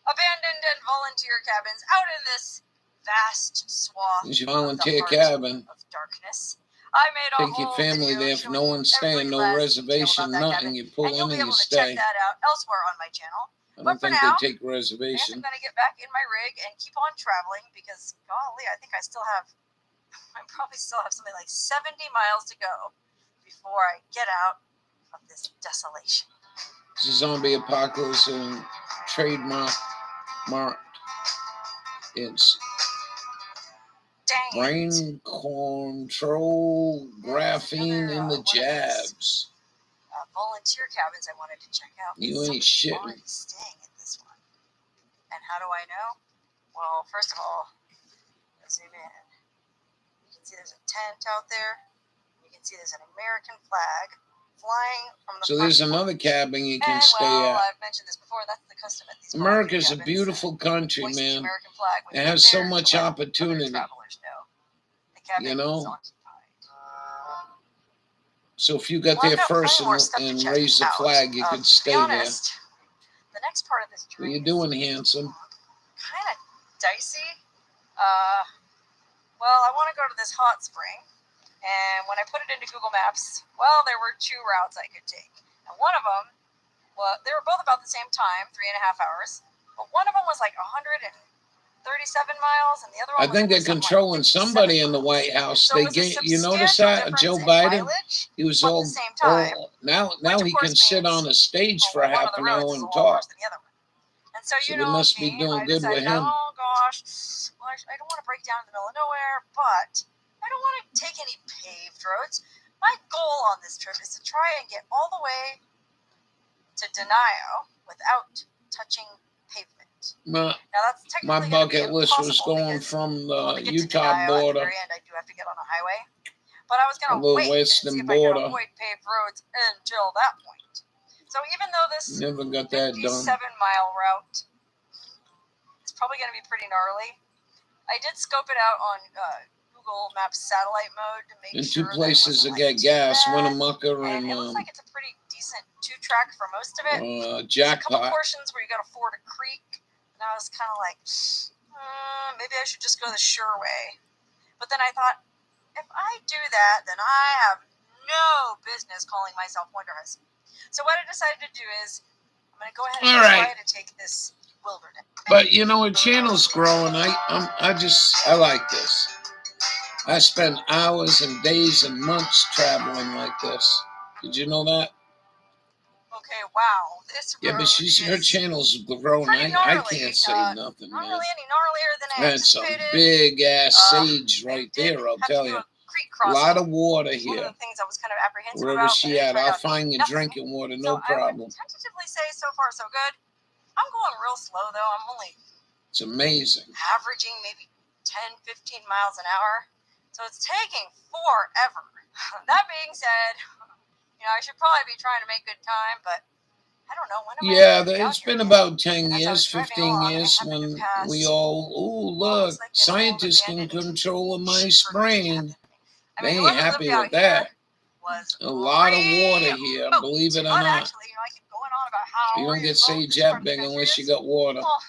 S7: abandoned and volunteer cabins out in this vast swath
S4: It's your volunteer
S7: of the heart
S4: cabin.
S7: of darkness. I made a
S4: Take your
S7: whole
S4: family
S7: video
S4: there if no
S7: showing
S4: one's staying,
S7: every
S4: no
S7: last
S4: reservation,
S7: detail about that
S4: nothing.
S7: cabin,
S4: You pull
S7: and you'll
S4: in
S7: be
S4: and you
S7: able to check
S4: stay.
S7: that out elsewhere on my channel.
S4: I don't
S7: But for
S4: think
S7: now,
S4: they take
S7: I guess I'm
S4: reservation.
S7: going to get back in my rig and keep on traveling because, golly, I think I probably still have something like 70 miles to go before I get out of this desolation.
S4: It's a zombie apocalypse and trademark marked. It's
S7: Dang it.
S4: brain control, graphene in the jabs.
S7: Volunteer cabins I wanted to check out.
S4: You ain't
S7: Somebody's
S4: shitting.
S7: already staying in this one. And how do I know? Well, first of all, let's zoom in. You can see there's a tent out there. You can see there's an American flag flying from the
S4: So
S7: front.
S4: there's another cabin you can
S7: And,
S4: stay
S7: well,
S4: at.
S7: I've mentioned this before. That's the custom at these
S4: America's a
S7: cabins.
S4: beautiful country,
S7: Hoist the
S4: man.
S7: American flag when
S4: It
S7: you
S4: has
S7: get
S4: so
S7: there
S4: much
S7: to let
S4: opportunity.
S7: other travelers know. The cabin
S4: You know?
S7: is occupied.
S4: So if you got
S7: Well,
S4: there
S7: I've got
S4: first
S7: plenty more stuff to
S4: and
S7: check
S4: raise the
S7: out.
S4: flag, you could
S7: To
S4: stay
S7: be
S4: there.
S7: honest, the next part of this
S4: What
S7: journey
S4: you doing, handsome?
S7: kind of dicey. Well, I want to go to this hot spring, and when I put it into Google Maps, well, there were two routes I could take, and one of them, well, they were both about the same time, 3.5 hours, but one of them was like 137 miles, and the other one
S4: I think they're
S7: was
S4: controlling somebody in the White House. They get, you notice that Joe Biden? He was all now he can sit on a stage for half an hour and talk.
S7: And so,
S4: So
S7: you
S4: they
S7: know,
S4: must be doing
S7: I
S4: good with
S7: decided,
S4: him.
S7: oh gosh, well, I don't want to break down in the middle of nowhere, but I don't want to take any paved roads. My goal on this trip is to try and get all the way to Denio without touching pavement. Now that's
S4: My
S7: technically gonna be
S4: bucket list was
S7: impossible
S4: going
S7: because
S4: from
S7: to
S4: the
S7: get to
S4: Utah
S7: Denio,
S4: border,
S7: At the very end, I do have to get on a highway. But I was going
S4: a
S7: to
S4: little
S7: wait and see
S4: western
S7: if I could
S4: border.
S7: avoid paved roads until that point. So even though this
S4: Never got that done.
S7: 57-mile route is probably going to be pretty gnarly, I did scope it out on Google Maps satellite mode to make
S4: In
S7: sure
S4: two places to
S7: that it wasn't
S4: get gas,
S7: too bad.
S4: Winnemucca
S7: And
S4: and
S7: it looks like it's a pretty decent 2-track for most of it. There's a couple
S4: Jackpot.
S7: portions where you got to ford a creek, and I was kind of like, maybe I should just go the sure way. But then I thought, if I do that, then I have no business calling myself Wonderhus. So what I decided to do is, I'm going to go ahead and try to take this wilderness.
S4: But you know, a channel's growing. I like this. I spend hours and days and months traveling like this. Did you know that?
S7: Okay, wow. This road
S4: Yeah, but her channel's growing. I can't say nothing,
S7: not
S4: man.
S7: really any gnarlier than I
S4: That's some
S7: anticipated.
S4: big ass sage right there, I'll tell you.
S7: street
S4: A
S7: crossing.
S4: lot of water
S7: One
S4: here.
S7: of the things I was kind of apprehensive
S4: Wherever
S7: about.
S4: she
S7: but it
S4: at,
S7: turned
S4: I'll
S7: out to be
S4: find you
S7: nothing.
S4: drinking water,
S7: So
S4: no
S7: I
S4: problem.
S7: would tentatively say so far so good. I'm going real slow though. I'm only
S4: It's amazing.
S7: averaging maybe 10, 15 miles an hour. So it's taking forever. That being said, I should probably be trying to make good time, but I don't know. When am I
S4: Yeah,
S7: gonna be out
S4: it's
S7: here
S4: been
S7: again?
S4: about 10
S7: And as I
S4: years,
S7: was driving
S4: 15
S7: along, I
S4: years
S7: happened to
S4: when
S7: pass
S4: we all,
S7: what
S4: look,
S7: looks like an old
S4: scientists can
S7: abandoned
S4: control my
S7: sheep herding
S4: sprain.
S7: cabin. I
S4: They
S7: mean,
S4: ain't
S7: whoever lived
S4: happy
S7: out
S4: with that.
S7: here was
S4: A lot of water
S7: remote.
S4: here, believe it or
S7: But
S4: not.
S7: actually, I keep going on about how
S4: You don't get
S7: remote
S4: Sage
S7: this part of the
S4: big
S7: country
S4: unless you
S7: is.
S4: got water.
S7: Well,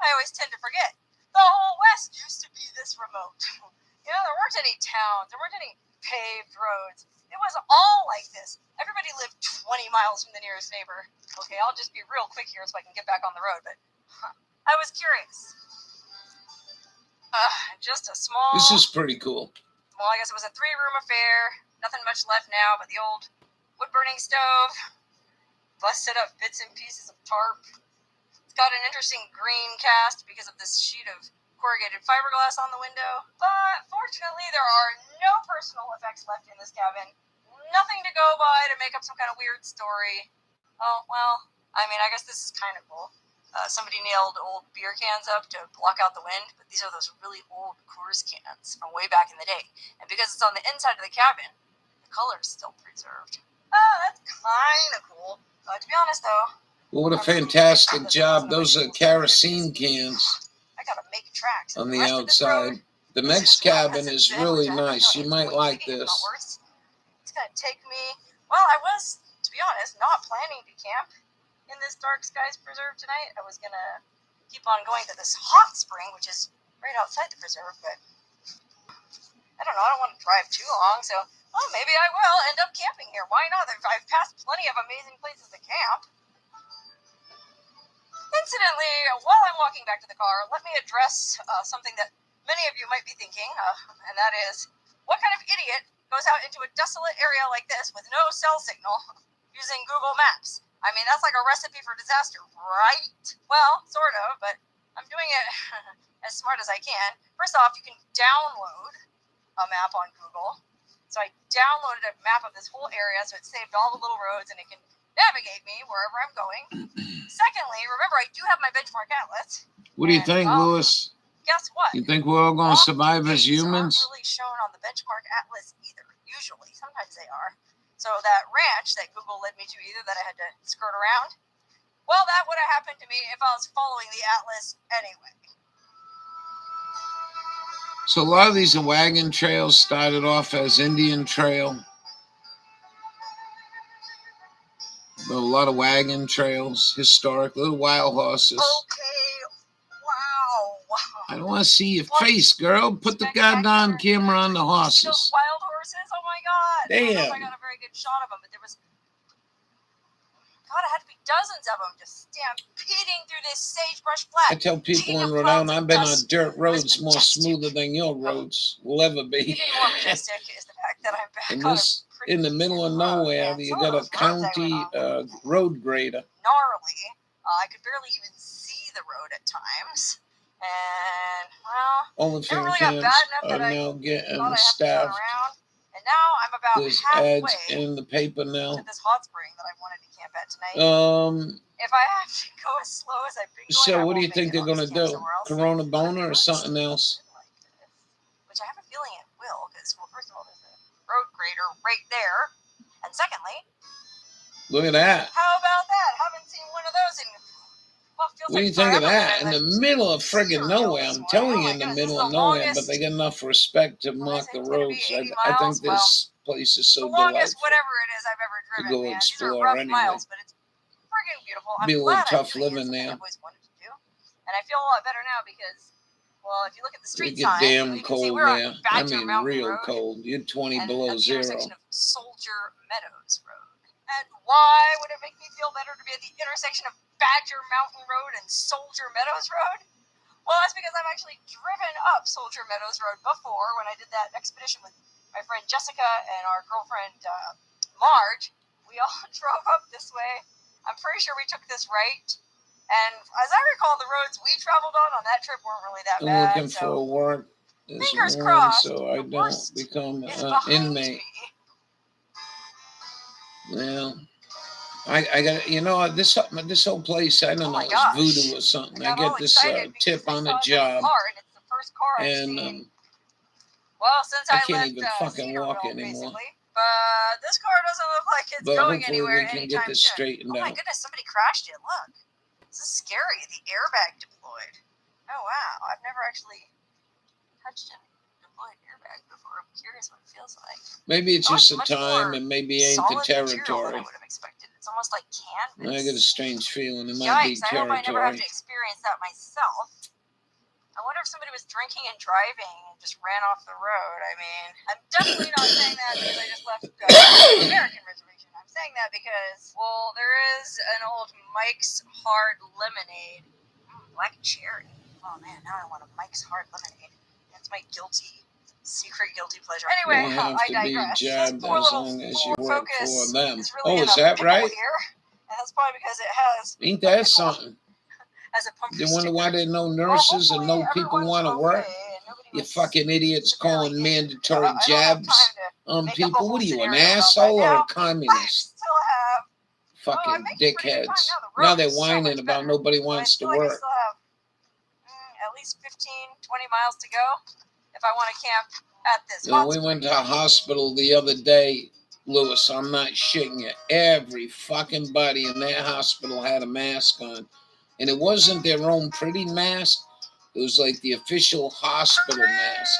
S7: I always tend to forget. The whole West used to be this remote. There weren't any towns. There weren't any paved roads. It was all like this. Everybody lived 20 miles from the nearest neighbor. Okay, I'll just be real quick here so I can get back on the road, but I was curious. Just a small...
S4: This is pretty cool.
S7: Well, I guess it was a 3-room affair. Nothing much left now but the old wood-burning stove. Busted up bits and pieces of tarp. It's got an interesting green cast because of this sheet of corrugated fiberglass on the window. But fortunately, there are no personal effects left in this cabin. Nothing to go by to make up some kind of weird story. Oh, well, I guess this is kind of cool. Somebody nailed old beer cans up to block out the wind, but these are those really old Coors cans from way back in the day. And because it's on the inside of the cabin, the color is still preserved. That's kind of cool. To be honest, though,
S4: Well, what a fantastic job. Those are kerosene cans
S7: I gotta make tracks.
S4: on
S7: The
S4: the
S7: rest of this road
S4: outside. The next cabin is really nice. You might like this.
S7: It's gonna take me. Well, I was, to be honest, not planning to camp in this Dark Skies Preserve tonight. I was gonna keep on going to this hot spring, which is right outside the preserve, but I don't know. I don't want to drive too long, so maybe I will end up camping here. Why not? I've passed plenty of amazing places to camp. Incidentally, while I'm walking back to the car, let me address something that many of you might be thinking, and that is, what kind of idiot goes out into a desolate area like this with no cell signal using Google Maps? That's like a recipe for disaster, right? Well, sort of, but I'm doing it as smart as I can. First off, you can download a map on Google. So I downloaded a map of this whole area, so it saved all the little roads, and it can navigate me wherever I'm going. Secondly, remember, I do have my benchmark atlas.
S4: What do you think, Lewis?
S7: Guess what?
S4: You think we're all going to survive as humans?
S7: Aren't really shown on the benchmark atlas either. Usually, sometimes they are. So that ranch that Google led me to either that I had to skirt around, well, that would have happened to me if I was following the atlas anyway.
S4: So a lot of these wagon trails started off as Indian Trail. A lot of wagon trails, historic, little wild horses.
S7: Okay, wow.
S4: I don't want to see your face, girl. Put the goddamn camera on the horses.
S7: Those wild horses? Oh my God.
S4: Damn.
S7: I don't know if I got a very good shot of them, but there was, God, it had to be dozens of them just stampeding through this sagebrush flat.
S4: I tell people in Rhode Island, I've been on dirt roads more smoother than your roads will ever be.
S7: Even more majestic is the fact that I'm back on
S4: In the middle of nowhere, you got a county road grader.
S7: Gnarly. I could barely even see the road at times. And, well,
S4: Only
S7: it really got bad enough that I
S4: now getting
S7: thought I had to turn
S4: staffed.
S7: around. And now I'm about
S4: There's
S7: halfway
S4: ads in the paper now.
S7: to this hot spring that I wanted to camp at tonight. If I have to go as slow as I've been going,
S4: So what do you think they're going to do? Corona Boner or something else?
S7: Which I have a feeling it will, because, well, first of all, there's a road grader right there. And secondly,
S4: look at that.
S7: how about that? Haven't seen one of those in, well, feels
S4: What do you
S7: like
S4: think of
S7: forever,
S4: that? In the middle of friggin' nowhere. I'm telling you, in the middle of nowhere, but they got enough respect to mark the roads. I think this place is so
S7: the longest
S4: delightful.
S7: whatever it is I've ever driven,
S4: go
S7: man. These are
S4: explore
S7: rough
S4: anyway.
S7: miles, but it's friggin' beautiful. I'm
S4: Be a little
S7: glad
S4: tough
S7: I'm doing
S4: living
S7: it.
S4: there.
S7: I've always wanted to do. And I feel a lot better now because, well, if you look at the
S4: It
S7: street
S4: get
S7: sign,
S4: damn
S7: you can see
S4: cold
S7: we're
S4: there.
S7: on
S4: I
S7: Badger
S4: mean,
S7: Mountain
S4: real
S7: Road
S4: cold. You're 20
S7: and
S4: below
S7: at the
S4: zero.
S7: intersection of Soldier Meadows Road. And why would it make me feel better to be at the intersection of Badger Mountain Road and Soldier Meadows Road? Well, that's because I've actually driven up Soldier Meadows Road before when I did that expedition with my friend Jessica and our girlfriend Marge. We all drove up this way. I'm pretty sure we took this right. And as I recall, the roads we traveled on that trip weren't really that
S4: I'm
S7: bad.
S4: looking for work. this
S7: Fingers
S4: morning
S7: crossed.
S4: so I
S7: the
S4: don't
S7: worst
S4: become
S7: is
S4: an
S7: behind
S4: inmate.
S7: me.
S4: Well, I got, you know, this whole place, I don't
S7: Oh
S4: know,
S7: my
S4: is
S7: gosh.
S4: voodoo or something. I
S7: got all
S4: get this
S7: excited because
S4: tip
S7: I
S4: on
S7: saw
S4: the
S7: another
S4: job,
S7: car, and it's the first car I've
S4: and
S7: seen. Well, since
S4: I
S7: I
S4: can't
S7: left
S4: even fucking walk
S7: Cedarville,
S4: anymore.
S7: basically. But this car doesn't look like it's
S4: But
S7: going
S4: hopefully
S7: anywhere
S4: we can
S7: anytime
S4: get this
S7: soon.
S4: straightened
S7: Oh my
S4: out.
S7: goodness, somebody crashed it. Look. This is scary. The airbag deployed. Oh wow, I've never actually touched a deployed airbag before. I'm curious what it feels like.
S4: Maybe it's
S7: Oh,
S4: just
S7: it's
S4: the
S7: much
S4: time,
S7: more
S4: and maybe ain't the
S7: solid material than
S4: territory.
S7: I would have expected. It's almost like canvas.
S4: I get a strange feeling it might be
S7: Yikes, I hope I never have
S4: territory.
S7: to experience that myself. I wonder if somebody was drinking and driving and just ran off the road. I mean, I'm definitely not saying that because I just left the American reservation. I'm saying that because, well, there is an old Mike's Hard Lemonade. Black cherry. Oh man, now I want a Mike's Hard Lemonade. That's my secret guilty pleasure. Anyway,
S4: You have
S7: I
S4: to
S7: digress.
S4: be jabbed
S7: This poor
S4: as
S7: little
S4: long as you
S7: Ford
S4: work
S7: Focus
S4: for them.
S7: is really
S4: Oh, is that
S7: pickle
S4: right?
S7: here. And that's probably because it has
S4: Ain't that something?
S7: as a bumper
S4: You wonder
S7: sticker.
S4: why there are no
S7: Well,
S4: nurses and
S7: hopefully
S4: no people
S7: everyone's
S4: want to
S7: okay
S4: work?
S7: and nobody
S4: You
S7: was
S4: fucking idiots
S7: severely
S4: calling
S7: injured.
S4: mandatory
S7: I don't have
S4: jabs
S7: time to
S4: on
S7: make up a
S4: people.
S7: whole
S4: What are you, an
S7: scenario about that
S4: asshole or
S7: now.
S4: a
S7: I
S4: communist?
S7: still have. I'm
S4: Fucking
S7: making pretty good time
S4: dickheads.
S7: now. The road
S4: Now they're
S7: is so
S4: whining
S7: much
S4: about
S7: better.
S4: nobody
S7: So I
S4: wants to
S7: feel like I
S4: work.
S7: still have at least 15, 20 miles to go if I want to camp at this
S4: You know,
S7: hot
S4: we
S7: spring.
S4: went to a hospital the other day, Lewis. I'm not shitting you. Every fucking body in that hospital had a mask on. And it wasn't their own pretty mask. It was like the official hospital mask.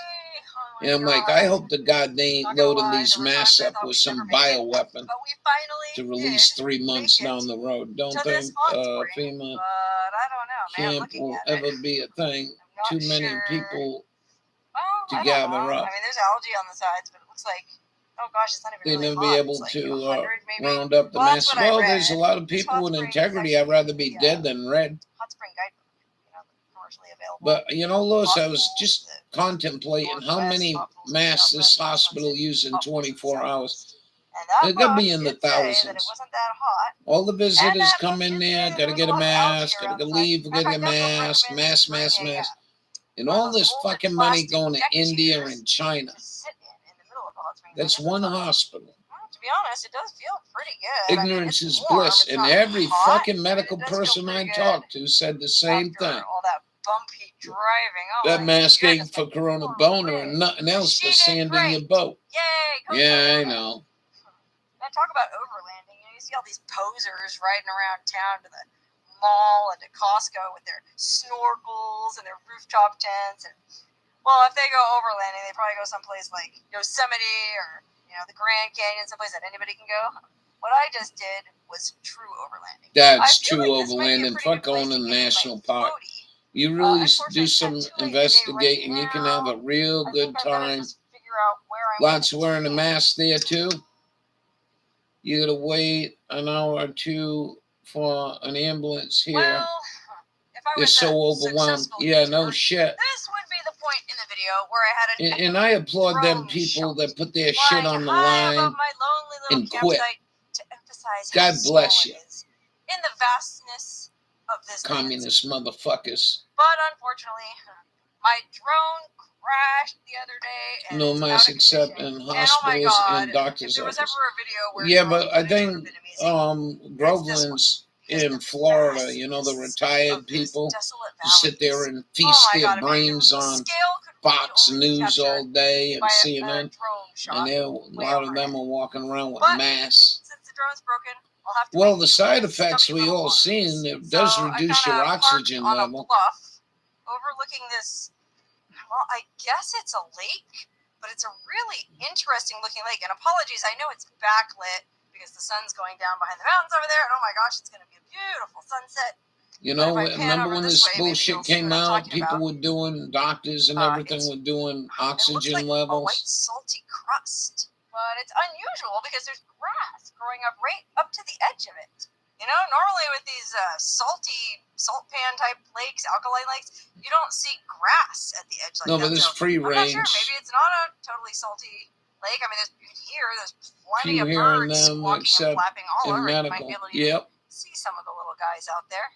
S7: Oh
S4: And I'm like,
S7: God.
S4: I hope to God they ain't
S7: Not gonna
S4: loading
S7: lie,
S4: these
S7: there were
S4: masks
S7: times I
S4: up
S7: thought
S4: with
S7: we'd
S4: some
S7: never make it,
S4: bioweapon
S7: but we finally
S4: to release
S7: did
S4: 3 months
S7: make it
S4: down the road. Don't
S7: to this
S4: think
S7: hot spring.
S4: FEMA
S7: But I don't know, man.
S4: camp
S7: Looking
S4: will
S7: at it,
S4: ever be a thing.
S7: I'm not
S4: Too many
S7: sure.
S4: people
S7: Oh,
S4: to
S7: I don't
S4: gather
S7: know.
S4: up.
S7: I mean, there's algae on the sides, but it looks like, oh gosh, it's not even
S4: They'd
S7: really
S4: never
S7: hot.
S4: be able
S7: It's like
S4: to
S7: 100 maybe.
S4: round up the
S7: Well, that's
S4: masses.
S7: what I
S4: Well,
S7: read.
S4: there's a lot of
S7: This
S4: people
S7: hot
S4: with
S7: spring is
S4: integrity. I'd
S7: actually
S4: rather be
S7: the,
S4: dead than red.
S7: hot spring guidebook, the commercially available.
S4: But, you know, Louis, I
S7: hot
S4: was
S7: pools,
S4: just
S7: the
S4: contemplating how
S7: northwest,
S4: many
S7: hot pools in the
S4: masks this
S7: southwest,
S4: hospital
S7: Wisconsin,
S4: uses in
S7: hot pools in the
S4: 24 hours.
S7: southwest. And that
S4: It could
S7: book
S4: be in the
S7: did say that it
S4: thousands.
S7: wasn't that hot.
S4: All the
S7: And
S4: visitors
S7: that
S4: come
S7: book
S4: in
S7: did say
S4: there,
S7: that
S4: got
S7: there
S4: to
S7: was
S4: get
S7: a
S4: a
S7: lot of algae
S4: mask, got
S7: around
S4: to
S7: the
S4: leave,
S7: site.
S4: get
S7: In
S4: a
S7: fact, that book
S4: mask,
S7: recommended
S4: mask,
S7: bringing
S4: mask. And
S7: one of
S4: all
S7: those
S4: this
S7: folded
S4: fucking money
S7: plastic
S4: going to
S7: deck
S4: India
S7: chairs
S4: and China.
S7: to sit in the middle of the hot springs.
S4: That's one hospital.
S7: Well, to be honest, it does feel pretty good.
S4: Ignorance
S7: I mean,
S4: is
S7: it's warm,
S4: bliss.
S7: it's
S4: And
S7: not
S4: every
S7: hot,
S4: fucking
S7: but
S4: medical
S7: it does feel
S4: person I
S7: pretty
S4: talked
S7: good
S4: to said the same
S7: after
S4: thing.
S7: all that bumpy driving. Oh
S4: That
S7: my
S4: mask
S7: goodness,
S4: ain't for
S7: my
S4: Corona
S7: poor
S4: Boner and
S7: Rick.
S4: nothing else
S7: She
S4: but
S7: did
S4: sand in your
S7: great.
S4: boat.
S7: Yay, Coach
S4: Yeah, I
S7: Corona.
S4: know.
S7: Man, talk about overlanding. You see all these posers riding around town to the mall and to Costco with their snorkels and their rooftop tents. And well, if they go overlanding, they probably go someplace like Yosemite or the Grand Canyon, someplace that anybody can go. What I just did was true overlanding.
S4: That's
S7: I feel
S4: true
S7: like this might be a
S4: overlanding.
S7: pretty
S4: Fuck
S7: good place
S4: going to
S7: to
S4: the
S7: get in my
S4: national park.
S7: floaty.
S4: You really
S7: Unfortunately,
S4: do
S7: it's
S4: some
S7: kinda too late in the day
S4: investigating.
S7: right
S4: You can have a
S7: now.
S4: real
S7: I
S4: good
S7: think I'm gonna
S4: time.
S7: just figure out where I
S4: Lots
S7: want
S4: wearing a
S7: to
S4: mask there too. You gotta wait an hour or two for an ambulance here.
S7: Well, if I
S4: They're
S7: was
S4: so
S7: a
S4: overwhelmed.
S7: successful
S4: Yeah, no
S7: YouTuber,
S4: shit.
S7: this would be the point in the video where I had an
S4: And I applaud them
S7: drone
S4: people
S7: shot
S4: that put their
S7: flying
S4: shit on the
S7: high above
S4: line
S7: my lonely little
S4: and quit.
S7: campsite to emphasize
S4: God
S7: how
S4: bless
S7: small
S4: you.
S7: it is in the vastness of this
S4: Communist
S7: landscape.
S4: motherfuckers.
S7: But unfortunately, my drone crashed the other day and
S4: No
S7: it's
S4: mask
S7: out of
S4: except
S7: condition.
S4: in
S7: And oh my
S4: hospitals
S7: god,
S4: and
S7: if
S4: doctor's
S7: there was
S4: offices.
S7: ever a video where
S4: Yeah,
S7: drone
S4: but I
S7: footage would have
S4: think
S7: been amazing, it's this one.
S4: Groveland's
S7: Because
S4: in
S7: the
S4: Florida, the
S7: vastness
S4: retired
S7: of this
S4: people
S7: desolate
S4: who
S7: valley
S4: sit there
S7: is,
S4: and
S7: oh
S4: feast
S7: my
S4: their
S7: god, amazing.
S4: brains
S7: The
S4: on
S7: scale could
S4: Fox
S7: really only be
S4: News all
S7: captured
S4: day and
S7: by a
S4: CNN,
S7: drone shot
S4: and a
S7: way
S4: lot of
S7: overhead.
S4: them are walking around with
S7: But
S4: masks.
S7: since the drone's broken, I'll have to
S4: Well,
S7: make
S4: the
S7: do
S4: side
S7: with
S4: effects
S7: stubby
S4: we
S7: little
S4: all
S7: arms.
S4: seen, it
S7: So
S4: does
S7: I
S4: reduce your
S7: kinda parked
S4: oxygen
S7: on a
S4: level.
S7: bluff overlooking this. Well, I guess it's a lake, but it's a really interesting looking lake. And apologies, I know it's backlit because the sun's going down behind the mountains over there. And oh my gosh, it's going to be a beautiful sunset.
S4: You know,
S7: But if I pan
S4: remember
S7: over
S4: when
S7: this
S4: this
S7: way, maybe
S4: bullshit
S7: you'll see
S4: came
S7: what I'm
S4: out?
S7: talking
S4: People
S7: about.
S4: were doing, doctors and everything
S7: It's-
S4: were doing
S7: It looks
S4: oxygen
S7: like a white
S4: levels.
S7: salty crust, but it's unusual because there's grass growing up right up to the edge of it. Normally with these salty salt pan type lakes, alkaline lakes, you don't see grass at the edge like
S4: No,
S7: that.
S4: but this
S7: So
S4: free
S7: I'm not
S4: range.
S7: sure. Maybe it's not a totally salty lake. I mean, there's plenty
S4: Few
S7: of
S4: here and
S7: birds
S4: them,
S7: squawking and
S4: except
S7: flapping all
S4: in
S7: over it. You might
S4: medical.
S7: be able to even
S4: Yep.
S7: see some of the little guys out there.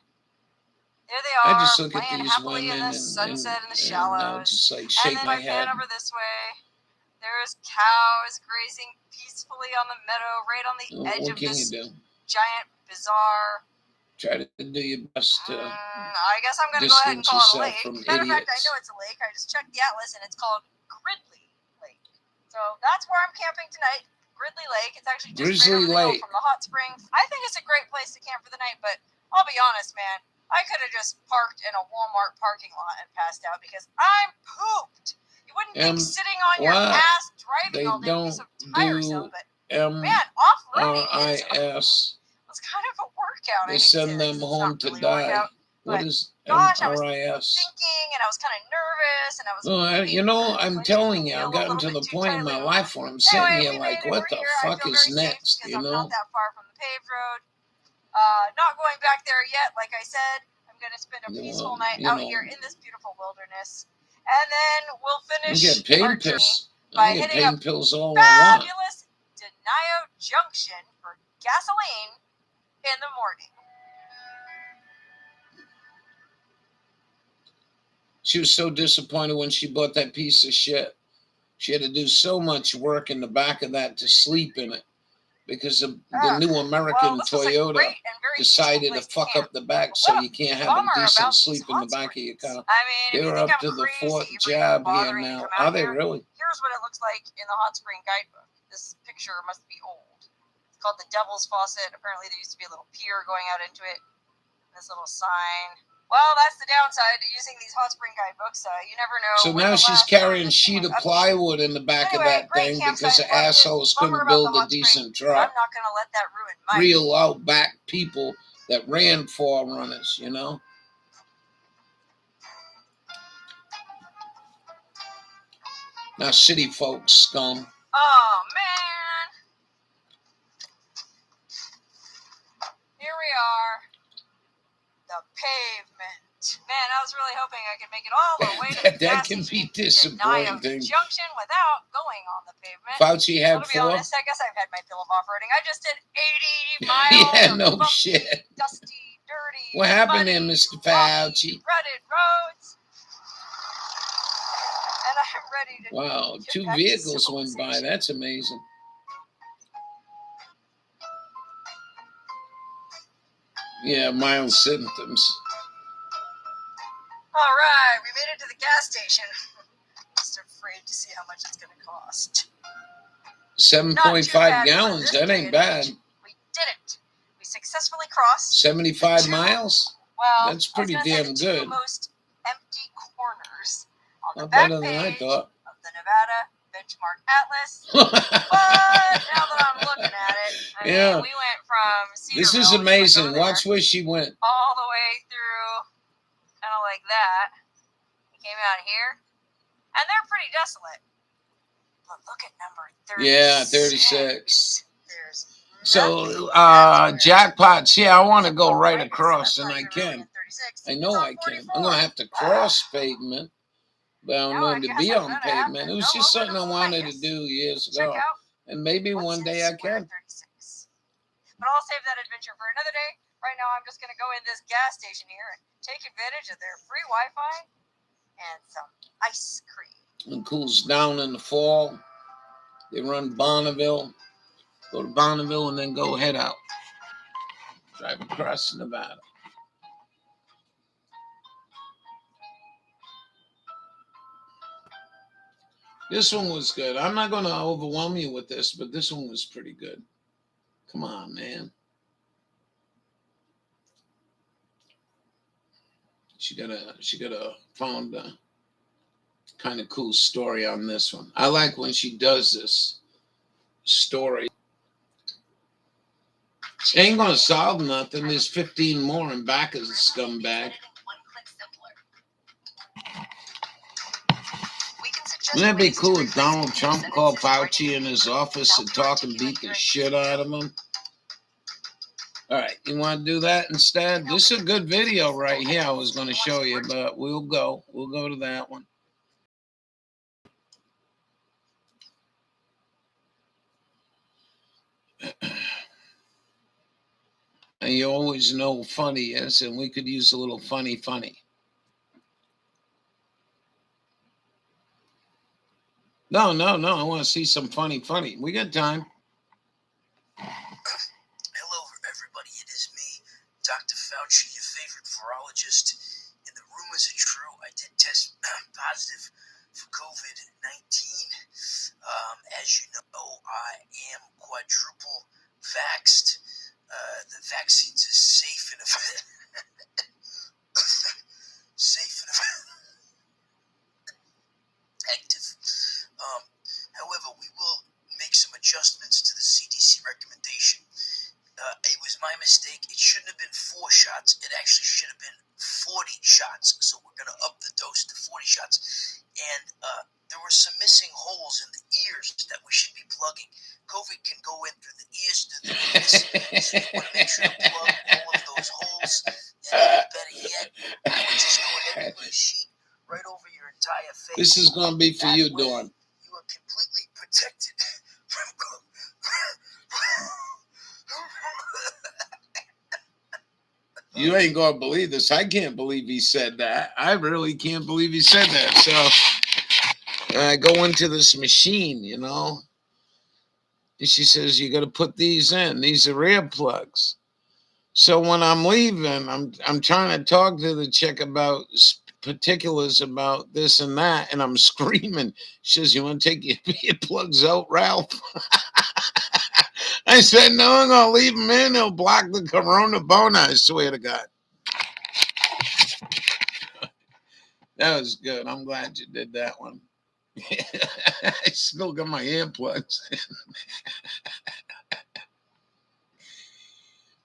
S7: There they
S4: I
S7: are,
S4: just look at
S7: playing
S4: these
S7: happily in
S4: women
S7: the sunset and the
S4: and
S7: shallows.
S4: just like
S7: And
S4: shake
S7: then
S4: my
S7: I pan
S4: head.
S7: over this way. There's cows grazing peacefully on the meadow, right on the edge
S4: What
S7: of
S4: can you
S7: this
S4: do?
S7: giant bazaar.
S4: Try to do your best to
S7: I guess I'm going to go ahead and
S4: distance
S7: call it a
S4: yourself
S7: lake.
S4: from
S7: Matter of fact, I
S4: idiots.
S7: know it's a lake. I just checked the atlas, and it's called Gridley Lake. So that's where I'm camping tonight, Gridley Lake. It's actually just
S4: Grizzly
S7: right over the hill
S4: Lake.
S7: from the hot springs. I think it's a great place to camp for the night, but I'll be honest, man. I could have just parked in a Walmart parking lot and passed out because I'm pooped. You wouldn't think sitting on your
S4: What?
S7: ass driving
S4: They
S7: all day would be
S4: don't
S7: so tiresome, but man,
S4: MRIS.
S7: off-roading was kind of a workout.
S4: They
S7: I hate to
S4: send
S7: say
S4: them
S7: this. It's
S4: home
S7: not
S4: to
S7: really a
S4: die.
S7: workout,
S4: What
S7: but
S4: is
S7: gosh, I was
S4: MRIS?
S7: thinking, and I was kind of nervous, and I was
S4: Well,
S7: maybe
S4: you know, I'm
S7: clenching
S4: telling
S7: the
S4: you,
S7: wheel
S4: I've
S7: a
S4: gotten
S7: little
S4: to
S7: bit
S4: the
S7: too
S4: point in
S7: tightly
S4: my
S7: on.
S4: life where I'm sitting
S7: Anyway,
S4: here
S7: we
S4: like,
S7: made it.
S4: what
S7: We're
S4: the
S7: here. I
S4: fuck
S7: feel
S4: is
S7: very safe
S4: next?
S7: because
S4: You
S7: I'm
S4: know?
S7: not that far from the paved road. Not going back there yet. Like I said, I'm going to spend a peaceful night out here in this beautiful wilderness. And then we'll
S4: You
S7: finish
S4: get pain
S7: our journey
S4: pills.
S7: by
S4: I get
S7: hitting
S4: pain
S7: up
S4: pills all I want.
S7: fabulous Denio Junction for gasoline in the morning.
S4: She was so disappointed when she bought that piece of shit. She had to do so much work in the back of that to sleep in it because the new American Toyota decided to fuck up the back so you can't have a decent sleep in the back of your car.
S7: I mean,
S4: They're up to the fourth job here now. Are they really?
S7: Here's what it looks like in the hot spring guidebook. This picture must be old. It's called the Devil's Faucet. Apparently there used to be a little pier going out into it. This little sign. Well, that's the downside to using these hot spring guidebooks. You never know.
S4: So now she's carrying a sheet of plywood in the back of that thing because the assholes couldn't build a decent truck.
S7: I'm not going to let that ruin my
S4: real outback people that ran forerunners, you know? Now city folks scum.
S7: Oh, man. Here we are. The pavement. Man, I was really hoping I could make it all the way to the
S4: That
S7: gas
S4: can be
S7: station
S4: disappointing.
S7: Junction without going on the pavement.
S4: Fauci had
S7: to be
S4: 4.
S7: honest, I guess I've had my fill of off-roading. I just did 80 miles
S4: Yeah, no
S7: of bumpy,
S4: shit.
S7: dusty, dirty,
S4: What happened
S7: muddy,
S4: there, Mr. Fauci?
S7: rutted roads. And I'm ready to
S4: Wow,
S7: get
S4: 2
S7: back to
S4: vehicles went by.
S7: civilization.
S4: That's amazing. Yeah, mild symptoms.
S7: All right, we made it to the gas station. Just afraid to see how much it's going to cost.
S4: 7.5 gallons. That ain't bad.
S7: We did it. We successfully crossed
S4: 75 miles?
S7: Well,
S4: That's pretty damn
S7: the
S4: good.
S7: two most empty corners on the
S4: Not
S7: back
S4: better than I
S7: page
S4: thought.
S7: of the Nevada Benchmark Atlas. But now that I'm looking at it, I
S4: Yeah.
S7: mean, we went from Cedarville,
S4: This is amazing. Watch where she went.
S7: all the way through, kind of like that. We came out here, and they're pretty desolate. But look at number 36.
S4: Yeah, 36.
S7: There's
S4: So, jackpots. Yeah, I want to go right across, and I can. I know I can. I'm going to have to cross pavement, but I don't know to be on pavement. It was just something I wanted to do years ago. And maybe one day I can.
S7: But I'll save that adventure for another day. Right now, I'm just going to go in this gas station here and take advantage of their free Wi-Fi and some ice cream.
S4: It cools down in the fall. They run Bonneville. Go to Bonneville and then go head out. Drive across Nevada. This one was good. I'm not going to overwhelm you with this, but this one was pretty good. Come on, man. She got a found a kind of cool story on this one. I like when she does this story. She ain't gonna solve nothing. There's 15 more in back of the scumbag. Wouldn't that be cool if Donald Trump called Fauci in his office to talk and beat the shit out of him? All right, you want to do that instead? This is a good video right here I was going to show you, but we'll go to that one. And you always know funny is, and we could use a little funny. No. I want to see some funny. We got time.
S10: Hello, everybody. It is me, Dr. Fauci, your favorite virologist. And the rumors are true. I did test positive for COVID-19. As you know, I am quadruple vaxxed. The vaccines are safe and effective. However, we will make some adjustments to the CDC recommendation. It was my mistake. It shouldn't have been 4 shots. It actually should have been 40 shots. So we're going to up the dose to 40 shots. And there were some missing holes in the ears that we should be plugging. COVID can go in through the ears, through the nose. So you want to make sure to plug all of those holes. And better yet, I would just go ahead and put a sheet right over your entire face.
S4: This is going to be for you, Dawn.
S10: You are completely protected from COVID.
S4: You ain't gonna believe this. I can't believe he said that. I really can't believe he said that. So I go into this machine, you know, and she says, you got to put these in. These are earplugs. So when I'm leaving, I'm trying to talk to the chick about particulars about this and that, and I'm screaming. She says, you want to take your earplugs out, Ralph? I said, no, I'm going to leave them in. They'll block the coronavirus, I swear to God. That was good. I'm glad you did that one. I still got my earplugs.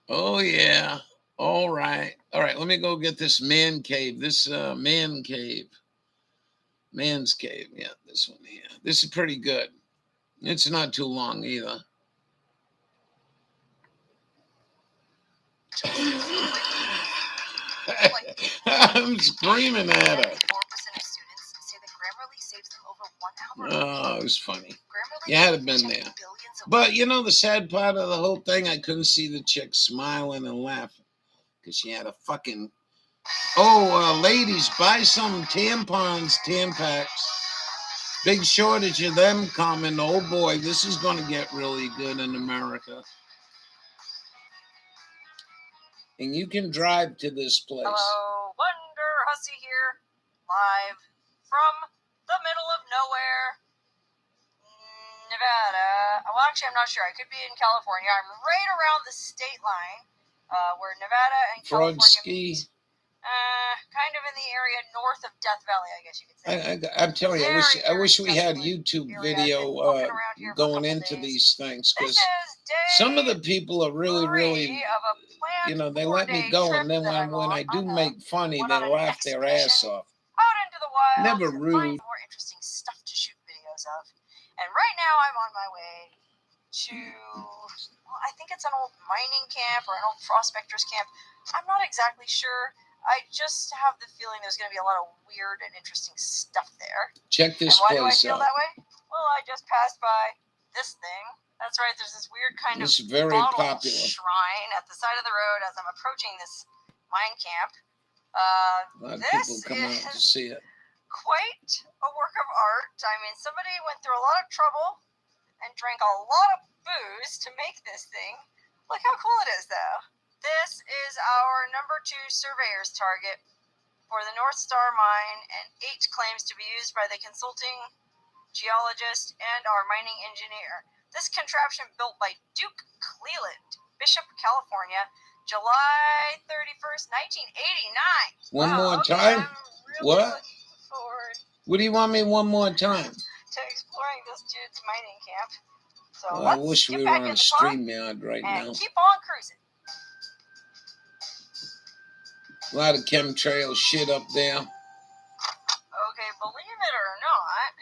S4: Oh, yeah. All right. Let me go get this man cave. Man's cave. Yeah, this one here. This is pretty good. It's not too long either. I'm screaming at her. Oh, it was funny. You had to have been there. But, you know, the sad part of the whole thing, I couldn't see the chick smiling and laughing because she had a fucking... Oh, ladies, buy some tampons, Tampax. Big shortage of them coming. Oh, boy, this is going to get really good in America. And you can drive to this place.
S7: Hello, Wonder Hussy here, live from the middle of nowhere, Nevada. Well, actually, I'm not sure. I could be in California. I'm right around the state line where Nevada and California meet. Kind of in the area north of Death Valley, I guess you could say.
S4: I'm telling you, I wish we had YouTube video going into these things, because some of the people are really, you know, they let me go, and then when I do make funny, they laugh their ass off.
S7: Out into the wild.
S4: Never rude.
S7: More interesting stuff to shoot videos of. And right now, I'm on my way to, well, I think it's an old mining camp or an old prospector's camp. I'm not exactly sure. I just have the feeling there's going to be a lot of weird and interesting stuff there.
S4: Check this
S7: place out. Why do I feel that way? Well, I just passed by this thing. That's right. There's this weird kind of
S4: very
S7: bottle
S4: popular
S7: shrine at the side of the road as I'm approaching this mine camp.
S4: A lot of people come out to see it.
S7: Quite a work of art. I mean, somebody went through a lot of trouble and drank a lot of booze to make this thing. Look how cool it is, though. This is our number 2 surveyor's target for the North Star mine, and 8 claims to be used by the consulting geologist and our mining engineer. This contraption built by Duke Cleland, Bishop, California, July 31st, 1989.
S4: One more
S7: okay,
S4: time?
S7: I'm really
S4: What?
S7: looking forward
S4: What do you want me one more time?
S7: to exploring this dude's mining camp. So
S4: Well, I
S7: let's
S4: wish
S7: get
S4: we were
S7: back
S4: on
S7: in the car
S4: StreamYard right
S7: and
S4: now.
S7: keep on cruising.
S4: A lot of chemtrail shit up there.
S7: Okay, believe it or not,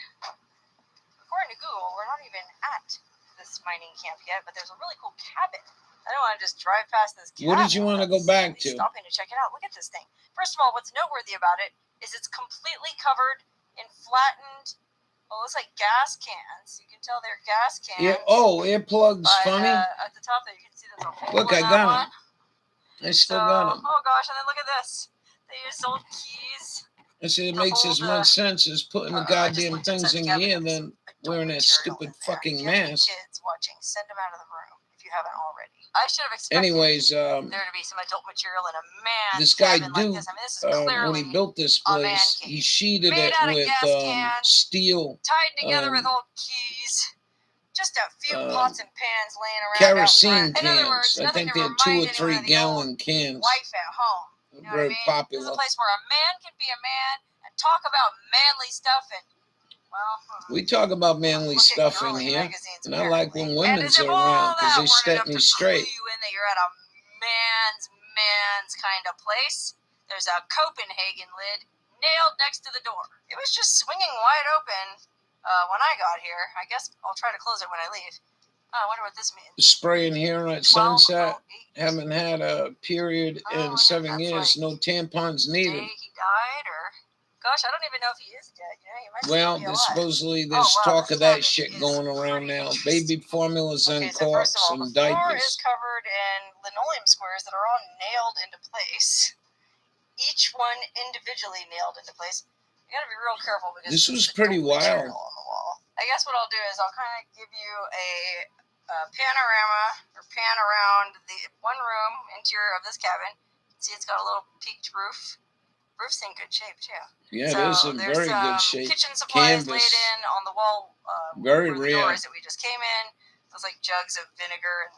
S7: according to Google, we're not even at this mining camp yet, but there's a really cool cabin. I don't want to just drive past this cabin.
S4: What did you want to go back to?
S7: Stopping to check it out. Look at this thing. First of all, what's noteworthy about it is it's completely covered in flattened, well, it looks like gas cans. You can tell they're gas cans.
S4: Yeah. Oh, earplugs, funny.
S7: At the top there, you can see there's a hole
S4: Look,
S7: in
S4: I
S7: that
S4: got
S7: one.
S4: it. I still got them.
S7: Oh gosh, and then look at this. They use old keys.
S4: I said it
S7: to
S4: makes
S7: hold
S4: as
S7: the-
S4: much sense as putting the
S7: I just
S4: goddamn
S7: looked
S4: things
S7: inside
S4: in
S7: the cabinet.
S4: here
S7: There's
S4: than
S7: adult
S4: wearing that
S7: material
S4: stupid
S7: in there.
S4: fucking
S7: If you have any
S4: mask.
S7: kids watching, send them out of the room if you haven't already. I should have expected
S4: Anyways,
S7: there to be some adult material in a man
S4: this guy
S7: cabin like
S4: Duke,
S7: this. I mean, this is
S4: when
S7: clearly
S4: he built this
S7: a man
S4: place,
S7: cave.
S4: he sheeted
S7: Made
S4: it
S7: out of
S4: with
S7: gas cans,
S4: steel,
S7: tied together with
S4: um,
S7: old keys. Just a few
S4: um,
S7: pots and pans laying around
S4: kerosene
S7: out front. In other words,
S4: cans. I
S7: nothing
S4: think
S7: to
S4: they're 2
S7: remind
S4: or
S7: anyone
S4: 3
S7: of the
S4: gallon
S7: old
S4: cans.
S7: wife at home. You know
S4: Very
S7: what I mean?
S4: popular.
S7: This is a place where a man can be a man and talk about manly stuff and, well,
S4: We talk about manly
S7: look at
S4: stuff in
S7: girly
S4: here,
S7: magazines,
S4: and I like when
S7: apparently.
S4: women's
S7: and
S4: are
S7: as if all
S4: around because
S7: that
S4: they
S7: weren't
S4: set
S7: enough
S4: me
S7: to
S4: straight.
S7: clue you in that you're at a man's kind of place, there's a Copenhagen lid nailed next to the door. It was just swinging wide open when I got here. I guess I'll try to close it when I leave. Oh, I wonder what this means.
S4: Spraying here at
S7: 12:08.
S4: sunset. Haven't had a period
S7: Oh, when
S4: in
S7: did
S4: 7
S7: that
S4: years.
S7: flight?
S4: No tampons
S7: The
S4: needed.
S7: day he died, or gosh, I don't even know if he is dead. You know, he might
S4: Well,
S7: still be
S4: there's
S7: alive.
S4: supposedly
S7: Oh,
S4: there's
S7: wow,
S4: talk
S7: this
S4: of that
S7: cabbage
S4: shit
S7: is
S4: going around
S7: pretty
S4: now.
S7: interesting.
S4: Baby formulas
S7: Okay,
S4: and
S7: so first of
S4: corks
S7: all,
S4: and
S7: the floor
S4: diapers.
S7: is covered in linoleum squares that are all nailed into place. Each one individually nailed into place. You gotta be real careful because
S4: This was
S7: there's
S4: pretty
S7: adult material
S4: wild.
S7: on the wall. I guess what I'll do is I'll kind of give you a panorama or pan around the one room interior of this cabin. See, it's got a little peaked roof. Roof's in good shape too.
S4: Yeah,
S7: so
S4: it is in
S7: there's
S4: very good shape.
S7: kitchen supplies
S4: Canvas.
S7: laid in on the wall.
S4: Very
S7: where the
S4: rare.
S7: doors that we just came in. Those like jugs of vinegar and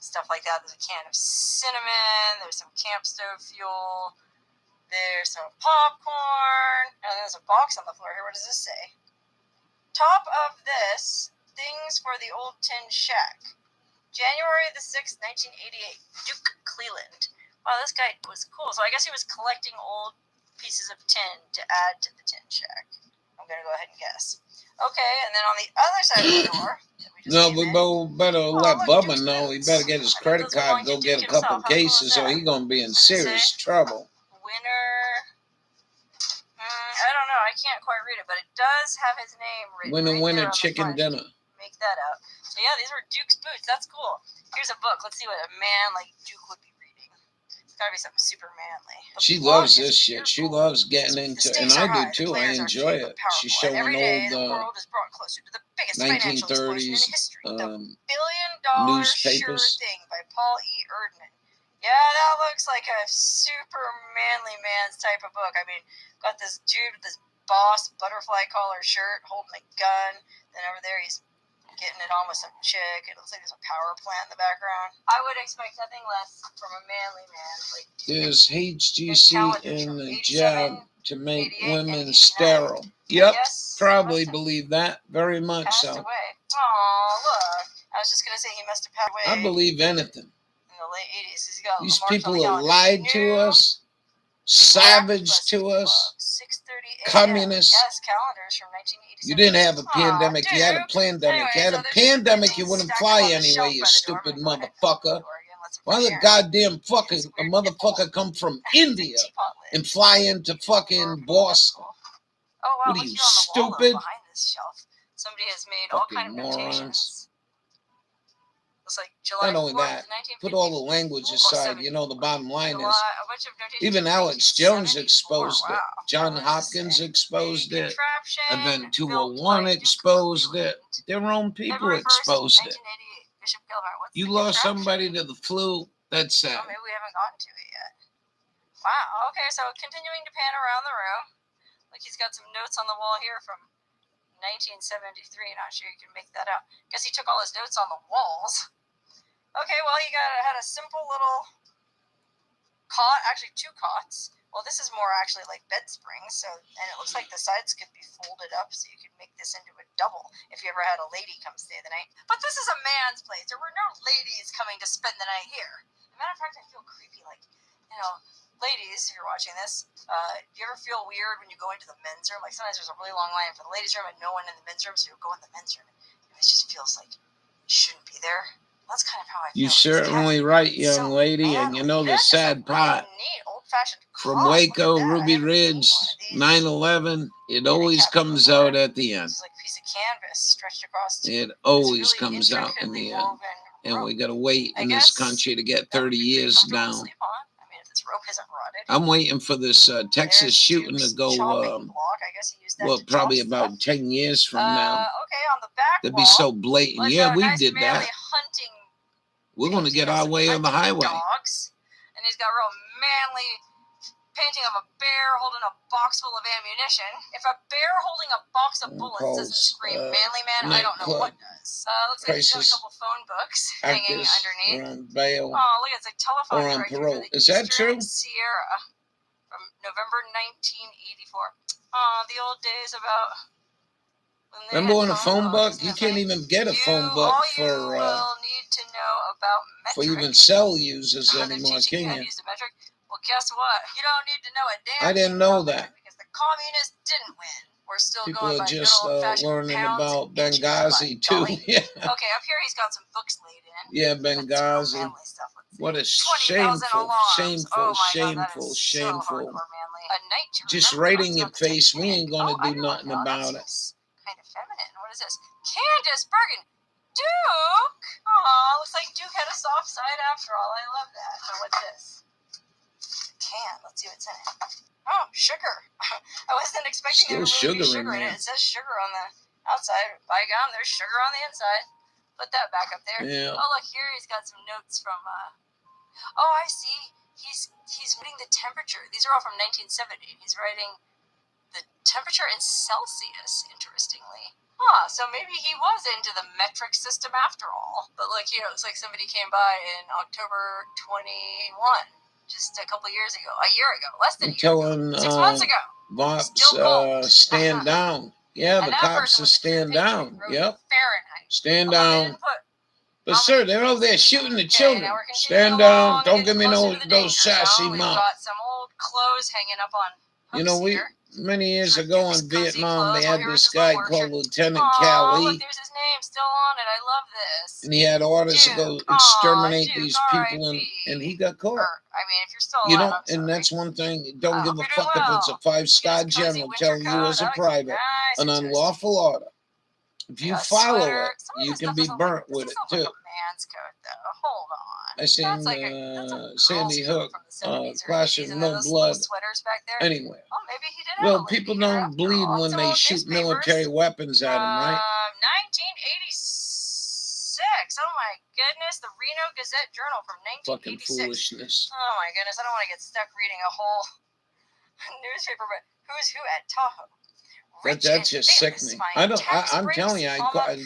S7: stuff like that. There's a can of cinnamon. There's some camp stove fuel. There's some popcorn. And there's a box on the floor here. What does this say? Top of this, things for the old tin shack. January the 6th, 1988. Duke Cleland. Wow, this guy was cool. So I guess he was collecting old pieces of tin to add to the tin shack. I'm going to go ahead and guess. Okay, and then on the other side of the door...
S4: No, we better let
S7: look,
S4: Bubba
S7: Duke's
S4: know. He
S7: boots.
S4: better get his
S7: I bet
S4: credit
S7: those belong
S4: card,
S7: to
S4: go get a
S7: Duke
S4: couple
S7: himself. How cool is
S4: cases, or
S7: that?
S4: he gonna be in
S7: What does it
S4: serious
S7: say?
S4: trouble.
S7: Winner... I don't know. I can't quite read it, but it does have his name written
S4: Winner,
S7: right
S4: winner,
S7: there on the
S4: chicken
S7: front.
S4: dinner.
S7: Make that out. So yeah, these were Duke's boots. That's cool. Here's a book. Let's see what a man like Duke would be reading. It's gotta be something super manly.
S4: She loves this shit. She loves getting into, and I do too. I enjoy it. She's showing
S7: every day,
S4: old
S7: the world is brought closer to the biggest financial explosion in
S4: 1930s
S7: history. The $1 billion Sure
S4: newspapers.
S7: Thing by Paul E. Erdman. Yeah, that looks like a super manly man's type of book. I mean, got this dude with this boss butterfly collar shirt holding a gun. Then over there he's getting it on with some chick. It looks like there's a power plant in the background. I would expect nothing less from a manly man. Like
S4: There's HGC in the job to make women sterile. Yep,
S7: yes,
S4: probably believe that. Very much
S7: passed
S4: so.
S7: away. Oh, look. I was just going to say he must have passed away.
S4: I believe anything.
S7: In the late 80s. He's got
S4: These
S7: marks on
S4: people
S7: the
S4: have
S7: calendar.
S4: lied to
S7: New
S4: us, savaged to
S7: Club,
S4: us,
S7: 6:30 a.m.
S4: communists.
S7: Yes, calendars from 1987.
S4: You didn't have a pandemic. You had a
S7: Duke.
S4: pandemic.
S7: Anyway,
S4: You had
S7: so
S4: a
S7: there's just
S4: pandemic.
S7: things
S4: You wouldn't
S7: stacked
S4: fly
S7: up on the
S4: anyway,
S7: shelf
S4: you
S7: by the door.
S4: stupid
S7: I'm gonna go ahead and
S4: motherfucker.
S7: close the door again, let some
S4: Why
S7: fresh
S4: the
S7: air in.
S4: goddamn
S7: This
S4: fucking a
S7: weird
S4: motherfucker
S7: nipple.
S4: come from
S7: It's a
S4: India
S7: teapot lid.
S4: and fly into fucking Boston?
S7: Oh wow,
S4: What are
S7: look
S4: you,
S7: here on the wall though,
S4: stupid?
S7: behind this shelf. Somebody has made all kind of
S4: Fucking morons.
S7: notations. Looks like July
S4: Not only
S7: 4th,
S4: that, put all the language aside. You know, the bottom line is,
S7: a bunch of notations
S4: even
S7: from
S4: Alex Jones
S7: 1974.
S4: exposed it.
S7: Wow.
S4: John
S7: What does it
S4: Hopkins
S7: say?
S4: exposed
S7: A
S4: it.
S7: contraption
S4: Event
S7: built
S4: 201
S7: by Duke
S4: exposed
S7: Cleland.
S4: it. Their own people
S7: February 1st,
S4: exposed it.
S7: 1988. Bishop Gilbert. What's
S4: You
S7: the
S4: lost
S7: contraption?
S4: somebody to the flu. That's sad.
S7: Oh, maybe we haven't gotten to it yet. Wow. Okay, so continuing to pan around the room. Like he's got some notes on the wall here from 1973. Not sure you can make that out. Guess he took all his notes on the walls. Okay, well, you had a simple little cot, actually 2 cots. Well, this is more actually like bed springs, and it looks like the sides could be folded up so you could make this into a double if you ever had a lady come stay the night. But this is a man's place. There were no ladies coming to spend the night here. As a matter of fact, I feel creepy, like, you know, ladies, if you're watching this, do you ever feel weird when you go into the men's room? Like sometimes there's a really long line for the ladies' room and no one in the men's room, so you go in the men's room and it just feels like you shouldn't be there. That's kind of how I feel.
S4: You're certainly right, young lady, and you know the sad part. From Waco, Ruby Ridge, 9/11, it always comes out at the end.
S7: It's like a piece of canvas stretched across.
S4: It always comes out in the end. And
S7: rope.
S4: we got to wait
S7: I
S4: in this
S7: guess
S4: country to get
S7: that would
S4: 30
S7: be pretty
S4: years
S7: comfortable to
S4: down.
S7: sleep on. I mean, if this rope isn't rotted.
S4: I'm waiting for this Texas
S7: There's
S4: shooting to
S7: Duke's
S4: go,
S7: chopping block. I guess he used that
S4: well,
S7: to
S4: probably
S7: chop
S4: about
S7: stuff.
S4: 10 years from now.
S7: Okay, on the back
S4: They'll
S7: wall
S4: be so blatant.
S7: was
S4: Yeah,
S7: a
S4: we
S7: nice
S4: did
S7: manly
S4: that.
S7: hunting
S4: We're going to
S7: painting
S4: get
S7: of
S4: our
S7: some
S4: way on the
S7: hunting
S4: highway.
S7: dogs, and he's got a real manly painting of a bear holding a box full of ammunition. If a bear holding a box of bullets doesn't scream manly man, I don't know what does. Looks like he's got a couple phone books hanging underneath.
S4: On bail
S7: Oh, look, it's a telephone
S4: or on
S7: directory
S4: parole.
S7: for the
S4: Is that
S7: Eastern
S4: true?
S7: Sierra from November 1984. Oh, the old days about when they
S4: Remember
S7: had
S4: on a phone book?
S7: books.
S4: You can't even get a phone book
S7: all
S4: for
S7: you will need to know about metric.
S4: even cell users
S7: They're
S4: anymore,
S7: teaching
S4: can
S7: you how to
S4: you?
S7: use the metric. Well, guess what? You don't need to know a damn
S4: I didn't
S7: thing
S4: know
S7: about
S4: that.
S7: metric because the communists didn't win. We're still
S4: People
S7: going
S4: are
S7: by good
S4: just
S7: old-fashioned
S4: learning
S7: pounds
S4: about
S7: and inches,
S4: Benghazi
S7: by
S4: too.
S7: golly.
S4: Yeah,
S7: Okay, up here he's got some books laid in.
S4: yeah,
S7: That's real
S4: Benghazi.
S7: manly stuff. Let's see.
S4: What a
S7: 20,000
S4: shameful,
S7: alarms.
S4: shameful,
S7: Oh my God, that
S4: shameful,
S7: is so
S4: shameful.
S7: hardcore manly. A night to
S4: Just
S7: remember.
S4: right
S7: Oh,
S4: in
S7: it's
S4: your
S7: about the
S4: face. We
S7: Titanic.
S4: ain't gonna
S7: I
S4: do
S7: know
S4: nothing about it.
S7: that's kind of feminine. What is this? Candace Bergen. Duke. Aw, looks like Duke had a soft side after all. I love that. So what's this? Can. Let's see what's in it. Oh, sugar. I wasn't expecting there to
S4: Still
S7: really be
S4: sugar in
S7: sugar in
S4: there.
S7: it. It says sugar on the outside. By gum, there's sugar on the inside. Put that back up there.
S4: Yeah.
S7: Oh, look, here he's got some notes from, oh, I see. He's writing the temperature. These are all from 1970. He's writing the temperature in Celsius, interestingly. Huh, so maybe he was into the metric system after all. But look here, it looks like somebody came by in October 21, just a couple years ago, a year ago, less than a year ago, 6 months ago.
S4: Vops
S7: Still cold.
S4: stand down. Yeah,
S7: And
S4: the
S7: that
S4: cops
S7: person
S4: are
S7: was the
S4: stand
S7: truth
S4: down.
S7: agent. He wrote
S4: Yep,
S7: Fahrenheit.
S4: stand
S7: Although they
S4: down.
S7: didn't put
S4: But sir, they're over there shooting the
S7: Okay,
S4: children.
S7: now we're continuing
S4: Stand
S7: along
S4: down.
S7: and
S4: Don't
S7: getting
S4: give me
S7: closer to the
S4: those
S7: danger
S4: sassy
S7: zone. We've
S4: mouth.
S7: got some old clothes hanging up on hooks
S4: You know,
S7: here.
S4: many years
S7: For
S4: ago
S7: Duke's
S4: in
S7: cozy
S4: Vietnam, they
S7: clothes.
S4: had
S7: Well,
S4: this
S7: here's his
S4: guy
S7: little
S4: called
S7: work
S4: Lieutenant
S7: shirt. Aw,
S4: Cali,
S7: look, there's his name still on it. I love this.
S4: and he had orders to go
S7: Duke.
S4: exterminate
S7: Aw,
S4: these
S7: Duke,
S4: people,
S7: R.I.P.
S4: and he got caught.
S7: I mean, if you're still
S4: You
S7: alive,
S4: know,
S7: I'm sorry.
S4: and that's one thing. Don't give a
S7: You're
S4: fuck
S7: doing
S4: if it's a
S7: well.
S4: five-star
S7: His cozy
S4: general
S7: winter
S4: telling you
S7: coat,
S4: as a
S7: that looks
S4: private
S7: nice
S4: an
S7: and toasty.
S4: unlawful order. If you
S7: A
S4: follow
S7: sweater.
S4: it,
S7: Some of
S4: you
S7: this
S4: can
S7: stuff
S4: be
S7: doesn't
S4: burnt
S7: look,
S4: with
S7: this
S4: it
S7: doesn't
S4: too.
S7: look like a man's coat, though. Hold on.
S4: I seen
S7: That's like that's a girl's
S4: Sandy
S7: coat
S4: Hook,
S7: from the 70s or
S4: Clash
S7: 80s,
S4: of
S7: and then
S4: No
S7: those
S4: Blood.
S7: little sweaters back there.
S4: Anyway,
S7: Oh, maybe he did have
S4: well,
S7: a
S4: people
S7: lady here
S4: don't
S7: after
S4: bleed
S7: all.
S4: when
S7: Some
S4: they
S7: old
S4: shoot
S7: newspapers.
S4: military weapons at them, right?
S7: 1986. Oh my goodness, the Reno Gazette-Journal from 1986.
S4: Fucking foolishness.
S7: Oh my goodness, I don't want to get stuck reading a whole newspaper, but who's who at Tahoe?
S4: That's just sickening. I'm telling you, I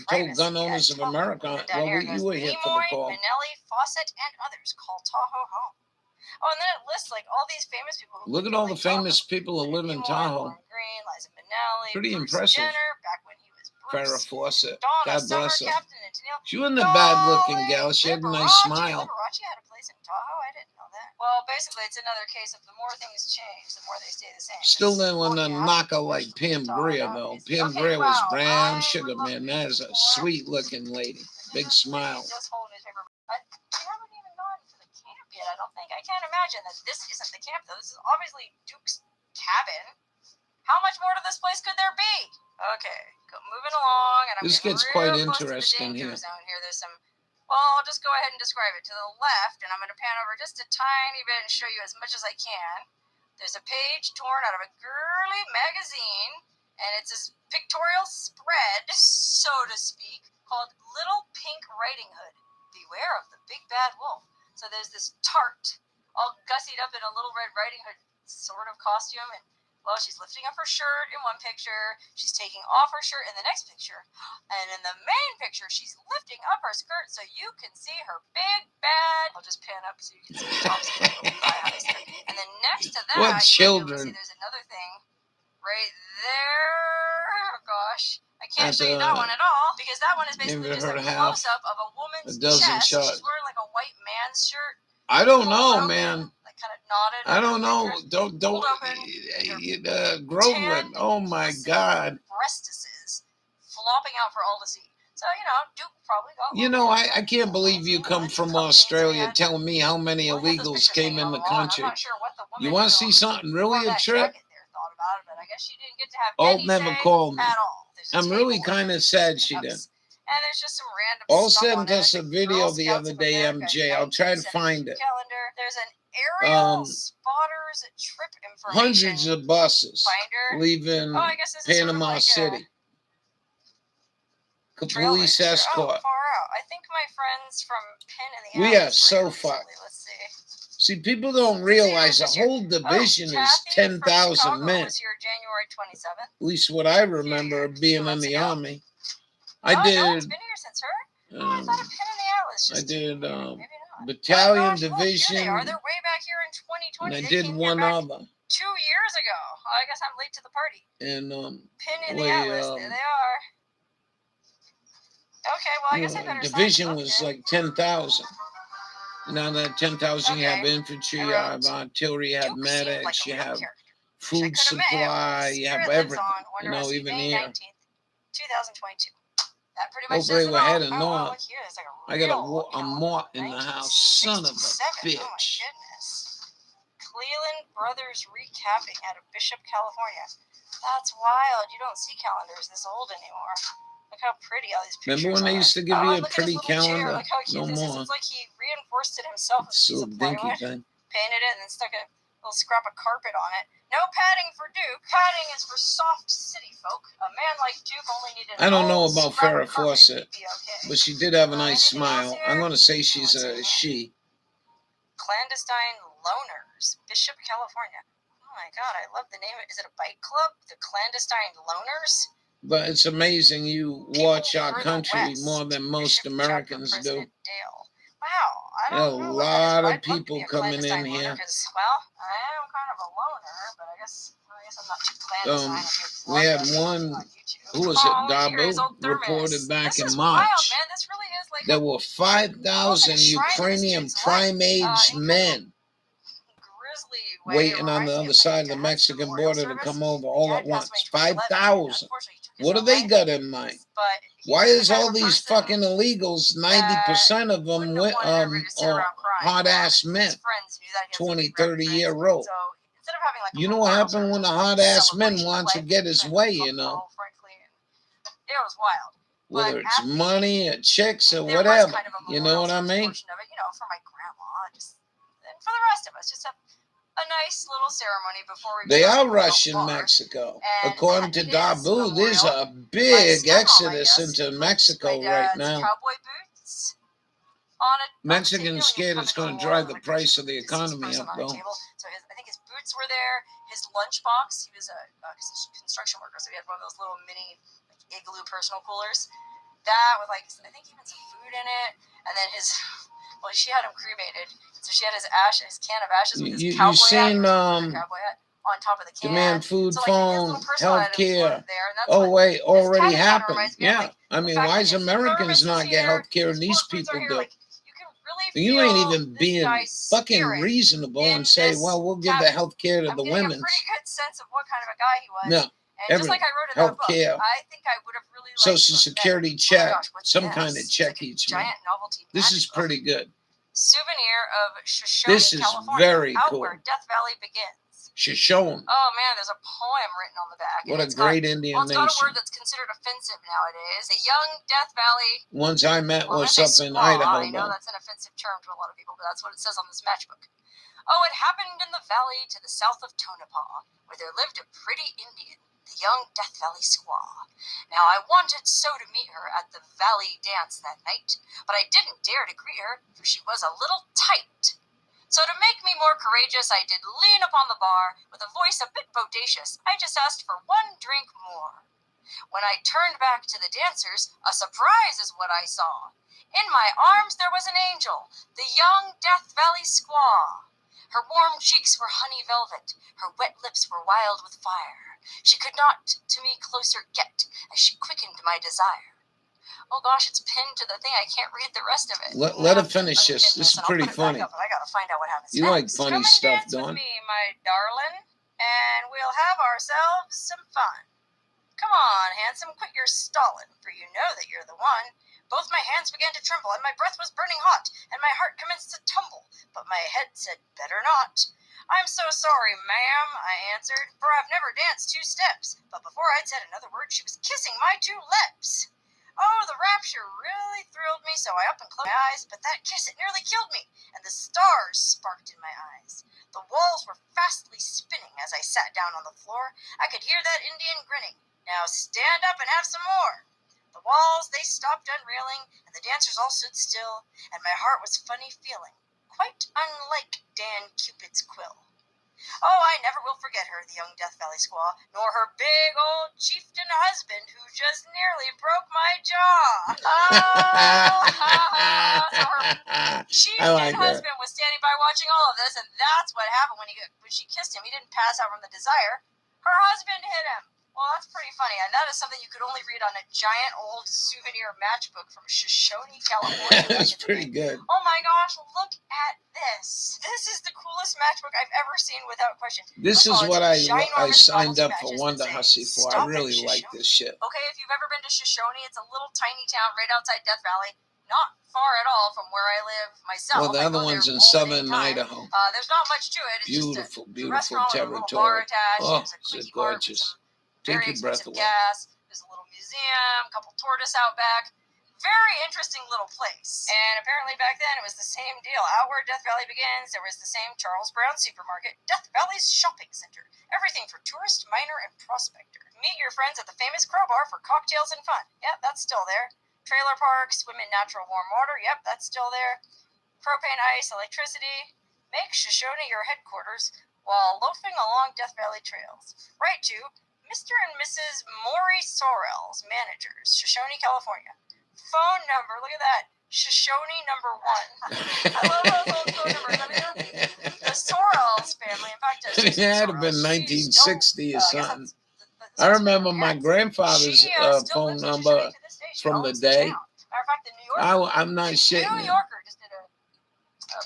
S4: told gun owners of America, well, you were here for the call.
S7: Minnelli, Fawcett, and others call Tahoe home. Oh, and then it lists like all these famous people.
S4: Look at all the famous people who live in Tahoe.
S7: Green, Liza Minnelli,
S4: Pretty
S7: Bruce
S4: impressive.
S7: Jenner, back when he was
S4: Farrah
S7: Bruce.
S4: Fawcett.
S7: Donna
S4: God
S7: Summer,
S4: bless her.
S7: Captain and Tennille.
S4: She wasn't a bad-looking gal. She had a nice smile.
S7: Liberace had a place in Tahoe. I didn't know that. Well, basically, it's another case of the more things change, the more they stay the same.
S4: Still didn't want to knock her like Pam Grier, though. Pam Grier was brown sugar, man. That is a sweet-looking lady. Big smile.
S7: We haven't even gone to the camp yet, I don't think. I can't imagine that this isn't the camp, though. This is obviously Duke's cabin. How much more to this place could there be? Okay, moving along, and I'm
S4: This
S7: getting
S4: gets quite
S7: real close to the
S4: interesting
S7: danger
S4: here.
S7: zone here. There's some. Well, I'll just go ahead and describe it. To the left, and I'm going to pan over just a tiny bit and show you as much as I can. There's a page torn out of a girly magazine, and it's a pictorial spread, so to speak, called Little Pink Riding Hood. Beware of the big bad wolf. So there's this tart, all gussied up in a Little Red Riding Hood sort of costume, and well, she's lifting up her shirt in one picture, she's taking off her shirt in the next picture, and in the main picture, she's lifting up her skirt so you can see her big bad. I'll just pan up so you can see the top skirt, thigh high skirt. And then next to that,
S4: What children?
S7: see there's another thing right there. Oh gosh. I can't show you that one at all because that one is basically just a close-up of a woman's chest. She's wearing like a white man's shirt.
S4: I don't know, man.
S7: Like kind of knotted.
S4: I don't know. Don't Groveland. Oh my God.
S7: Breastises flopping out for all to see. So, Duke probably got.
S4: You know, I can't believe you come from Australia telling me how many illegals came in the country.
S7: I'm not sure what the woman
S4: You want to see something really a trip?
S7: But I guess she didn't get to have
S4: Alt
S7: any
S4: never
S7: say
S4: called me.
S7: at all.
S4: I'm really kind of sad she didn't.
S7: And there's just some random
S4: All
S7: stuff on
S4: sent
S7: it.
S4: us a
S7: Like
S4: video
S7: Girl
S4: the
S7: Scouts
S4: other
S7: of
S4: day,
S7: America
S4: MJ. I'll try to
S7: 1972
S4: find it.
S7: calendar. There's an aerial spotters trip information
S4: Hundreds of buses
S7: finder.
S4: leaving
S7: Oh, I guess this is sort of
S4: Panama
S7: like
S4: City.
S7: trail
S4: Police
S7: register.
S4: escort.
S7: Oh, far out. I think my friends from Penn and the
S4: We
S7: Atlas
S4: are so
S7: here recently.
S4: fucked.
S7: Let's see.
S4: See, people don't realize the
S7: This year.
S4: whole division is
S7: Kathy from
S4: 10,000
S7: Chicago
S4: men.
S7: was here January 27th.
S4: At least what I remember of being in the Army. I
S7: No one's
S4: did.
S7: been here since her. I thought of Penn and the Atlas.
S4: I
S7: Just
S4: did
S7: maybe not.
S4: battalion
S7: Oh, gosh, look,
S4: division,
S7: here they are. They're way back here in 2020.
S4: and I
S7: They
S4: did
S7: came
S4: one
S7: here back
S4: other.
S7: 2 years ago. Oh, I guess I'm late to the party.
S4: And
S7: Penn and the Atlas. There they are. Okay, well, I guess I better
S4: division
S7: sign
S4: was like 10,000. Now that 10,000, you have infantry, you have artillery, you have
S7: Duke
S4: medics,
S7: seemed
S4: you
S7: like a real
S4: have
S7: character.
S4: food supply, you have everything. You know, even here.
S7: 2022. That pretty much
S4: Hopefully
S7: says it
S4: we're
S7: all.
S4: heading
S7: Oh, wow,
S4: north.
S7: look here. It's like
S4: I got
S7: real
S4: a mort in the house. Son of a
S7: 1967.
S4: bitch.
S7: Oh, my goodness. Cleland Brothers recapping out of Bishop, California. That's wild. You don't see calendars this old anymore. Look how pretty all these pictures
S4: Remember when they used to give you a pretty calendar?
S7: Look how cute
S4: No
S7: this
S4: more.
S7: is. It's like he reinforced it himself with a
S4: It's
S7: piece
S4: a
S7: of
S4: dinky
S7: plywood,
S4: thing.
S7: painted it, and then stuck a little scrap of carpet on it. No padding for Duke. Padding is for soft city folk. A man like Duke only needed
S4: I don't know
S7: old
S4: about
S7: scrap
S4: Farrah
S7: carpet.
S4: Fawcett,
S7: He'd be okay.
S4: but she did have a nice
S7: Anything else
S4: smile.
S7: here?
S4: I'm going to say she's
S7: Let's
S4: a
S7: see.
S4: she.
S7: Clandestine Loners, Bishop, California. Oh my God, I love the name. Is it a bike club? The Clandestine Loners?
S4: But it's amazing you watch our country more than most Americans do.
S7: Wow, I
S4: There are
S7: don't
S4: a
S7: know.
S4: lot of people coming in here.
S7: Well, I am kind of a loner, but I guess I'm not too clandestine.
S4: We had one, who was it, Dabu, reported back in March.
S7: Wild, man. This really is like
S4: there were 5,000 Ukrainian prime age men waiting on the other side of the Mexican border to come over all at once. 5,000. What do they got in mind? Why is all these fucking illegals, 90% of them are hard-ass men, 20, 30-year-old? You know what happened when the hard-ass men want to get his way, you know?
S7: It was wild.
S4: Whether it's money or chicks or whatever. You know what I mean?
S7: For my grandma, and for the rest of us, just a nice little ceremony before we.
S4: They are rushing Mexico. According to Dabu, there's a big exodus into Mexico right now.
S7: Cowboy boots.
S4: Mexicans scared it's going to drive the price of the economy up, though.
S7: So I think his boots were there. His lunchbox. He was a construction worker, so he had one of those little mini igloo personal coolers. That with I think even some food in it, and then she had him cremated, so she had his can of ashes with his cowboy hat on top of the can.
S4: Demand food, phone, healthcare. Oh wait, already happened. Yeah, I mean, why is Americans not get healthcare and these people do? You ain't even being fucking reasonable and say, well, we'll give the healthcare to the women.
S7: I'm getting a pretty good sense of what kind of a guy he was.
S4: No.
S7: And just like I wrote in that book, I think I would have really liked
S4: Social Security check, some kind of check
S7: like
S4: each month.
S7: Giant novelty.
S4: This is pretty good.
S7: Souvenir of Shoshone,
S4: This is
S7: California,
S4: very
S7: out
S4: cool.
S7: where Death Valley begins.
S4: Shoshone.
S7: Oh man, there's a poem written on the back.
S4: What a great Indian
S7: nation. It's got a word
S4: nation.
S7: that's considered offensive nowadays. The young Death Valley.
S4: Ones I met was up in
S7: squaw.
S4: Idaho.
S7: I know that's an offensive term to a lot of people, but that's what it says on this matchbook. Oh, it happened in the valley to the south of Tonopah, where there lived a pretty Indian, the young Death Valley squaw. Now, I wanted so to meet her at the valley dance that night, but I didn't dare to greet her, for she was a little tight. So to make me more courageous, I did lean upon the bar, with a voice a bit bodacious. I just asked for one drink more. When I turned back to the dancers, a surprise is what I saw. In my arms there was an angel, the young Death Valley squaw. Her warm cheeks were honey velvet, her wet lips were wild with fire. She could not to me closer get, as she quickened my desire. Oh gosh, it's pinned to the thing. I can't read the rest of it.
S4: Let her finish this. This is pretty funny.
S7: I gotta find out what happens
S4: You
S7: next.
S4: like funny
S7: Come
S4: stuff,
S7: and dance
S4: Dawn.
S7: with me, my darling, and we'll have ourselves some fun. Come on, handsome, quit your stalling, for you know that you're the one. Both my hands began to tremble, and my breath was burning hot, and my heart commenced to tumble, but my head said, better not. I'm so sorry, ma'am, I answered, for I've never danced 2 steps. But before I'd said another word, she was kissing my 2 lips. Oh, the rapture really thrilled me, so I up and closed my eyes, but that kiss, it nearly killed me, and the stars sparked in my eyes. The walls were fastly spinning as I sat down on the floor. I could hear that Indian grinning. Now stand up and have some more. The walls, they stopped unreeling, and the dancers all stood still, and my heart was funny feeling, quite unlike Dan Cupid's quill. Oh, I never will forget her, the young Death Valley squaw, nor her big old chieftain husband who just nearly broke my jaw. Oh, so her chieftain husband was standing by watching all of this, and that's what happened when she kissed him. He didn't pass out from the desire. Her husband hit him. Well, that's pretty funny, and that is something you could only read on a giant old souvenir matchbook from Shoshone, California.
S4: That's pretty good.
S7: Oh my gosh, look at this. This is the coolest matchbook I've ever seen without question.
S4: This is what I signed up for Wanda Hussey for. I really like this shit.
S7: Okay, if you've ever been to Shoshone, it's a little tiny town right outside Death Valley. Not far at all from where I live myself.
S4: Well, the other one's in southern Idaho.
S7: There's not much to it. It's
S4: beautiful,
S7: just
S4: beautiful
S7: territory.
S4: territory.
S7: Oh,
S4: it's gorgeous. Take your breath away.
S7: Gas. There's a little museum, a couple tortoise out back. Very interesting little place. And apparently back then it was the same deal. Out where Death Valley begins, there was the same Charles Brown supermarket, Death Valley's shopping center. Everything for tourist, miner, and prospector. Meet your friends at the famous Crowbar for cocktails and fun. Yep, that's still there. Trailer park, swim in natural warm water. Yep, that's still there. Propane ice, electricity. Make Shoshone your headquarters while loafing along Death Valley trails. Write to Mr. and Mrs. Maury Sorrells, managers, Shoshone, California. Phone number, look at that, Shoshone number 1. I love those old phone numbers. I mean, the Sorrells family, in fact,
S4: it had to have been 1960 or something. I remember my grandfather's phone number from the day.
S7: Matter of fact, the New Yorker,
S4: I'm not shitting.
S7: New Yorker just did a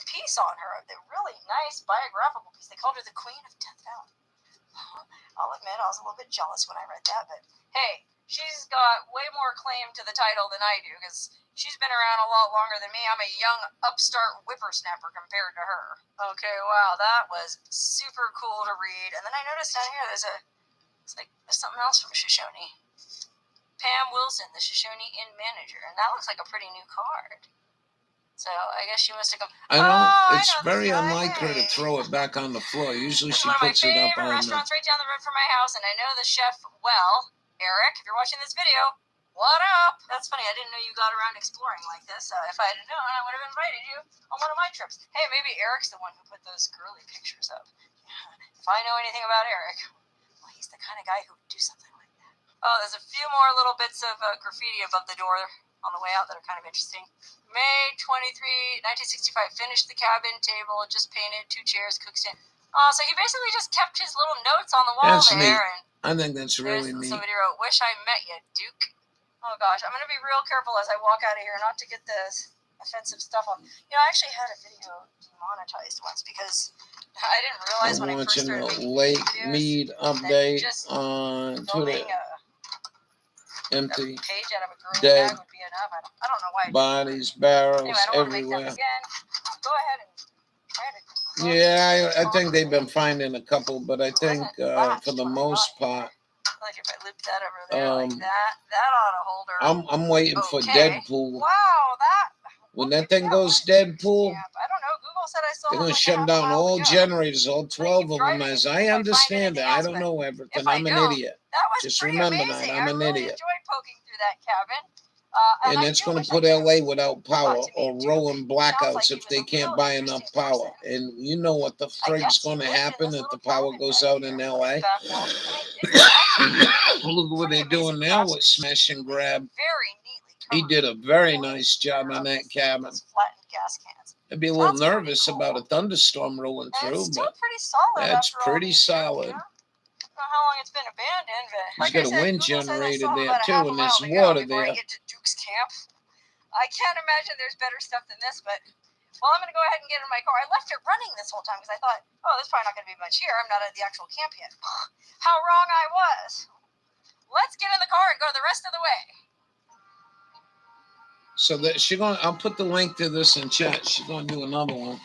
S7: piece on her, a really nice biographical piece. They called her the Queen of Death Valley. I'll admit I was a little bit jealous when I read that, but hey, she's got way more claim to the title than I do because she's been around a lot longer than me. I'm a young upstart whippersnapper compared to her. Okay, wow, that was super cool to read. And then I noticed down here there's something else from Shoshone. Pam Wilson, the Shoshone Inn manager, and that looks like a pretty new card. So I guess she must have come.
S4: I know it's very unlike her to throw it back on the floor. Usually she puts it up on the
S7: restaurants right down the road from my house, and I know the chef well. Eric, if you're watching this video, what up? That's funny. I didn't know you got around exploring like this. If I had known, I would have invited you on one of my trips. Hey, maybe Eric's the one who put those girly pictures up. If I know anything about Eric, well, he's the kind of guy who would do something like that. Oh, there's a few more little bits of graffiti above the door on the way out that are kind of interesting. May 23, 1965, finished the cabin table, just painted, 2 chairs, cook stand. Oh, so he basically just kept his little notes on the wall
S4: that's
S7: there.
S4: Neat.
S7: And
S4: I think that's really neat.
S7: Somebody wrote, "Wish I met you, Duke." Oh gosh, I'm going to be real careful as I walk out of here not to get this offensive stuff on. You know, I actually had a video demonetized once because I didn't realize when I first started making
S4: Lake
S7: videos
S4: Mead update on Twitter. Empty
S7: page out of a girl
S4: dead
S7: bag would be enough. I don't know why.
S4: Bodies, barrels,
S7: anyway, I don't
S4: everywhere.
S7: Want to make that again. Go ahead and try to.
S4: Yeah, I think they've been finding a couple, but I think for the most part,
S7: like if I loop that over there like that ought to hold her.
S4: I'm waiting for Deadpool.
S7: Wow, that.
S4: When that thing goes Deadpool,
S7: I don't know. Google said I saw.
S4: they're gonna shut down all generators, all 12 of them. As I understand it, I don't know everything. I'm an idiot. Just remember that I'm an idiot.
S7: Enjoyed poking through that cabin.
S4: And it's going to put LA without power or rolling blackouts if they can't buy enough power. And you know what the frig's going to happen if the power goes out in LA? Look what they're doing now with Smash and Grab. He did a very nice job on that cabin. I'd be a little nervous about a thunderstorm rolling through, but that's pretty solid.
S7: How long it's been abandoned, but
S4: he's got a wind generator there too, and there's water there.
S7: I get to Duke's camp. I can't imagine there's better stuff than this, but well, I'm going to go ahead and get in my car. I left it running this whole time because I thought, oh, there's probably not going to be much here. I'm not at the actual camp yet. How wrong I was. Let's get in the car and go the rest of the way.
S4: So that I'll put the link to this in chat. She's gonna do another one.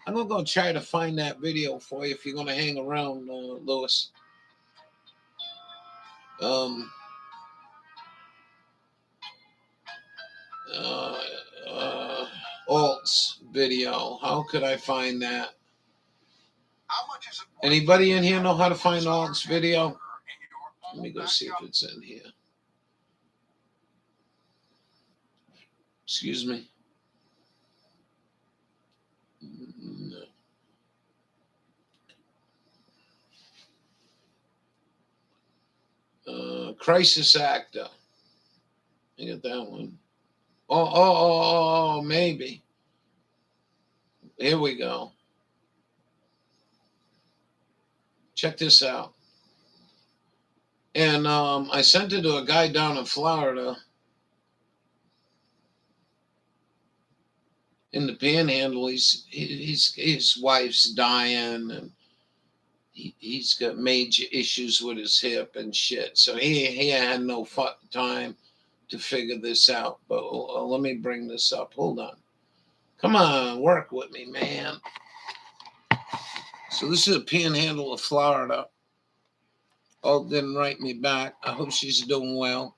S4: I'm gonna go try to find that video for you if you're gonna hang around, Lewis. video. How could I find that?
S6: How much is it worth?
S4: Anybody in here know how to find Alt's video? Let me go see if it's in here. Excuse me. No. Crisis actor. I got that one. Oh, maybe. Here we go. Check this out. And I sent it to a guy down in Florida in the Panhandle. His wife's dying, and he's got major issues with his hip and shit. So he had no time to figure this out. But let me bring this up. Hold on. Come on, work with me, man. So this is a Panhandle of Florida. Alt didn't write me back. I hope she's doing well.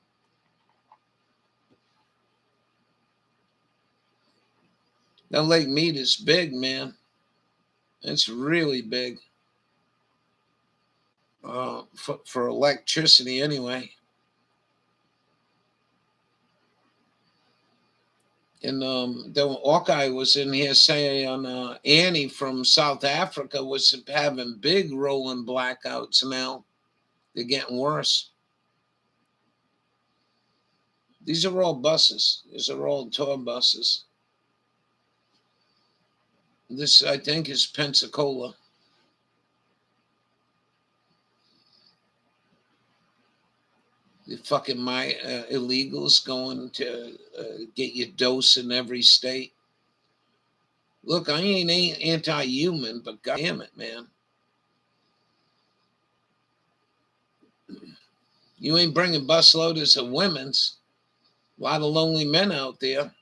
S4: That Lake Mead is big, man. It's really big. For electricity, anyway. And then Hawkeye was in here saying Annie from South Africa was having big rolling blackouts now. They're getting worse. These are all buses. These are all tour buses. This, I think, is Pensacola. The fucking illegals going to get your dose in every state. Look, I ain't anti-human, but goddamn it, man. You ain't bringing busloads of women's. A lot of lonely men out there.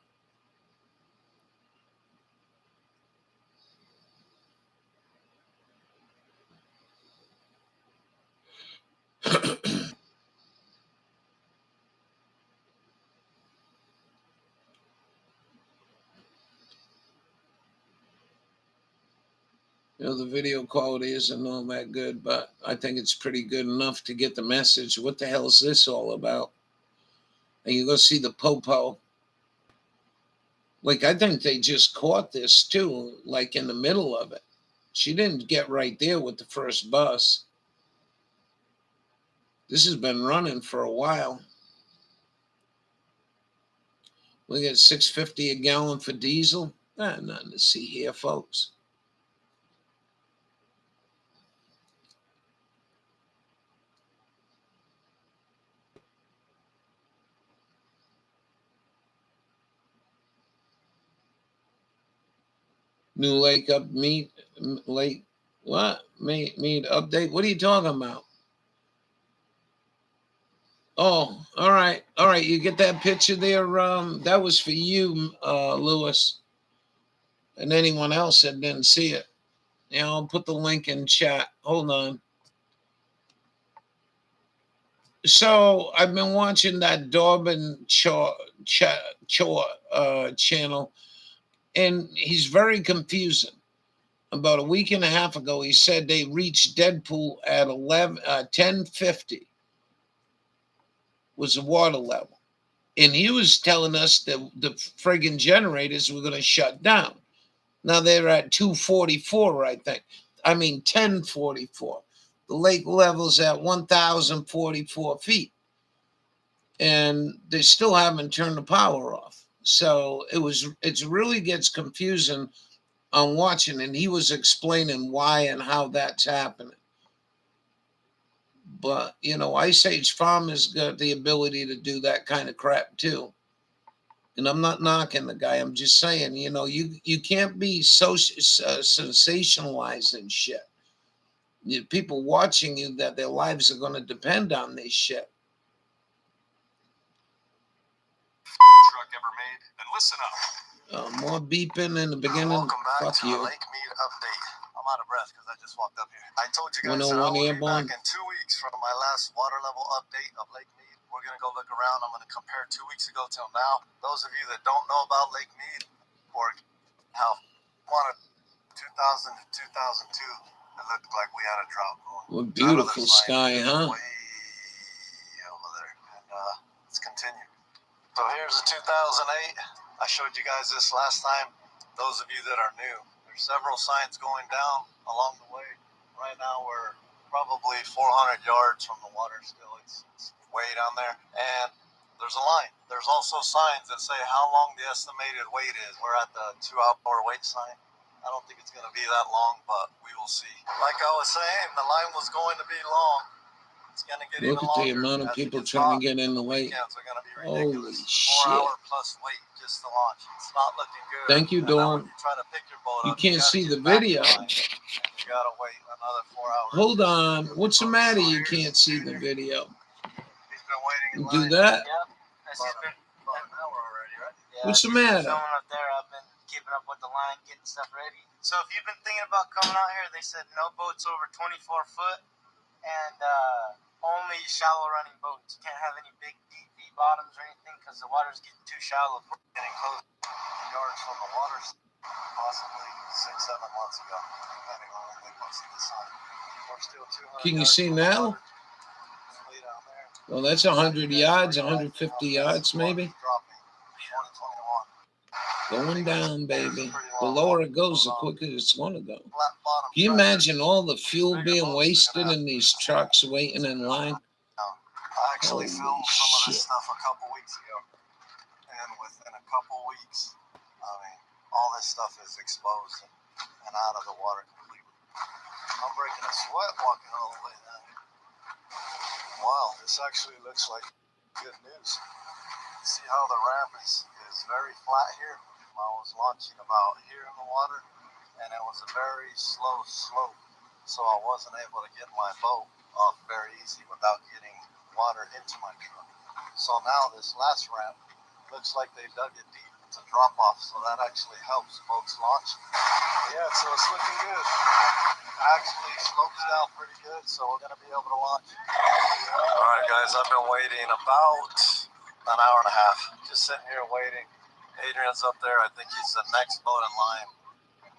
S4: You know, the video quality isn't all that good, but I think it's pretty good enough to get the message. What the hell is this all about? And you go see the popo. Like, I think they just caught this too, like in the middle of it. She didn't get right there with the first bus. This has been running for a while. We got $6.50 a gallon for diesel. Nothing to see here, folks. New lake up meat lake. What? Meat update? What are you talking about? Oh, all right. All right. You get that picture there? That was for you, Lewis. And anyone else that didn't see it. Yeah, I'll put the link in chat. Hold on. So I've been watching that Dorbin Chaw channel, and he's very confusing. About a week and a half ago, he said they reached Deadpool at 1050 was the water level. And he was telling us that the friggin' generators were going to shut down. Now they're at 244, I think. I mean, 1044. The lake level's at 1,044 feet. And they still haven't turned the power off. So it really gets confusing on watching. And he was explaining why and how that's happening. But, you know, Ice Age Farmer's got the ability to do that kind of crap too. And I'm not knocking the guy. I'm just saying, you know, you can't be so sensationalizing shit. People watching you that their lives are going to depend on this shit.
S6: Truck ever made. And listen up.
S4: More beeping in the beginning.
S6: Welcome back
S4: Fuck
S6: to
S4: you.
S6: the Lake Mead update. I'm out of breath because I just walked up here. I told you guys
S4: 101
S6: that I will be
S4: Airborne.
S6: back in 2 weeks from my last water level update of Lake Mead. We're going to go look around. I'm going to compare 2 weeks ago till now. Those of you that don't know about Lake Mead or how One of 2000 to 2002, it looked like we had a drought going.
S4: What beautiful sky, huh?
S6: Way over there. And it's continued. So here's the 2008. I showed you guys this last time. Those of you that are new, there's several signs going down along the way. Right now we're probably 400 yards from the water still. It's way down there. And there's a line. There's also signs that say how long the estimated wait is. We're at the 2-hour wait sign. I don't think it's going to be that long, but we will see. Like I was saying, the line was going to be long. It's going to get
S4: Look
S6: even
S4: at the
S6: longer
S4: amount of
S6: as it
S4: people
S6: gets
S4: trying
S6: hot.
S4: to get in the
S6: The
S4: lake.
S6: weekends are going to be
S4: Holy
S6: ridiculous.
S4: shit.
S6: 4-hour plus wait just to launch. It's not looking good.
S4: Thank you,
S6: And now
S4: Dawn.
S6: when you try to pick your boat
S4: You
S6: up,
S4: can't
S6: gotta
S4: see
S6: get
S4: the
S6: back in
S4: video.
S6: line, and you got to wait another 4 hours.
S4: Hold
S6: just to
S4: on.
S6: pick up
S4: What's the
S6: your boat.
S4: matter?
S6: So
S4: You
S6: here's
S4: can't see the
S6: Peter.
S4: video.
S6: He's been waiting in
S4: Do
S6: line.
S4: that.
S11: Yep. He's been
S6: About an hour already, right?
S11: yeah,
S4: What's the
S11: he's been
S4: matter?
S11: filming up there. I've been keeping up with the line, getting stuff ready. So if you've been thinking about coming out here, they said no boats over 24 foot and only shallow running boats. You can't have any big deep V bottoms or anything because the water's getting too shallow.
S6: Getting close yards from the water, possibly 6-7 months ago, depending on when they posted the sign. We're still 200
S4: Can you
S6: yards
S4: see
S6: from the
S4: now?
S6: water. It's way down there.
S4: Well, that's 100 yards, 150 yards maybe.
S6: Dropping. 2021.
S4: Going down, baby. The lower it goes, the quicker it's going to go.
S6: Flat bottom
S4: Can you
S6: tractor.
S4: imagine all the fuel being wasted in these trucks waiting in line?
S6: I actually
S4: Holy
S6: filmed some of this
S4: shit.
S6: stuff a couple weeks ago, and within a couple weeks, I mean, all this stuff is exposed and out of the water completely. I'm breaking a sweat walking all the way down here. Wow, this actually looks like good news. See how the ramp is very flat here? I was launching about here in the water, and it was a very slow slope, so I wasn't able to get my boat off very easy without getting water into my truck. So now this last ramp looks like they dug it deep. It's a drop off, so that actually helps boats launch. Yeah, so it's looking good. Actually slopes down pretty good, so we're gonna be able to launch. All right, guys, I've been waiting about an hour and a half, just sitting here waiting. Adrian's up there. I think he's the next boat in line.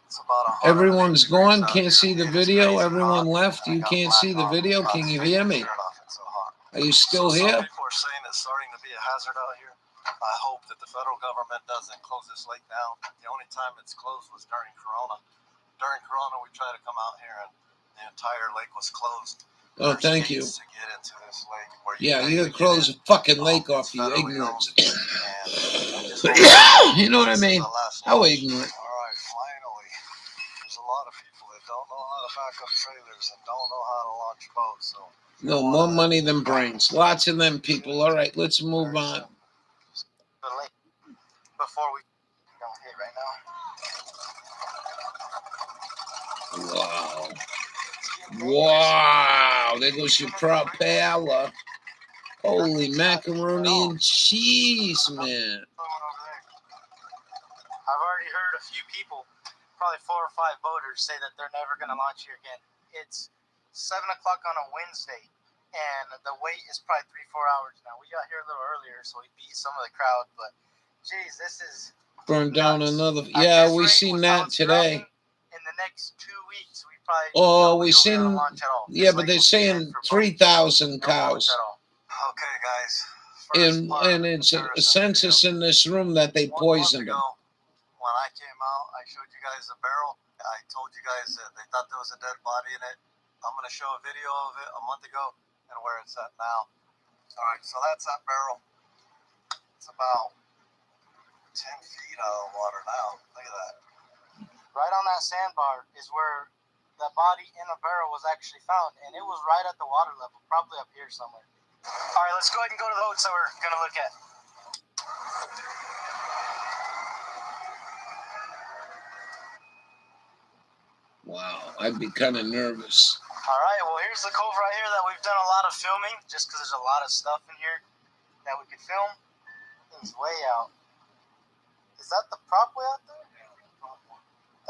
S6: It's about 100
S4: Everyone's
S6: degrees
S4: gone.
S6: out
S4: Can't
S6: here.
S4: see the
S6: It is
S4: video.
S6: crazy
S4: Everyone
S6: hot.
S4: left.
S6: I
S4: You
S6: got
S4: can't
S6: black
S4: see the
S6: on.
S4: video.
S6: About
S4: Can
S6: to
S4: you
S6: take
S4: hear
S6: my
S4: me?
S6: shirt off. It's so hot.
S4: Are you still
S6: So
S4: here?
S6: some people are saying it's starting to be a hazard out here. I hope that the federal government doesn't close this lake down. The only time it's closed was during Corona. During Corona, we tried to come out here and the entire lake was closed.
S4: Oh,
S6: There's
S4: thank you.
S6: gates to get into this lake where
S4: Yeah,
S6: pay
S4: you
S6: to get
S4: close
S6: in.
S4: the fucking lake
S6: It's
S4: off, you
S6: federally
S4: ignorance.
S6: owned, and I just hope
S4: You know what I
S6: this is
S4: mean?
S6: the last
S4: How
S6: launch.
S4: ignorant.
S6: All right, finally. There's a lot of people that don't know how to back up trailers and don't know how to launch boats. So
S4: No, more money than brains. Lots of them people. All right, let's move on.
S11: The lake before we don't hit right now.
S4: Wow. Wow. There goes your propeller. Holy macaroni and cheese, man.
S11: I've already heard a few people, probably 4 or 5 boaters, say that they're never going to launch here again. It's 7 o'clock on a Wednesday, and the wait is probably 3-4 hours now. We got here a little earlier, so we beat some of the crowd, but geez, this is
S4: Burned down
S11: nuts.
S4: another.
S11: At
S4: Yeah,
S11: this
S4: we
S11: rate,
S4: seen
S11: with how
S4: that
S11: it's
S4: today.
S11: dropping, in the next 2 weeks, we probably
S4: Oh, we
S11: nobody will be able
S4: seen.
S11: to launch at all.
S4: Yeah,
S11: This
S4: but
S11: lake
S4: they're
S11: will be dead
S4: saying
S11: for boats.
S4: 3,000
S11: No boats
S4: cows.
S11: at all.
S6: Okay, guys.
S4: And it's a census in this room that they
S6: 1 month
S4: poisoned them.
S6: ago, when I came out, I showed you guys a barrel. I told you guys that they thought there was a dead body in it. I'm going to show a video of it a month ago and where it's at now. All right, so that's that barrel. It's about 10 feet out of the water now. Look at that.
S11: Right on that sandbar is where the body in a barrel was actually found, and it was right at the water level, probably up here somewhere. All right, let's go ahead and go to the boats that we're going to look at.
S4: Wow, I'd be kind of nervous.
S11: All right, well, here's the cove right here that we've done a lot of filming, just because there's a lot of stuff in here that we could film. It's way out. Is that the prop way out there?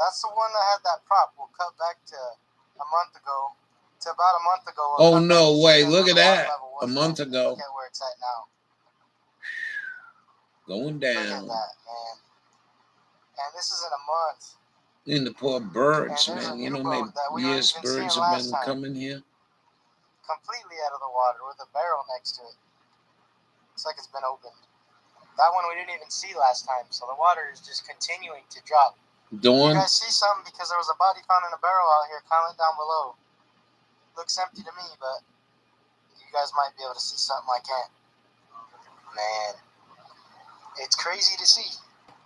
S11: That's the one that had that prop. We'll cut back to a month ago. To about a month ago.
S4: Oh, no way. Look at that. A month ago.
S11: Look at where it's at now.
S4: Going
S11: Look at
S4: down.
S11: that, man. And this is in a month.
S4: And the poor birds,
S11: And there's
S4: man.
S11: a
S4: You
S11: new
S4: know,
S11: boat
S4: maybe
S11: that we weren't
S4: years
S11: even
S4: birds
S11: seeing
S4: have
S11: last
S4: been
S11: time.
S4: coming here.
S11: Completely out of the water with a barrel next to it. Looks like it's been opened. That one we didn't even see last time, so the water is just continuing to drop.
S4: Dawn?
S11: You guys see something because there was a body found in a barrel out here. Comment down below. Looks empty to me, but you guys might be able to see something I can't. Man, it's crazy to see.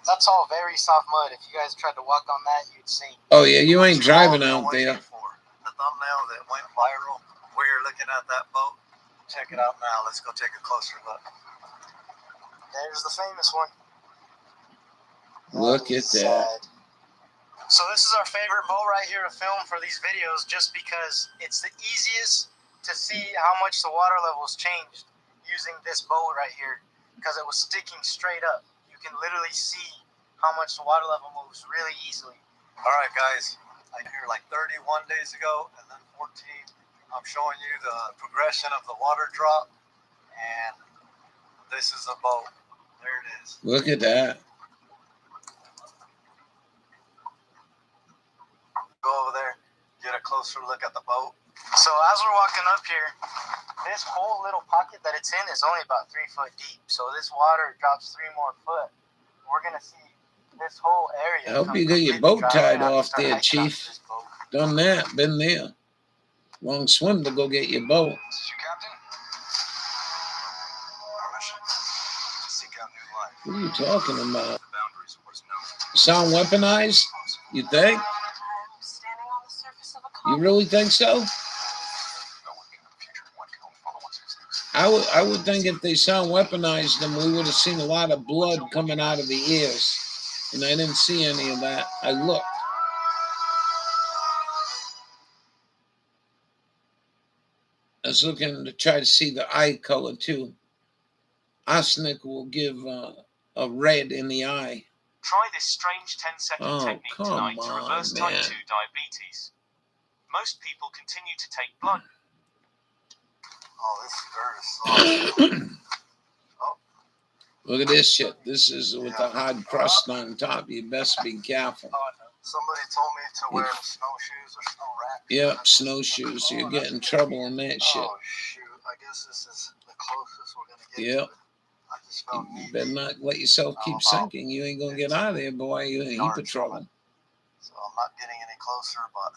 S11: That's all very soft mud. If you guys tried to walk on that, you'd sink.
S4: Oh, yeah, you ain't
S1: What you all
S4: driving
S1: been
S4: out
S1: waiting
S4: there.
S1: for? The thumbnail that went viral where you're looking at that boat. Check it out now. Let's go take a closer look.
S11: There's the famous one.
S4: Look at that.
S11: Sad. So this is our favorite boat right here to film for these videos, just because it's the easiest to see how much the water level's changed using this boat right here, because it was sticking straight up. You can literally see how much the water level moves really easily.
S1: All right, guys. I'm here like 31 days ago and then 14. I'm showing you the progression of the water drop, and this is a boat. There it is.
S4: Look at that.
S1: Go over there, get a closer look at the boat.
S11: So as we're walking up here, this whole little pocket that it's in is only about 3 foot deep. So this water drops 3 more foot. We're gonna see this whole area.
S4: I hope you got your boat tied off there, Chief. Done that, been there. Long swim to go get your boat.
S1: This is your captain. Our mission to seek out new life.
S4: What are you talking about?
S1: The boundaries of what is known.
S4: Sound weaponized? You think?
S7: I'm standing on the surface of a
S4: You really think so?
S1: No one can know the future. One can only follow one's instincts.
S4: I would think if they sound weaponized them, we would have seen a lot of blood coming out of the ears. And I didn't see any of that. I looked. I was looking to try to see the eye color too. Arsenic will give a red in the eye.
S1: Try this strange 10-second technique
S4: come
S1: tonight to
S4: on,
S1: reverse type
S4: man.
S1: 2 diabetes. Most people continue to take blood. Oh, this dirt is soft.
S4: Look at this shit. This is with a hard crust on top. You best be careful.
S1: Somebody told me to wear snowshoes or snow racks.
S4: Yep, snowshoes. You get in trouble in that shit.
S1: Oh, shoot. I guess this is the closest we're going to get
S4: Yep.
S1: to it. I just felt
S4: You better not let yourself keep sinking. You ain't gonna get out of there, boy. You're in a heap of trouble.
S1: So I'm not getting any closer, but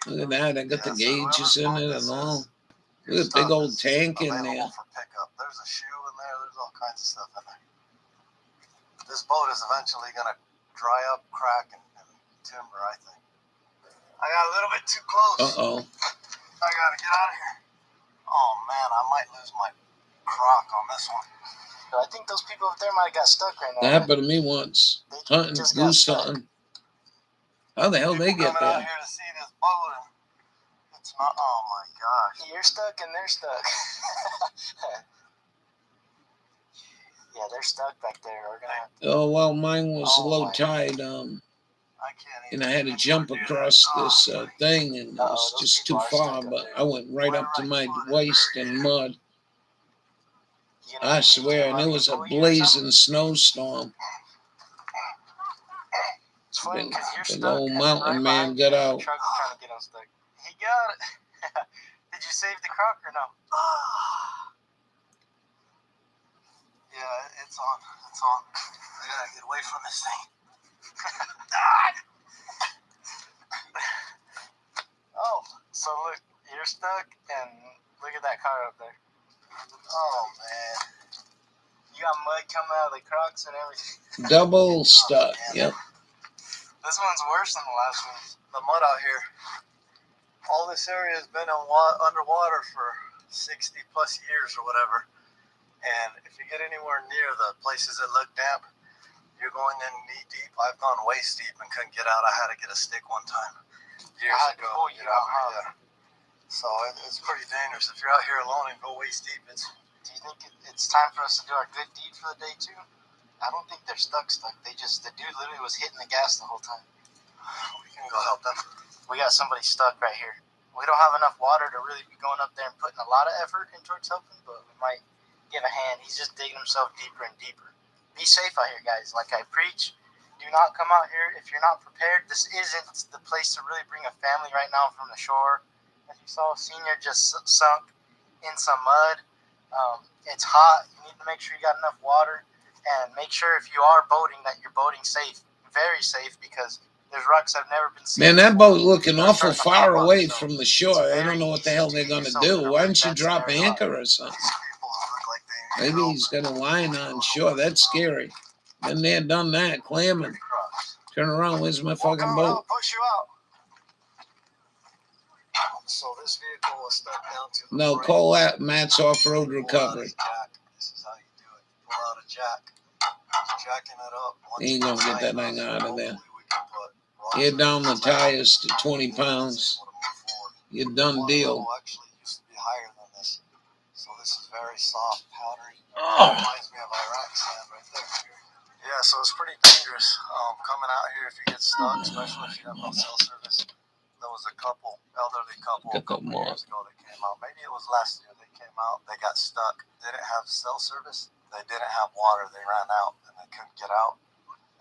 S4: Look at that. I got the gauges in it and all. Look at the big old tank in there.
S1: for pickup. There's a shoe in there. There's all kinds of stuff in there. This boat is eventually going to dry up, crack, and timber, I think. I got a little bit too close.
S4: Uh-oh.
S1: I got to get out of here. Oh, man, I might lose my crock on this one.
S11: I think those people up there might have got stuck right now.
S4: That happened to me once. Hunting, goose hunting. How the hell they get
S1: coming out
S4: there?
S1: here to see this boat, and it's not. Oh my gosh!
S11: You're stuck and they're stuck. Yeah, they're stuck back there. We're gonna have to...
S4: Oh, well, mine was
S11: Oh,
S4: low
S11: my.
S4: tide,
S1: I can't
S4: and
S1: even.
S4: I had to jump across this thing, and it was
S11: those
S4: just
S11: people
S4: too
S11: are stuck
S4: far,
S11: up
S4: but
S11: there.
S4: I went right up to my waist in mud.
S11: You know,
S4: I swear, and it was a blazing snowstorm.
S11: It's funny
S4: Big-
S11: because you're
S4: big
S11: stuck.
S4: old
S11: and
S4: mountain
S11: right
S4: man
S11: behind
S4: got
S11: you,
S4: out.
S11: The truck is trying to get unstuck. He got it. Did you save the crock or no?
S1: Yeah, it's on. It's on. I gotta get away from this thing.
S11: Oh, so look, you're stuck, and look at that car up there.
S1: Oh man.
S11: You got mud coming out of the crocks and everything.
S4: Double stuck. Yep.
S11: This one's worse than the last one.
S1: The mud out here. All this area has been underwater for 60 plus years or whatever. And if you get anywhere near the places that look damp, you're going in knee deep. I've gone waist deep and couldn't get out. I had to get a stick one time years
S11: I had to
S1: ago.
S11: pull you out, huh?
S1: Yeah. So it's pretty dangerous. If you're out here alone and go waist deep, it's...
S11: Do you think it's time for us to do our good deed for the day too? I don't think they're stuck. The dude literally was hitting the gas the whole time.
S1: We can go help them.
S11: We got somebody stuck right here. We don't have enough water to really be going up there and putting a lot of effort in towards helping, but we might give a hand. He's just digging himself deeper and deeper. Be safe out here, guys. Like I preach, Do not come out here if you're not prepared. This isn't the place to really bring a family right now from the shore. As you saw, Senior just sunk in some mud. It's hot. You need to make sure you got enough water, and make sure if you are boating that you're boating safe, very safe, because there's wrecks that have never been seen.
S4: Man, that
S11: before.
S4: boat looking
S11: They're
S4: awful
S11: starting to
S4: far
S11: pop up,
S4: away
S11: so
S4: from the shore.
S11: it's
S4: I don't
S11: very
S4: know what the
S11: easy
S4: hell
S11: to
S4: they're
S11: get
S4: going to
S11: yourself in
S4: do.
S11: a
S4: Why
S11: really
S4: don't you
S11: bad
S4: drop
S11: scenario.
S4: anchor or something?
S6: These people look like they
S4: Maybe he's got a line on shore. That's scary. Been there, done that, clamming. Turn around, where's my fucking boat?
S11: I'll push you out.
S6: So this vehicle was stuck down to the
S4: No,
S6: frame.
S4: call that Matt's off-road
S6: Pull out
S4: recovery.
S6: his jack. This is how you do it. Pull out a jack. Jacking it up. Once
S4: Ain't
S6: it
S4: gonna
S6: gets
S4: get
S6: high
S4: that
S6: enough,
S4: thing out of there.
S6: hopefully we can put rods
S4: Get
S6: in
S4: down the
S6: it.
S4: tires to 20
S6: It's
S4: pounds.
S6: able to move forward.
S4: You're done
S6: Water
S4: deal.
S6: level actually used to be higher than this. So this is very soft, powdery.
S4: Oh.
S6: Reminds me of Iraq sand right there. Yeah, so it's pretty dangerous coming out here if you get stuck, especially if you have no cell service. There was a elderly couple a couple years ago that came out. Maybe it was last year they came out. They got stuck. Didn't have cell service. They didn't have water. They ran out and they couldn't get out.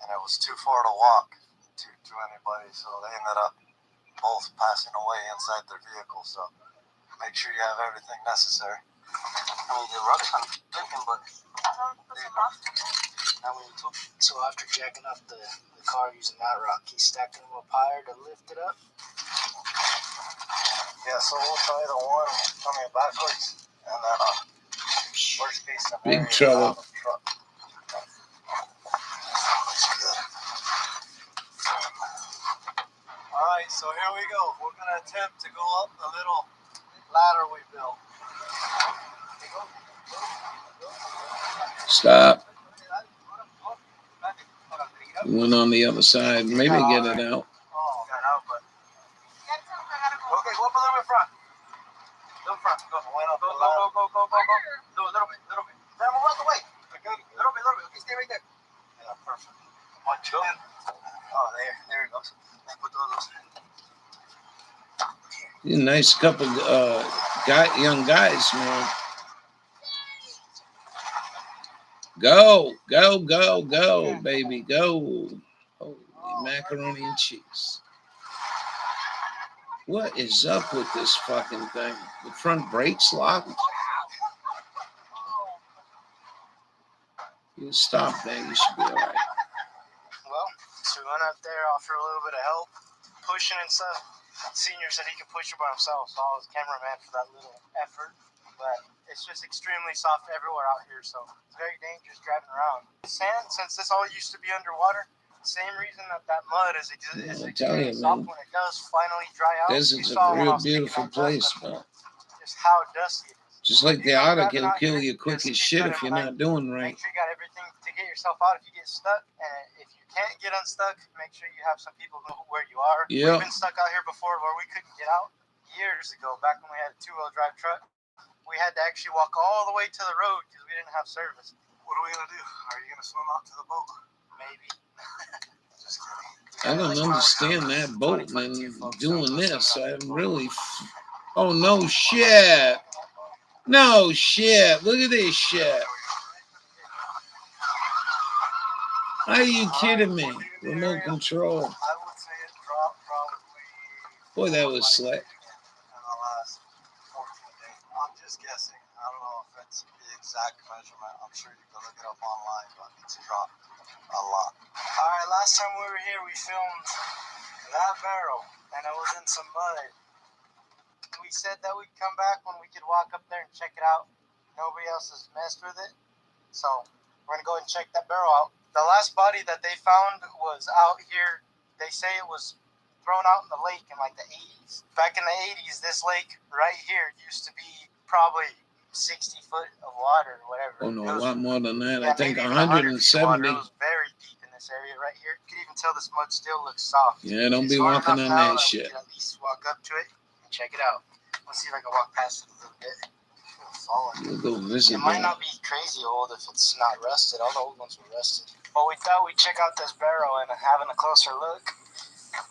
S6: And it was too far to walk to anybody. So they ended up both passing away inside their vehicle. So make sure you have everything necessary.
S11: I mean, the rocks are flipping, but so after jacking up the car using that rock, he's stacking them up higher to lift it up.
S6: Yeah, so we'll try the one coming backwards, and then worst case scenario,
S4: Big trouble.
S6: have a truck. All right, so here we go. We're gonna attempt to go up the little ladder we built.
S4: Stop. Went on the other side. Maybe get it out.
S6: Oh, got out, but okay, go up a little bit front. Little front. Go, go. No, a little bit. Then we'll run away. Okay, little bit. Okay, stay right there. Yeah, perfect. One, two. Oh, there it goes. Put those.
S4: You're a nice couple young guys, man. Go, baby, go. Holy macaroni and cheese. What is up with this fucking thing? The front brakes locked? You stop there, you should be all right.
S11: Well, so we went out there, offered a little bit of help, pushing and stuff. Senior said he could push it by himself, so I was cameraman for that little effort. But it's just extremely soft everywhere out here, so it's very dangerous driving around. Sand, since this all used to be underwater, same reason that mud is extremely soft when it does finally dry out.
S4: Desert's a real beautiful place, but
S11: just how dusty it is.
S4: Just like the otter can kill you quick as shit if you're not doing right.
S11: Make sure you got everything to get yourself out if you get stuck, and if you can't get unstuck, make sure you have some people who know where you are.
S4: Yeah.
S11: We've been stuck out here before where we couldn't get out years ago, back when we had a two-wheel drive truck. We had to actually walk all the way to the road because we didn't have service.
S6: What are we gonna do? Are you gonna swim out to the boat?
S11: Maybe.
S6: Just kidding.
S4: I don't understand that boatman doing this. I'm really. Oh, no shit. No shit. Look at this shit. Are you kidding me? Remote control.
S6: I would say it dropped probably.
S4: Boy, that was slick.
S6: In the last 14 days. I'm just guessing. I don't know if it's the exact measurement. I'm sure you can look it up online, but it's dropped a lot.
S11: Alright, last time we were here, we filmed that barrel, and it was in some mud. We said that we'd come back when we could walk up there and check it out. Nobody else has messed with it, so we're going to go and check that barrel out. The last body that they found was out here. They say it was thrown out in the lake in like the 80s. Back in the 80s, this lake right here used to be probably 60 foot of water or whatever.
S4: Oh, no, a lot more than that.
S11: Yeah,
S4: I think
S11: maybe
S4: 170.
S11: it was very deep in this area right here. You can even tell this mud still looks soft.
S4: Yeah, don't
S11: It's
S4: be
S11: hard
S4: walking
S11: enough
S4: on
S11: now
S4: that
S11: we
S4: shit.
S11: can at least walk up to it and check it out. Let's see if I can walk past it a little bit.
S4: We'll go visit
S11: It might
S4: them.
S11: not be crazy old if it's not rusted. All the old ones were rusted. But we thought we'd check out this barrel and having a closer look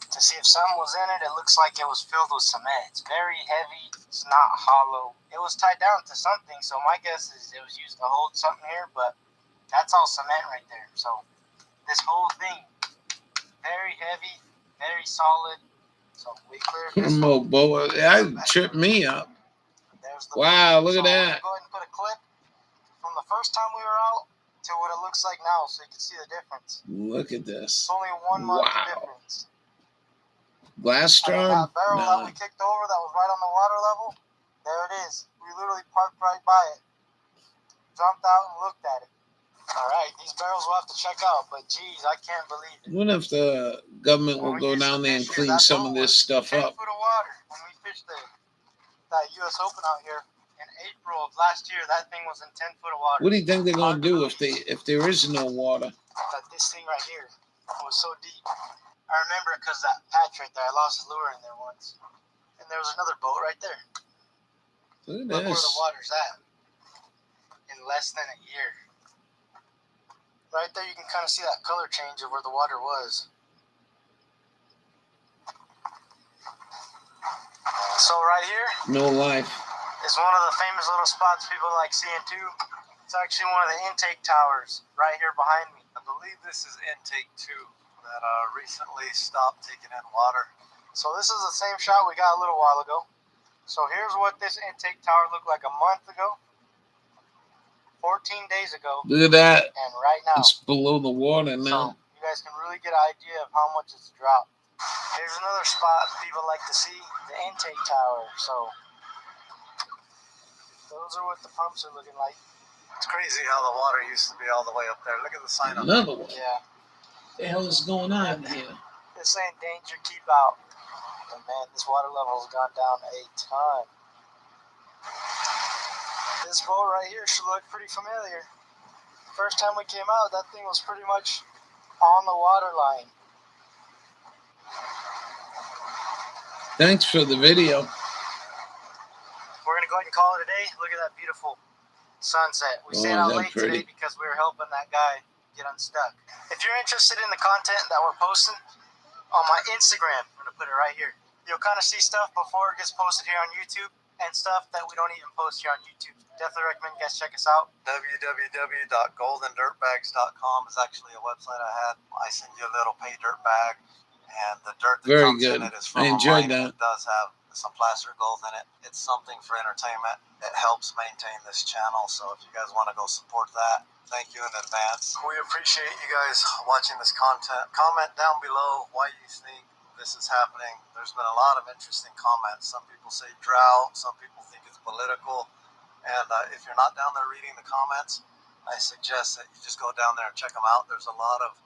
S11: to see if something was in it. It looks like it was filled with cement. It's very heavy. It's not hollow. It was tied down to something, so my guess is it was used to hold something here, but that's all cement right there. So this whole thing very heavy, very solid. So we cleared this
S4: Remote boa. That tripped me up.
S11: There's the
S4: Wow, look
S11: so
S4: at
S11: we're
S4: that.
S11: gonna go ahead and put a clip from the first time we were out to what it looks like now, so you can see the difference.
S4: Look at this.
S11: It's only 1 month
S4: Wow.
S11: difference.
S4: Glass
S11: And then
S4: strong?
S11: that barrel that we kicked over that was right on the water level, there it is. We literally parked right by it, jumped out and looked at it. All right, these barrels we'll have to check out, but geez, I can't believe it.
S4: I wonder if the government will
S11: When we
S4: go
S11: used to
S4: down there and
S11: fish here,
S4: clean
S11: that
S4: some
S11: boat
S4: of this
S11: was
S4: stuff
S11: 10
S4: up.
S11: foot of water when we fished that U.S. Open out here in April of last year. That thing was in 10 foot of water.
S4: What do you think they're gonna do if there is no water?
S11: That this thing right here was so deep. I remember it because that patch right there, I lost a lure in there once. And there was another boat right there.
S4: Look at
S11: Look where the
S4: this.
S11: water's at. In less than a year. Right there you can kind of see that color change of where the water was. So right here
S4: No life.
S11: is one of the famous little spots people like seeing too. It's actually one of the intake towers right here behind me.
S1: I believe this is intake 2 that recently stopped taking in water.
S11: So this is the same shot we got a little while ago. So here's what this intake tower looked like a month ago, 14 days ago,
S4: Look at that.
S11: and right now.
S4: It's below the water now.
S11: So you guys can really get an idea of how much it's dropped. Here's another spot people like to see, the intake tower. So those are what the pumps are looking like.
S1: It's crazy how the water used to be all the way up there. Look at the sign up
S4: Another one.
S11: Yeah.
S4: What the hell is going on here?
S11: It's saying danger, keep out. But man, this water level has gone down a ton. This boat right here should look pretty familiar. First time we came out, that thing was pretty much on the water line.
S4: Thanks for the video.
S11: We're going to go ahead and call it a day. Look at that beautiful sunset. We stayed out late today because we were helping that guy get unstuck. If you're interested in the content that we're posting on my Instagram, I'm going to put it right here. You'll kind of see stuff before it gets posted here on YouTube and stuff that we don't even post here on YouTube. Definitely recommend you guys check us out.
S1: www.goldendirtbags.com is actually a website I had. I send you a little pay dirt bag, and the dirt that
S4: Very
S1: comes
S4: good.
S1: in it is from
S4: I
S1: a
S4: enjoyed
S1: mine.
S4: that.
S1: It does have some placer gold in it. It's something for entertainment. It helps maintain this channel, so if you guys want to go support that, thank you in advance. We appreciate you guys watching this content. Comment down below why you think this is happening. There's been a lot of interesting comments. Some people say drought, some people think it's political. And if you're not down there reading the comments, I suggest that you just go down there and check them out. There's a lot of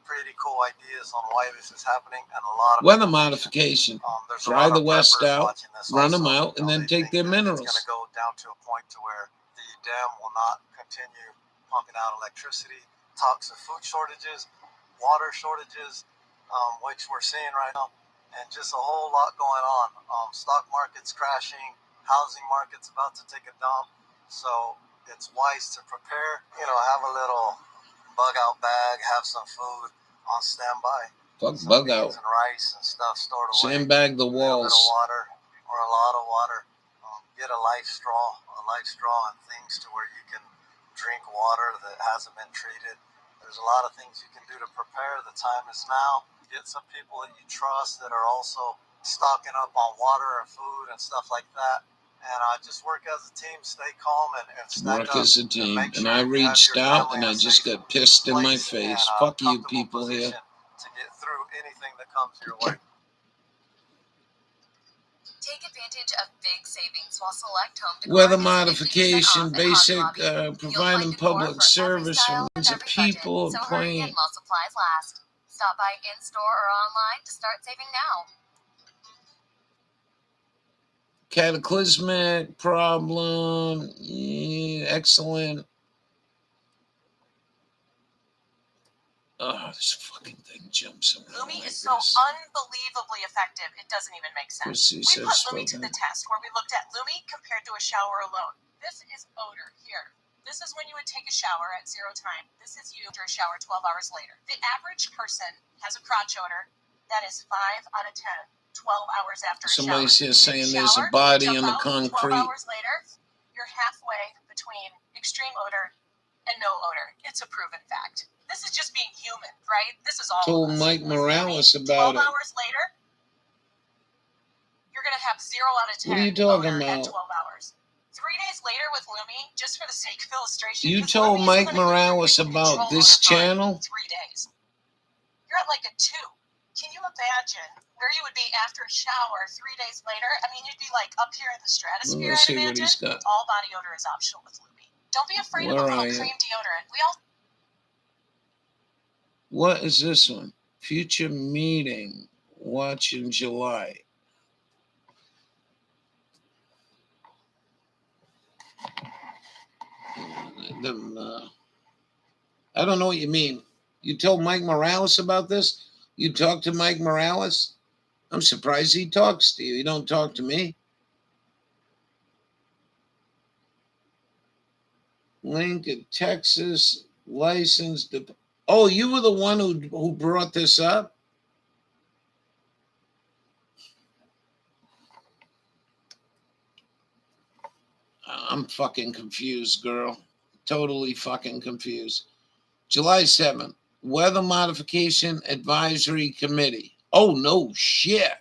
S1: pretty cool ideas on why this is happening, and a lot of
S4: weather modification. Dry the West out, run them out, and then take their minerals.
S1: It's going to go down to a point to where the dam will not continue pumping out electricity. Talks of food shortages, water shortages, which we're seeing right now, and just a whole lot going on. Stock market's crashing, housing market's about to take a dump, so it's wise to prepare. Have a little bug out bag, have some food on standby.
S4: Fuck
S1: Some
S4: bug
S1: beans
S4: out.
S1: and rice and stuff stored away.
S4: Sandbag the
S1: A little bit of
S4: walls.
S1: water or a lot of water. Get a life straw and things to where you can drink water that hasn't been treated. There's a lot of things you can do to prepare. The time is now. Get some people that you trust that are also stocking up on water and food and stuff like that. And just work as a team, stay calm, and stack
S4: Work
S1: up.
S4: as a team.
S1: Make
S4: And
S1: sure
S4: I
S1: you
S4: reached
S1: have your
S4: out
S1: family
S4: and I
S1: in a
S4: just
S1: safe
S4: got pissed in my
S1: place
S4: face.
S1: and
S4: Fuck you
S1: comfortable
S4: people here.
S1: position to get through anything that comes your way.
S9: Take advantage of big savings while select home decor
S4: Weather
S9: is 50%
S4: modification,
S9: off at
S4: basic
S9: Hobby Lobby. You'll
S4: providing
S9: find decor
S4: public
S9: for every
S4: service for
S9: style and
S4: millions of
S9: every budget.
S4: people.
S9: So hurry in while supplies last. Stop by in-store or online to start saving now.
S4: Cataclysmic problem. Excellent. Oh, this fucking thing jumps around.
S7: Lumi
S4: like
S7: is so
S4: this.
S7: unbelievably effective, it doesn't even make sense.
S4: Chrissy
S7: We
S4: says
S7: put Lumi to
S4: spoken.
S7: the test, where we looked at Lumi compared to a shower alone. This is odor here. This is when you would take a shower at 0 time. This is you after a shower 12 hours later. The average person has a crotch odor that is 5 out of 10, 12 hours after a
S4: Somebody's
S7: shower.
S4: here saying there's a body on the concrete.
S7: 12 hours later, you're halfway between extreme odor
S9: and no odor. It's a proven fact. This is just being human, right? This is all
S4: Told
S9: of us.
S4: Mike
S9: With
S4: Morales
S9: Lumi,
S4: about
S9: 12
S4: it.
S9: hours later, you're going to have 0 out of 10
S4: What are you talking
S9: odor at
S4: about?
S9: 12 hours. 3 days later with Lumi, just for the sake of illustration,
S4: You
S9: 'cause
S4: told
S9: Lumi is
S4: Mike
S9: gonna give you
S4: Morales
S9: control
S4: about
S9: over
S4: this
S9: it for
S4: channel?
S9: 3 days. You're at like a 2. Can you imagine where you would be after a shower 3 days later? I mean, you'd be like up here in the stratosphere,
S4: Let's
S9: I'd
S4: see what
S9: imagine.
S4: he's got.
S9: All body odor is optional with Lumi. Don't be afraid of
S4: Where
S9: a little
S4: are you?
S9: cream deodorant. We all
S4: What is this one? Future meeting. Watch in July. I don't know what you mean. You told Mike Morales about this? You talked to Mike Morales? I'm surprised he talks to you. He don't talk to me. Lincoln, Texas, licensed. Oh, you were the one who brought this up? I'm fucking confused, girl. Totally fucking confused. July 7th, Weather Modification Advisory Committee. Oh, no shit.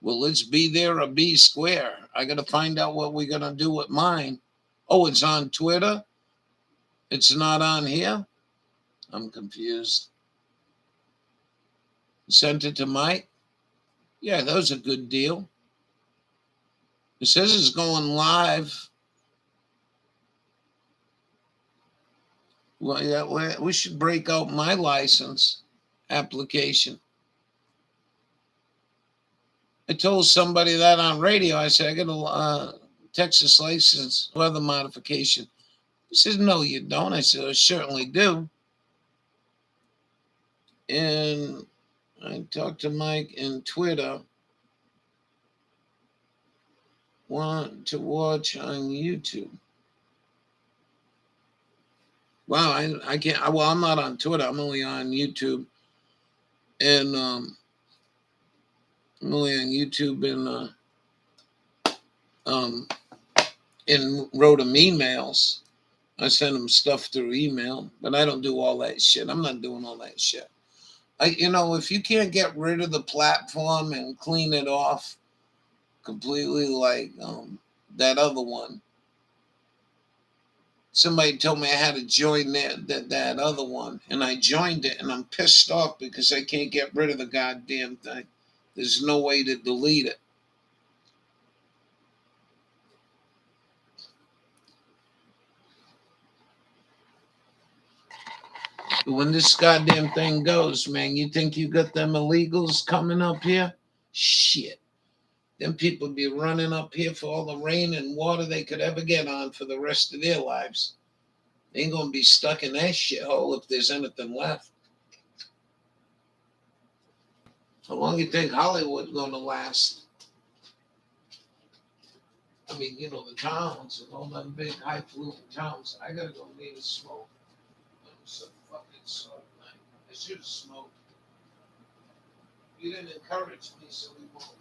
S4: Well, let's be there or be square. I got to find out what we're going to do with mine. Oh, it's on Twitter? It's not on here? I'm confused. Sent it to Mike? Yeah, that was a good deal. It says it's going live. Well, yeah, we should break out my license application. I told somebody that on radio. I said, I got a Texas license weather modification. He says, no, you don't. I said, I certainly do. And I talked to Mike in Twitter. Want to watch on YouTube. Wow, I can't. Well, I'm not on Twitter. I'm only on YouTube. And I'm only on YouTube and wrote him emails. I send him stuff through email, but I don't do all that shit. I'm not doing all that shit. If you can't get rid of the platform and clean it off completely, like that other one. Somebody told me I had to join that other one, and I joined it, and I'm pissed off because I can't get rid of the goddamn thing. There's no way to delete it. When this goddamn thing goes, man, you think you got them illegals coming up here? Shit. Them people be running up here for all the rain and water they could ever get on for the rest of their lives. They ain't gonna be stuck in that shithole if there's anything left. How long you think Hollywood's gonna last? I mean, the towns and all them big highfalutin towns. I gotta go need a smoke. I'm so fucking sorry, man. I should have smoked. You didn't encourage me, so we won't.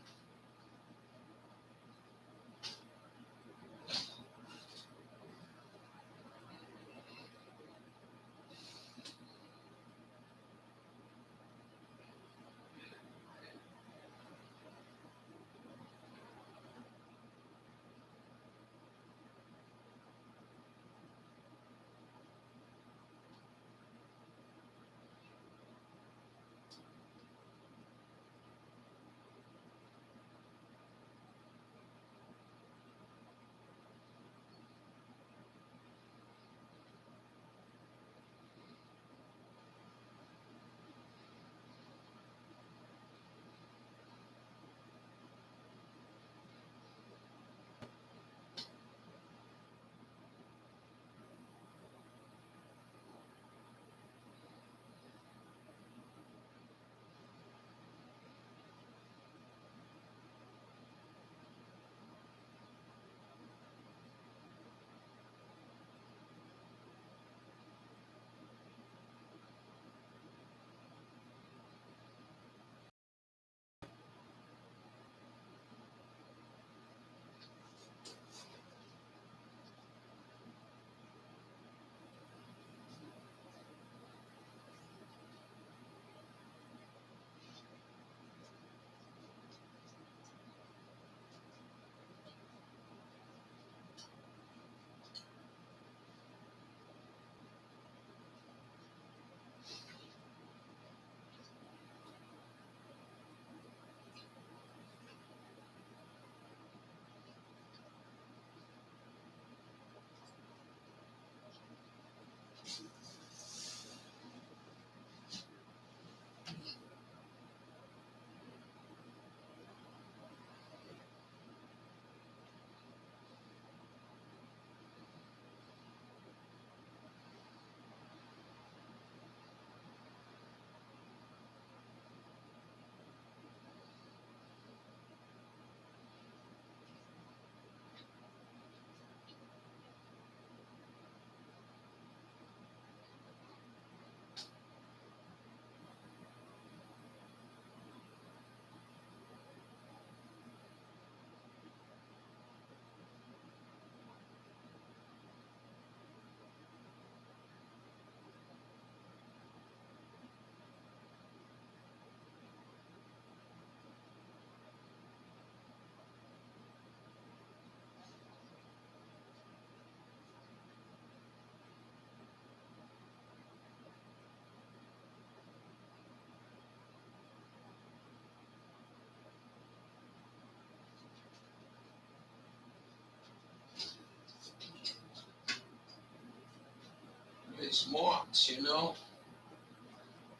S4: It's moths, you know.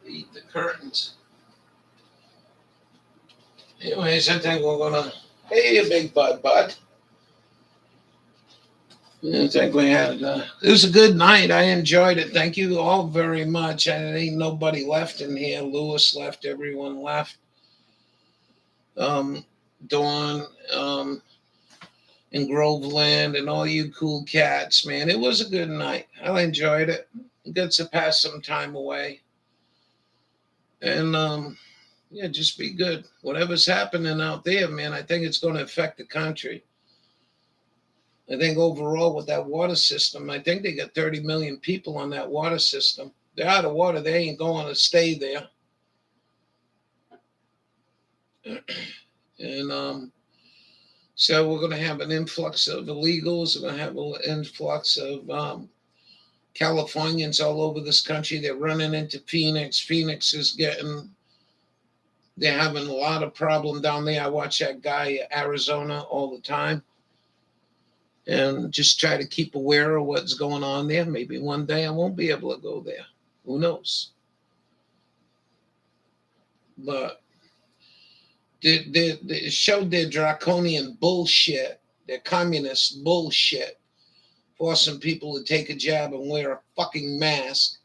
S4: They eat the curtains. Anyways, I think we're gonna. Hey, you big bud. I think we had. It was a good night. I enjoyed it. Thank you all very much. And ain't nobody left in here. Lewis left. Everyone left. Dawn, in Groveland, and all you cool cats, man. It was a good night. I enjoyed it. Good to pass some time away. And yeah, just be good. Whatever's happening out there, man, I think it's going to affect the country. I think overall with that water system, I think they got 30 million people on that water system. They're out of water. They ain't going to stay there. And so we're going to have an influx of illegals. We're going to have an influx of Californians all over this country. They're running into Phoenix. Phoenix is they're having a lot of problem down there. I watch that guy Arizona all the time and just try to keep aware of what's going on there. Maybe one day I won't be able to go there. Who knows? But they showed their draconian bullshit, their communist bullshit, forcing people to take a jab and wear a fucking mask.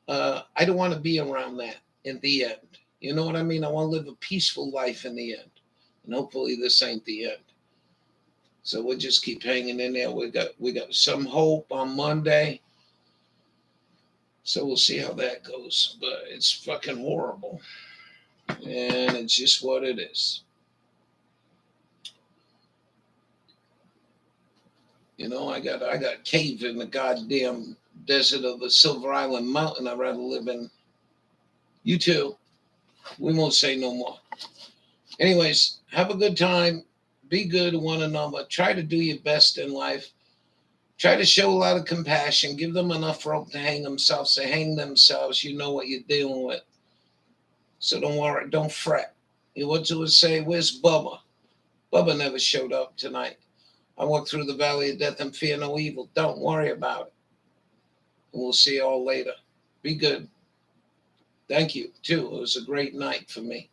S4: I don't want to be around that in the end. You know what I mean? I want to live a peaceful life in the end. And hopefully this ain't the end. So we'll just keep hanging in there. We got some hope on Monday. So we'll see how that goes. But it's fucking horrible. And it's just what it is. You know, I got a cave in the goddamn desert of the Silver Island Mountain I'd rather live in. You too. We won't say no more. Anyways, have a good time. Be good to one another. Try to do your best in life. Try to show a lot of compassion. Give them enough rope to hang themselves. They hang themselves. You know what you're dealing with. So don't worry. Don't fret. You know what to say? Where's Bubba? Bubba never showed up tonight. I walked through the valley of death and fear no evil. Don't worry about it. And we'll see you all later. Be good. Thank you, too. It was a great night for me.